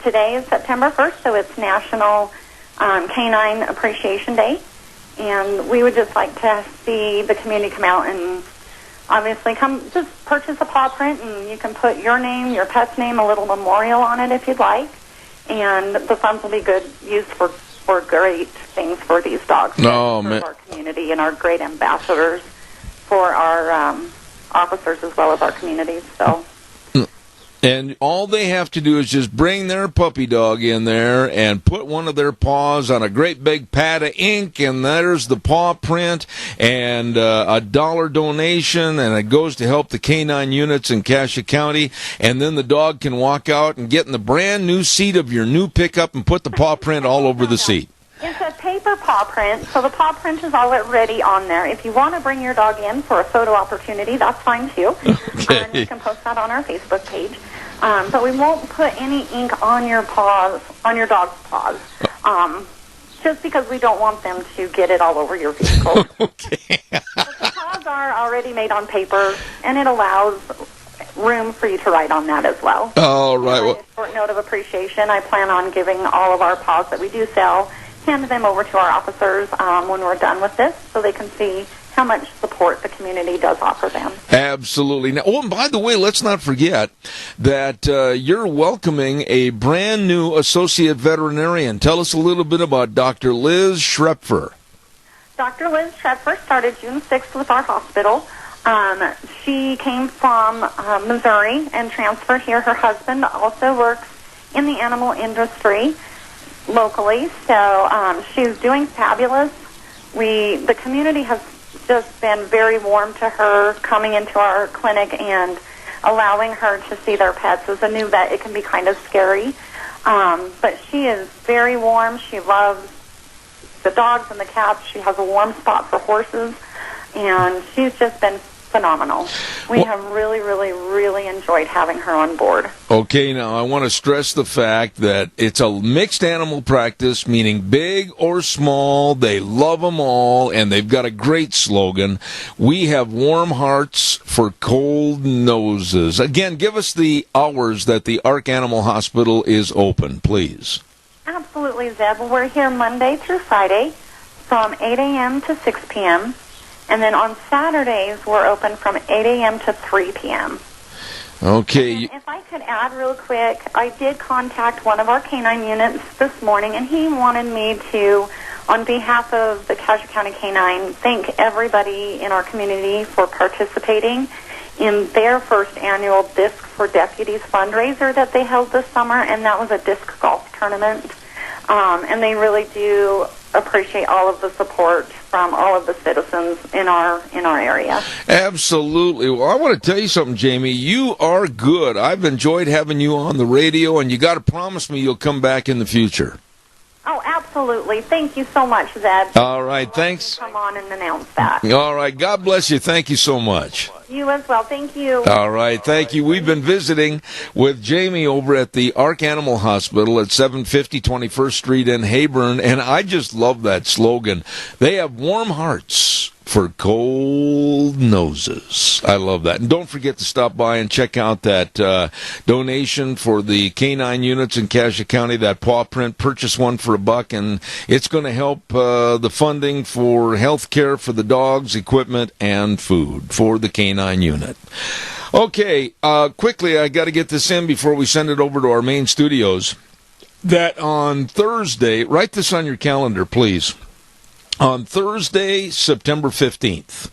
Today is September 1st, so it's National Canine Appreciation Day, and we would just like to see the community come out and obviously come just purchase a paw print, and you can put your name, your pet's name, a little memorial on it if you'd like, and the funds will be used for great things for these dogs. Oh, for man. Our community and our great ambassadors for our officers as well as our communities. So. And all they have to do is just bring their puppy dog in there and put one of their paws on a great big pad of ink, and there's the paw print and a $1 donation, and it goes to help the canine units in Cassia County. And then the dog can walk out and get in the brand new seat of your new pickup and put the paw print all over the seat. It's a paper paw print, so the paw print is already on there. If you want to bring your dog in for a photo opportunity, that's fine too. Okay. You can post that on our Facebook page. But we won't put any ink on your paws, on your dog's paws, just because we don't want them to get it all over your vehicle. Okay. But the paws are already made on paper, and it allows room for you to write on that as well. All right. Well, a short note of appreciation. I plan on giving all of our paws that we do sell, hand them over to our officers when we're done with this, so they can see how much support the community does offer them. Absolutely. Now, and by the way, let's not forget that you're welcoming a brand new associate veterinarian. Tell us a little bit about Dr. Liz Schrepfer. Dr. Liz Schrepfer started June 6th with our hospital. She came from Missouri and transferred here. Her husband also works in the animal industry locally, so she's doing fabulous. The community has just been very warm to her coming into our clinic and allowing her to see their pets. As a new vet, it can be kind of scary, but she is very warm. She loves the dogs and the cats. She has a warm spot for horses, and she's just been phenomenal. We have really, really, really enjoyed having her on board. Okay, now I want to stress the fact that it's a mixed animal practice, meaning big or small, they love them all, and they've got a great slogan. We have warm hearts for cold noses. Again, give us the hours that the Ark Animal Hospital is open, please. Absolutely, Zeb. We're here Monday through Friday from 8 a.m. to 6 p.m. And then on Saturdays, we're open from 8 a.m. to 3 p.m. Okay. If I could add real quick, I did contact one of our canine units this morning, and he wanted me to, on behalf of the Cassia County Canine, thank everybody in our community for participating in their first annual Disc for Deputies fundraiser that they held this summer, and that was a disc golf tournament. And they really do appreciate all of the support from all of the citizens in our area. Absolutely. Well, I want to tell you something, Jamie. You are good. I've enjoyed having you on the radio, and you got to promise me you'll come back in the future. Oh, absolutely. Thank you so much, Zeb. All right, thanks. Come on and announce that. All right, God bless you. Thank you so much. You as well. Thank you. All right, thank you. We've been visiting with Jamie over at the Ark Animal Hospital at 750 21st Street in Heyburn, and I just love that slogan. They have warm hearts for cold noses. I love that. And don't forget to stop by and check out that donation for the canine units in Cassia County, that paw print. Purchase one for $1, and it's going to help the funding for health care for the dogs, equipment, and food for the canine unit. Okay, quickly, I got to get this in before we send it over to our main studios. That on Thursday, write this on your calendar, please. On Thursday, September 15th,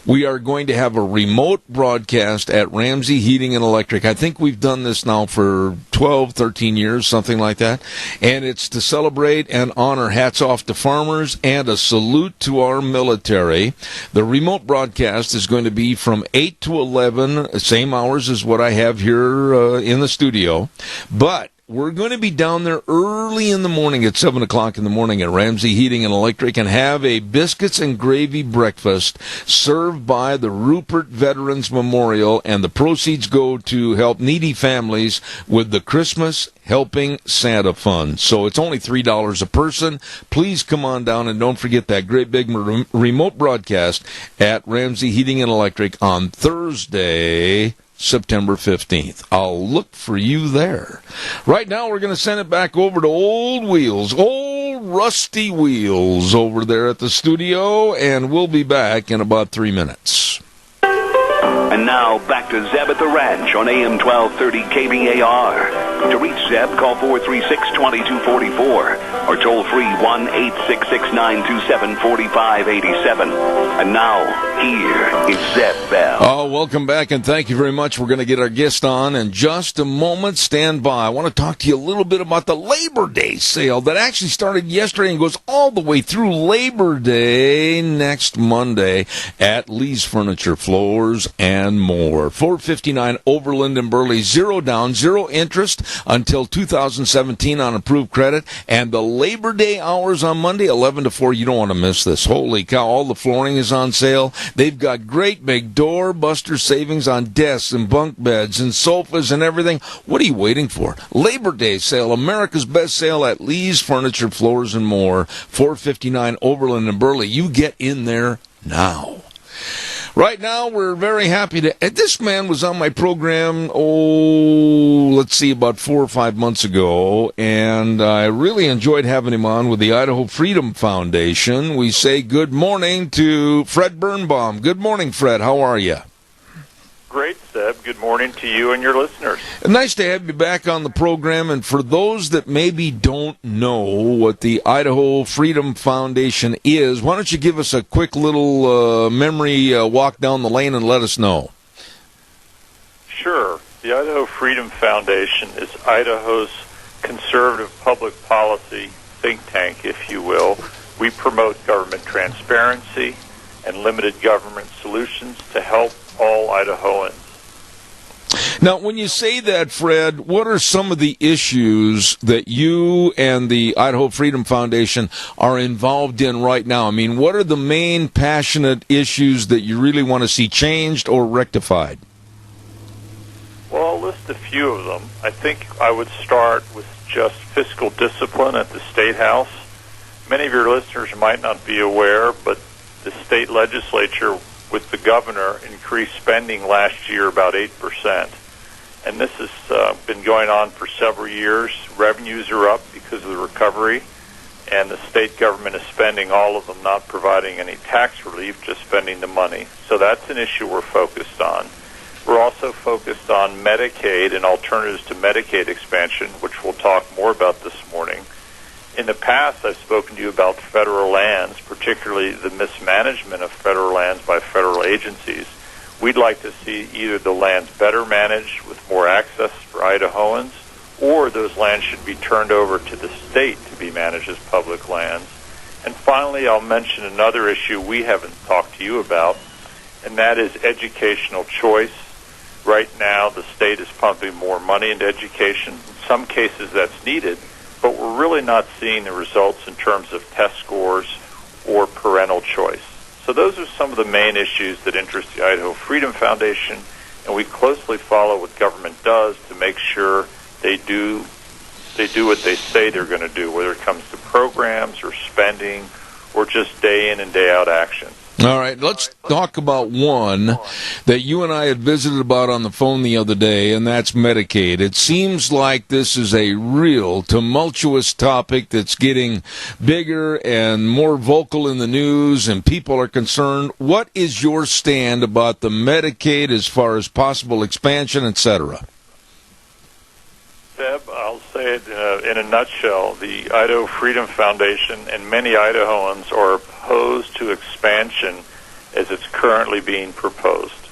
we are going to have a remote broadcast at Ramsey Heating and Electric. I think we've done this now for 12, 13 years, something like that. And it's to celebrate and honor Hats Off to Farmers and a salute to our military. The remote broadcast is going to be from 8 to 11, same hours as what I have here in the studio. But we're going to be down there early in the morning at 7 o'clock in the morning at Ramsey Heating and Electric and have a biscuits and gravy breakfast served by the Rupert Veterans Memorial, and the proceeds go to help needy families with the Christmas Helping Santa Fund. So it's only $3 a person. Please come on down, and don't forget that great big remote broadcast at Ramsey Heating and Electric on Thursday, September 15th. I'll look for you there. Right now, we're going to send it back over to Old Wheels, Old Rusty Wheels over there at the studio, and we'll be back in about 3 minutes. And now, back to Zeb at the Ranch on AM 1230 KBAR. To reach Zeb, call 436-2244 or toll free 1-866-927-4587. And now, here is Zeb Bell. Oh, welcome back, and thank you very much. We're going to get our guest on in just a moment. Stand by. I want to talk to you a little bit about the Labor Day sale that actually started yesterday and goes all the way through Labor Day next Monday at Lee's Furniture, Floors, and more. 459 Overland and Burley, 0 down, 0 interest until 2017 on approved credit. And the Labor Day hours on Monday, 11 to 4. You don't want to miss this. Holy cow, all the flooring is on sale. They've got great big door-buster savings on desks and bunk beds and sofas and everything. What are you waiting for? Labor Day sale, America's best sale at Lee's Furniture, Floors, and more. 459 Overland and Burley. You get in there now. Right now, we're very happy to... This man was on my program, about 4 or 5 months ago, and I really enjoyed having him on with the Idaho Freedom Foundation. We say good morning to Fred Birnbaum. Good morning, Fred. How are you? Great, Seb. Good morning to you and your listeners. Nice to have you back on the program. And for those that maybe don't know what the Idaho Freedom Foundation is, why don't you give us a quick little memory walk down the lane and let us know? Sure. The Idaho Freedom Foundation is Idaho's conservative public policy think tank, if you will. We promote government transparency and limited government solutions to help all Idahoans. Now, when you say that, Fred, what are some of the issues that you and the Idaho Freedom Foundation are involved in right now? I mean, what are the main passionate issues that you really want to see changed or rectified? Well, I'll list a few of them. I think I would start with just fiscal discipline at the State House. Many of your listeners might not be aware, but the state legislature with the governor increased spending last year about 8%. and this has been going on for several years. Revenues are up because of the recovery, and the state government is spending all of them, not providing any tax relief, just spending the money. So that's an issue we're focused on. We're also focused on Medicaid and alternatives to Medicaid expansion, which we'll talk more about this morning. In the past, I've spoken to you about federal lands, particularly the mismanagement of federal lands by federal agencies. We'd like to see either the lands better managed with more access for Idahoans, or those lands should be turned over to the state to be managed as public lands. And finally, I'll mention another issue we haven't talked to you about, and that is educational choice. Right now, the state is pumping more money into education. In some cases, that's needed, but we're really not seeing the results in terms of test scores or parental choice. So those are some of the main issues that interest the Idaho Freedom Foundation, and we closely follow what government does to make sure they do what they say they're going to do, whether it comes to programs or spending or just day in and day out action. All right, let's talk about one that you and I had visited about on the phone the other day, and that's Medicaid. It seems like this is a real tumultuous topic that's getting bigger and more vocal in the news, and people are concerned. What is your stand about the Medicaid as far as possible expansion, etc.? Deb, I'll say it in a nutshell. The Idaho Freedom Foundation and many Idahoans are opposed to expansion as it's currently being proposed.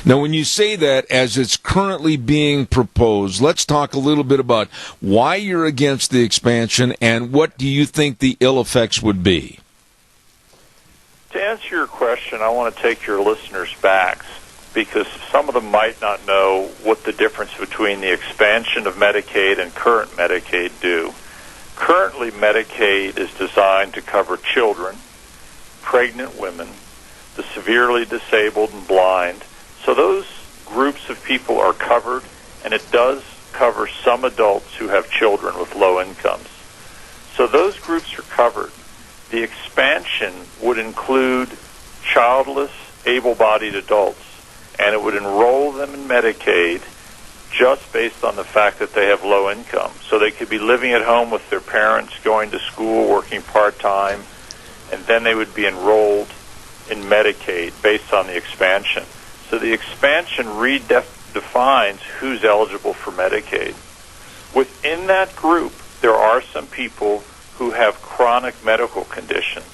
Now, when you say that, as it's currently being proposed, let's talk a little bit about why you're against the expansion and what do you think the ill effects would be. To answer your question, I want to take your listeners back, because some of them might not know what the difference between the expansion of Medicaid and current Medicaid do. Currently, Medicaid is designed to cover children, pregnant women, the severely disabled and blind. So those groups of people are covered, and it does cover some adults who have children with low incomes. So those groups are covered. The expansion would include childless, able-bodied adults, and it would enroll them in Medicaid just based on the fact that they have low income. So they could be living at home with their parents, going to school, working part-time, and then they would be enrolled in Medicaid based on the expansion. So the expansion redefines who's eligible for Medicaid. Within that group, there are some people who have chronic medical conditions,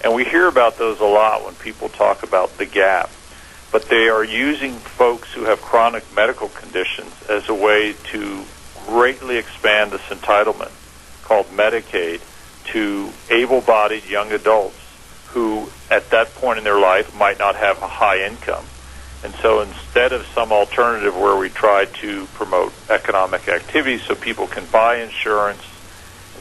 and we hear about those a lot when people talk about the gap. But they are using folks who have chronic medical conditions as a way to greatly expand this entitlement called Medicaid to able-bodied young adults who, at that point in their life, might not have a high income. And so instead of some alternative where we try to promote economic activity so people can buy insurance,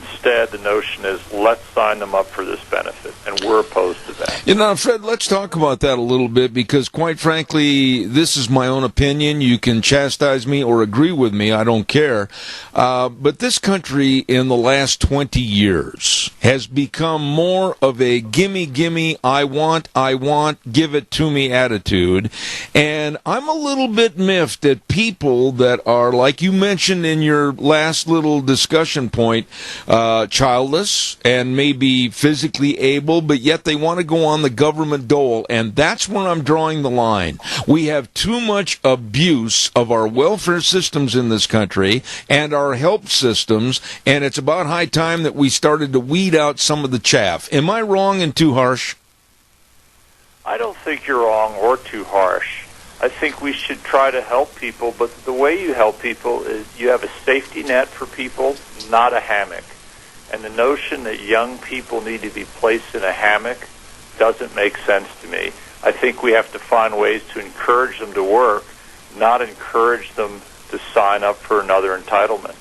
instead, the notion is, let's sign them up for this benefit, and we're opposed to that. You know, Fred, let's talk about that a little bit, because, quite frankly, this is my own opinion. You can chastise me or agree with me. I don't care. But this country, in the last 20 years, has become more of a gimme, gimme, I want, give it to me attitude. And I'm a little bit miffed at people that are, like you mentioned in your last little discussion point, childless and maybe physically able, but yet they want to go on the government dole, and that's where I'm drawing the line. We have too much abuse of our welfare systems in this country and our health systems, and it's about high time that we started to weed out some of the chaff. Am I wrong and too harsh? I don't think you're wrong or too harsh. I think we should try to help people, but the way you help people is you have a safety net for people, not a hammock. And the notion that young people need to be placed in a hammock doesn't make sense to me. I think we have to find ways to encourage them to work, not encourage them to sign up for another entitlement.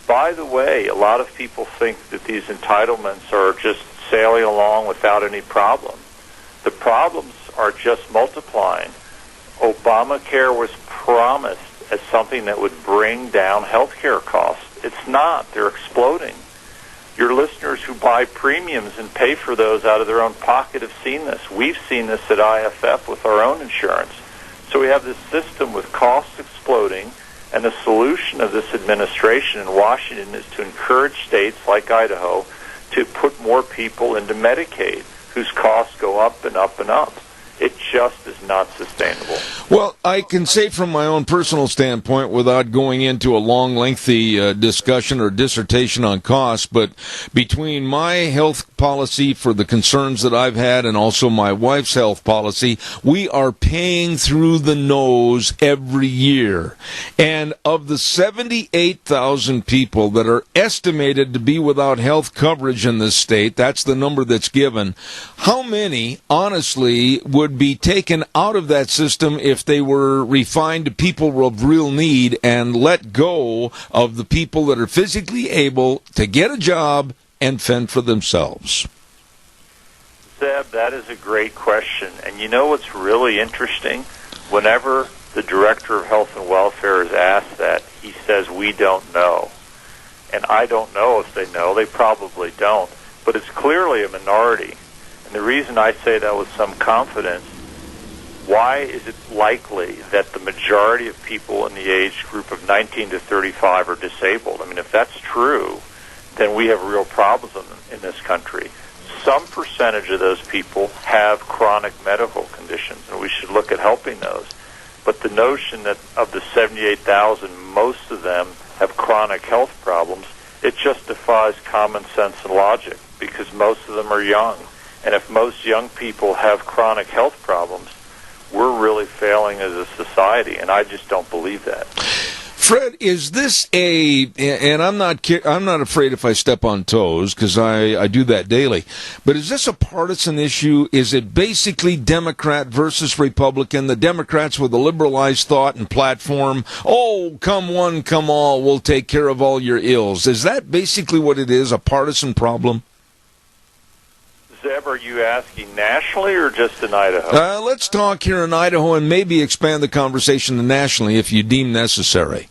By the way, a lot of people think that these entitlements are just sailing along without any problem. The problems are just multiplying. Obamacare was promised as something that would bring down health care costs. It's not. They're exploding. Your listeners who buy premiums and pay for those out of their own pocket have seen this. We've seen this at IFF with our own insurance. So we have this system with costs exploding, and the solution of this administration in Washington is to encourage states like Idaho to put more people into Medicaid, whose costs go up and up and up. It just is not sustainable. Well, I can say from my own personal standpoint, without going into a long, lengthy discussion or dissertation on costs, but between my health policy for the concerns that I've had and also my wife's health policy, we are paying through the nose every year. And of the 78,000 people that are estimated to be without health coverage in this state, that's the number that's given, how many, honestly, would be taken out of that system if they were refined to people of real need and let go of the people that are physically able to get a job and fend for themselves? Zeb, that is a great question. And you know what's really interesting? Whenever the Director of Health and Welfare is asked that, he says, we don't know. And I don't know if they know. They probably don't. But it's clearly a minority. And the reason I say that with some confidence, why is it likely that the majority of people in the age group of 19 to 35 are disabled? I mean, if that's true, then we have real problems in this country. Some percentage of those people have chronic medical conditions, and we should look at helping those. But the notion that of the 78,000, most of them have chronic health problems, it just defies common sense and logic, because most of them are young. And if most young people have chronic health problems, we're really failing as a society, and I just don't believe that. Fred, is this and I'm not afraid if I step on toes, because I do that daily, but is this a partisan issue? Is it basically Democrat versus Republican, the Democrats with a liberalized thought and platform, oh, come one, come all, we'll take care of all your ills? Is that basically what it is, a partisan problem? Zeb, are you asking nationally or just in Idaho? Let's talk here in Idaho and maybe expand the conversation to nationally if you deem necessary.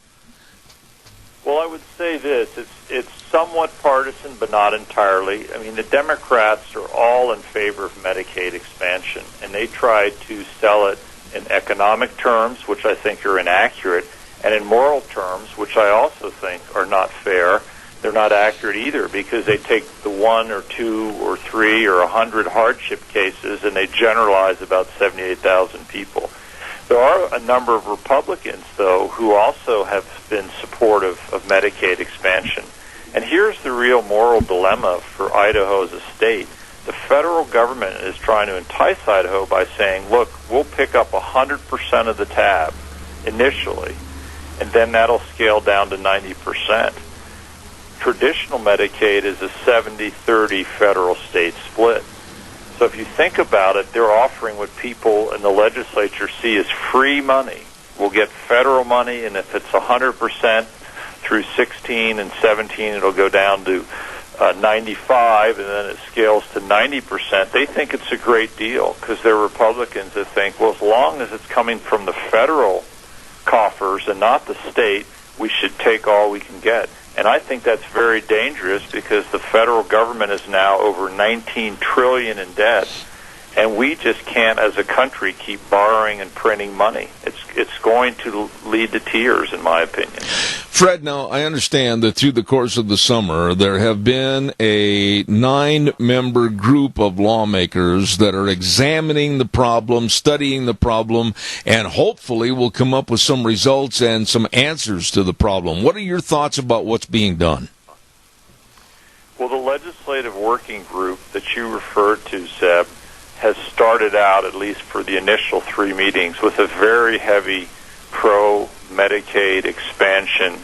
Well, I would say this. It's somewhat partisan, but not entirely. I mean, the Democrats are all in favor of Medicaid expansion, and they try to sell it in economic terms, which I think are inaccurate, and in moral terms, which I also think are not fair. They're not accurate either, because they take the 1 or 2 or 3 or 100 hardship cases and they generalize about 78,000 people. There are a number of Republicans, though, who also have been supportive of Medicaid expansion. And here's the real moral dilemma for Idaho as a state. The federal government is trying to entice Idaho by saying, look, we'll pick up 100% of the tab initially, and then that'll scale down to 90%. Traditional Medicaid is a 70-30 federal-state split. So if you think about it, they're offering what people in the legislature see as free money. We'll get federal money, and if it's 100% through 16 and 17, it'll go down to 95, and then it scales to 90%. They think it's a great deal because they're Republicans that think, well, as long as it's coming from the federal coffers and not the state, we should take all we can get. And I think that's very dangerous because the federal government is now over $19 trillion in debt, and we just can't, as a country, keep borrowing and printing money. It's going to lead to tears, in my opinion. Fred, now, I understand that through the course of the summer, there have been a 9-member group of lawmakers that are examining the problem, studying the problem, and hopefully will come up with some results and some answers to the problem. What are your thoughts about what's being done? Well, the legislative working group that you referred to, Zeb, has started out, at least for the initial 3 meetings, with a very heavy pro-Medicaid expansion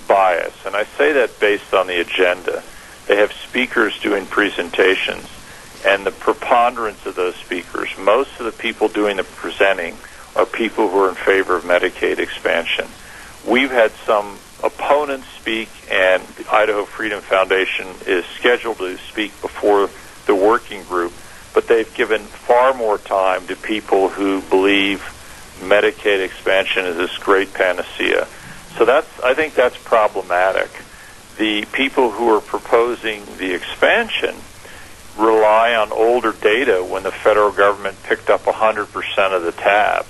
bias. And I say that based on the agenda. They have speakers doing presentations, and the preponderance of those speakers, most of the people doing the presenting, are people who are in favor of Medicaid expansion. We've had some opponents speak, and the Idaho Freedom Foundation is scheduled to speak before the working group, but they've given far more time to people who believe Medicaid expansion is this great panacea. So I think that's problematic. The people who are proposing the expansion rely on older data when the federal government picked up 100% of the tab.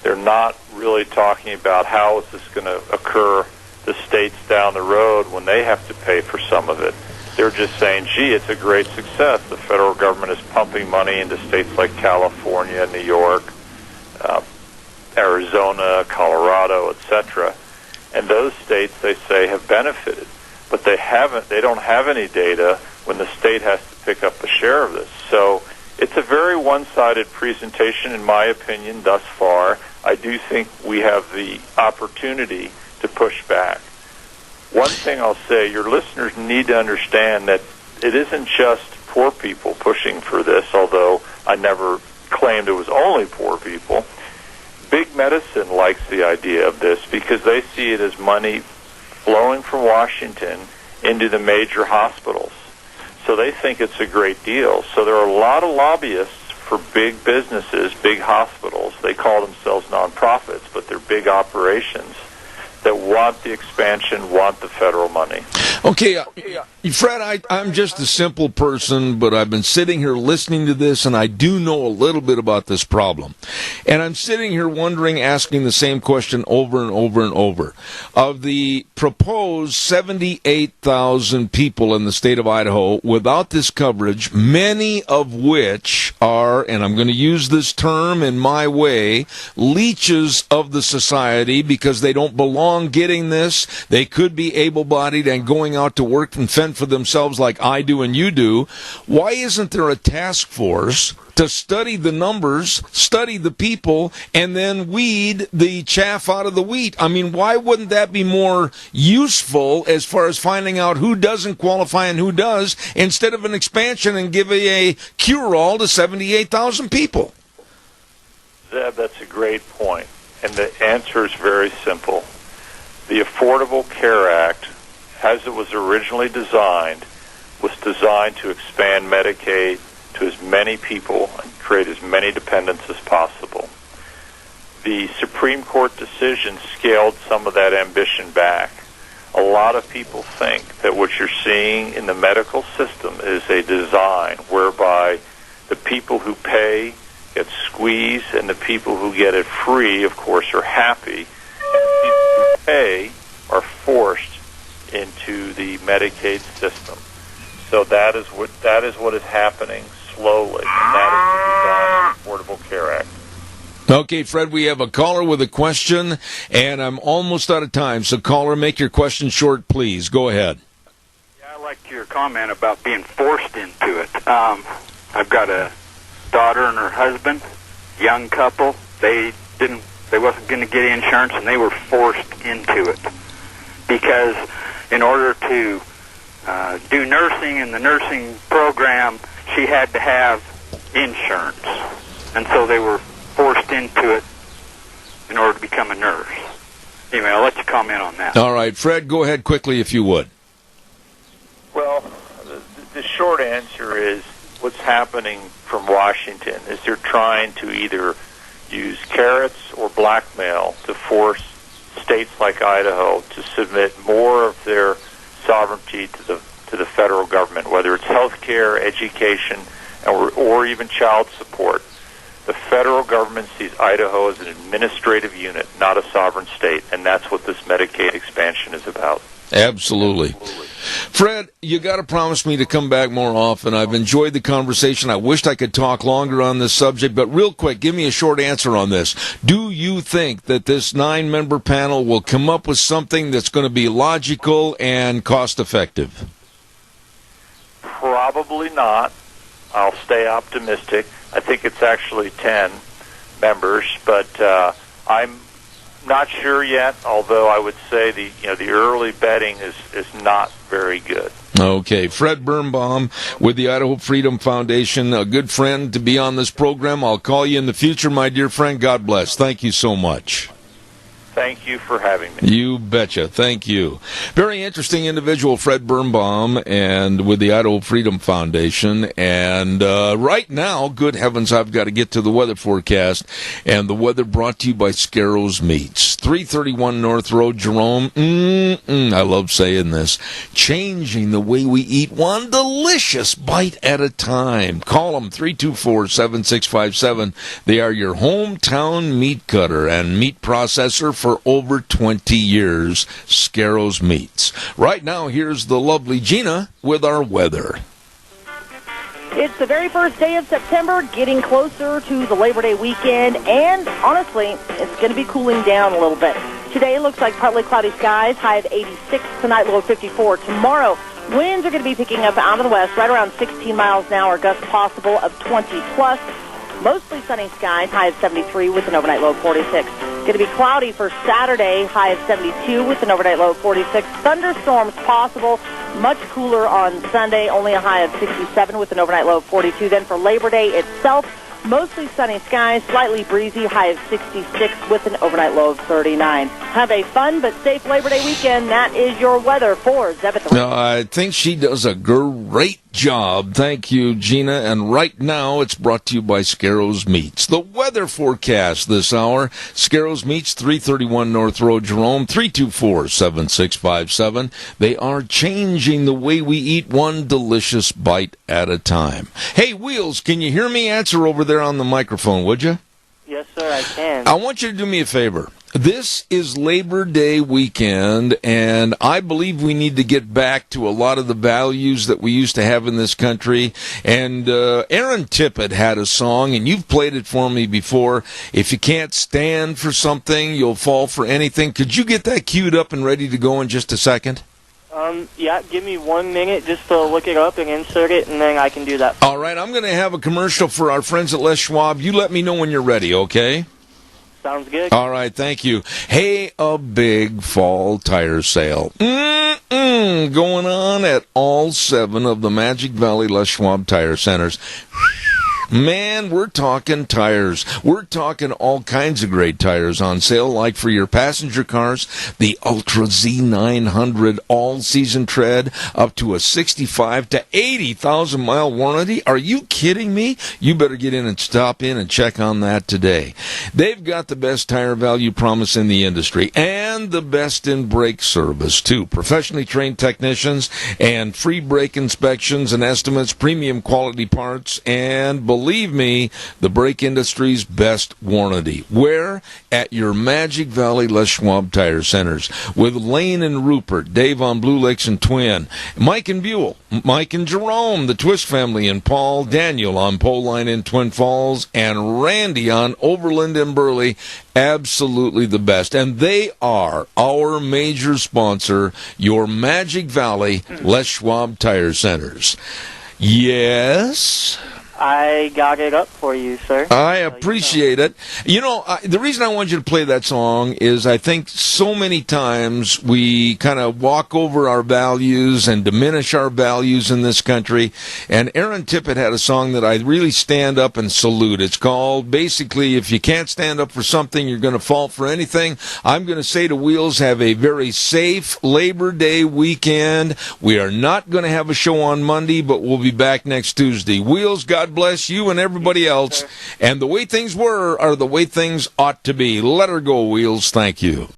They're not really talking about how is this going to occur the states down the road when they have to pay for some of it. They're just saying, gee, it's a great success. The federal government is pumping money into states like California, New York, Arizona, Colorado, etc. And those states, they say, have benefited. But they don't have any data when the state has to pick up a share of this. So it's a very one-sided presentation, in my opinion, thus far. I do think we have the opportunity to push back. One thing I'll say, your listeners need to understand that it isn't just poor people pushing for this, although I never claimed it was only poor people. Big medicine likes the idea of this because they see it as money flowing from Washington into the major hospitals. So they think it's a great deal. So there are a lot of lobbyists for big businesses, big hospitals. They call themselves nonprofits, but they're big operations that want the expansion, want the federal money. Okay, Fred, I'm just a simple person, but I've been sitting here listening to this, and I do know a little bit about this problem. And I'm sitting here wondering, asking the same question over and over and over. Of the proposed 78,000 people in the state of Idaho without this coverage, many of which are, and I'm going to use this term in my way, leeches of the society because they don't belong getting this. They could be able-bodied and going out to work and fend for themselves like I do and you do. Why isn't there a task force to study the numbers, study the people, and then weed the chaff out of the wheat? I mean, why wouldn't that be more useful as far as finding out who doesn't qualify and who does, instead of an expansion and giving a cure-all to 78,000 people? Zeb, that's a great point, and the answer is very simple. The Affordable Care Act, as it was originally designed, was designed to expand Medicaid to as many people and create as many dependents as possible. The Supreme Court decision scaled some of that ambition back. A lot of people think that what you're seeing in the medical system is a design whereby the people who pay get squeezed and the people who get it free, of course, are happy. Pay are forced into the Medicaid system. So that is what is happening slowly, and that is the design of the Affordable Care Act. Okay, Fred, we have a caller with a question, and I'm almost out of time. So, caller, make your question short, please. Go ahead. Yeah, I liked your comment about being forced into it. I've got a daughter and her husband, young couple. They wasn't going to get insurance, and they were forced into it because in order to do nursing in the nursing program, she had to have insurance, and so they were forced into it in order to become a nurse. Anyway, I'll let you comment on that. All right, Fred, go ahead quickly if you would. Well, the short answer is what's happening from Washington is they're trying to either use carrots or blackmail to force states like Idaho to submit more of their sovereignty to the federal government, whether it's health care, education, or even child support. The federal government sees Idaho as an administrative unit, not a sovereign state, and that's what this Medicaid expansion is about. Absolutely. Fred, you got to promise me to come back more often. I've enjoyed the conversation. I wished I could talk longer on this subject, but real quick, give me a short answer on this. Do you think that this 9-member panel will come up with something that's going to be logical and cost-effective? Probably not. I'll stay optimistic. I think it's actually 10 members, but I'm not sure yet, although I would say the early betting is not very good. Okay, Fred Birnbaum with the Idaho Freedom Foundation, a good friend to be on this program. I'll call you in the future, my dear friend. God bless. Thank you so much. Thank you for having me. You betcha. Thank you. Very interesting individual, Fred Birnbaum, and with the Idaho Freedom Foundation. And right now, good heavens, I've got to get to the weather forecast. And the weather brought to you by Scarrows Meats. 331 North Road, Jerome. I love saying this. Changing the way we eat, one delicious bite at a time. Call them 324-7657. They are your hometown meat cutter and meat processor for over 20 years. Scarrows Meats. Right now, here's the lovely Gina with our weather. It's the very first day of September, getting closer to the Labor Day weekend, and honestly, it's going to be cooling down a little bit. Today looks like partly cloudy skies, high of 86, tonight low of 54. Tomorrow, winds are going to be picking up out of the west, right around 16 miles an hour, gusts possible of 20 plus. Mostly sunny skies, high of 73 with an overnight low of 46. Going to be cloudy for Saturday, high of 72 with an overnight low of 46. Thunderstorms possible, much cooler on Sunday, only a high of 67 with an overnight low of 42. Then for Labor Day itself, mostly sunny skies, slightly breezy, high of 66 with an overnight low of 39. Have a fun but safe Labor Day weekend. That is your weather for Zebeth. I think she does a great job. Thank you, Gina. And right now, it's brought to you by Scarrows Meats. The weather forecast this hour. Scarrows Meats, 331 North Road, Jerome, 324-7657. They are changing the way we eat, one delicious bite at a time. Hey, Wheels, can you hear me? Answer over there on the microphone, would you? Yes, sir, I can. I want you to do me a favor. This is Labor Day weekend, and I believe we need to get back to a lot of the values that we used to have in this country. And Aaron Tippett had a song, and you've played it for me before. If you can't stand for something, you'll fall for anything. Could you get that queued up and ready to go in just a second? Yeah, give me 1 minute just to look it up and insert it, and then I can do that. All right, I'm going to have a commercial for our friends at Les Schwab. You let me know when you're ready, okay? Sounds good. All right, thank you. Hey, a big fall tire sale. Going on at all 7 of the Magic Valley Les Schwab tire centers. Man, we're talking tires. We're talking all kinds of great tires on sale, like for your passenger cars, the Ultra Z900 all-season tread, up to a 65 to 80,000 mile warranty. Are you kidding me? You better get in and stop in and check on that today. They've got the best tire value promise in the industry and the best in brake service, too. Professionally trained technicians and free brake inspections and estimates, premium quality parts, and believe me, the brake industry's best warranty. Where? At your Magic Valley Les Schwab tire centers. With Lane and Rupert, Dave on Blue Lakes and Twin, Mike and Buell, Mike and Jerome, the Twist family, and Paul, Daniel on Pole Line in Twin Falls, and Randy on Overland and Burley. Absolutely the best. And they are our major sponsor, your Magic Valley Les Schwab tire centers. Yes? I got it up for you, sir. I appreciate it. You know, the reason I want you to play that song is I think so many times we kind of walk over our values and diminish our values in this country. And Aaron Tippett had a song that I really stand up and salute. It's called, basically, if you can't stand up for something, you're going to fall for anything. I'm going to say to Wheels, have a very safe Labor Day weekend. We are not going to have a show on Monday, but we'll be back next Tuesday. Wheels, God bless you and everybody else. And the way things were are the way things ought to be. Let her go, Wheels. Thank you.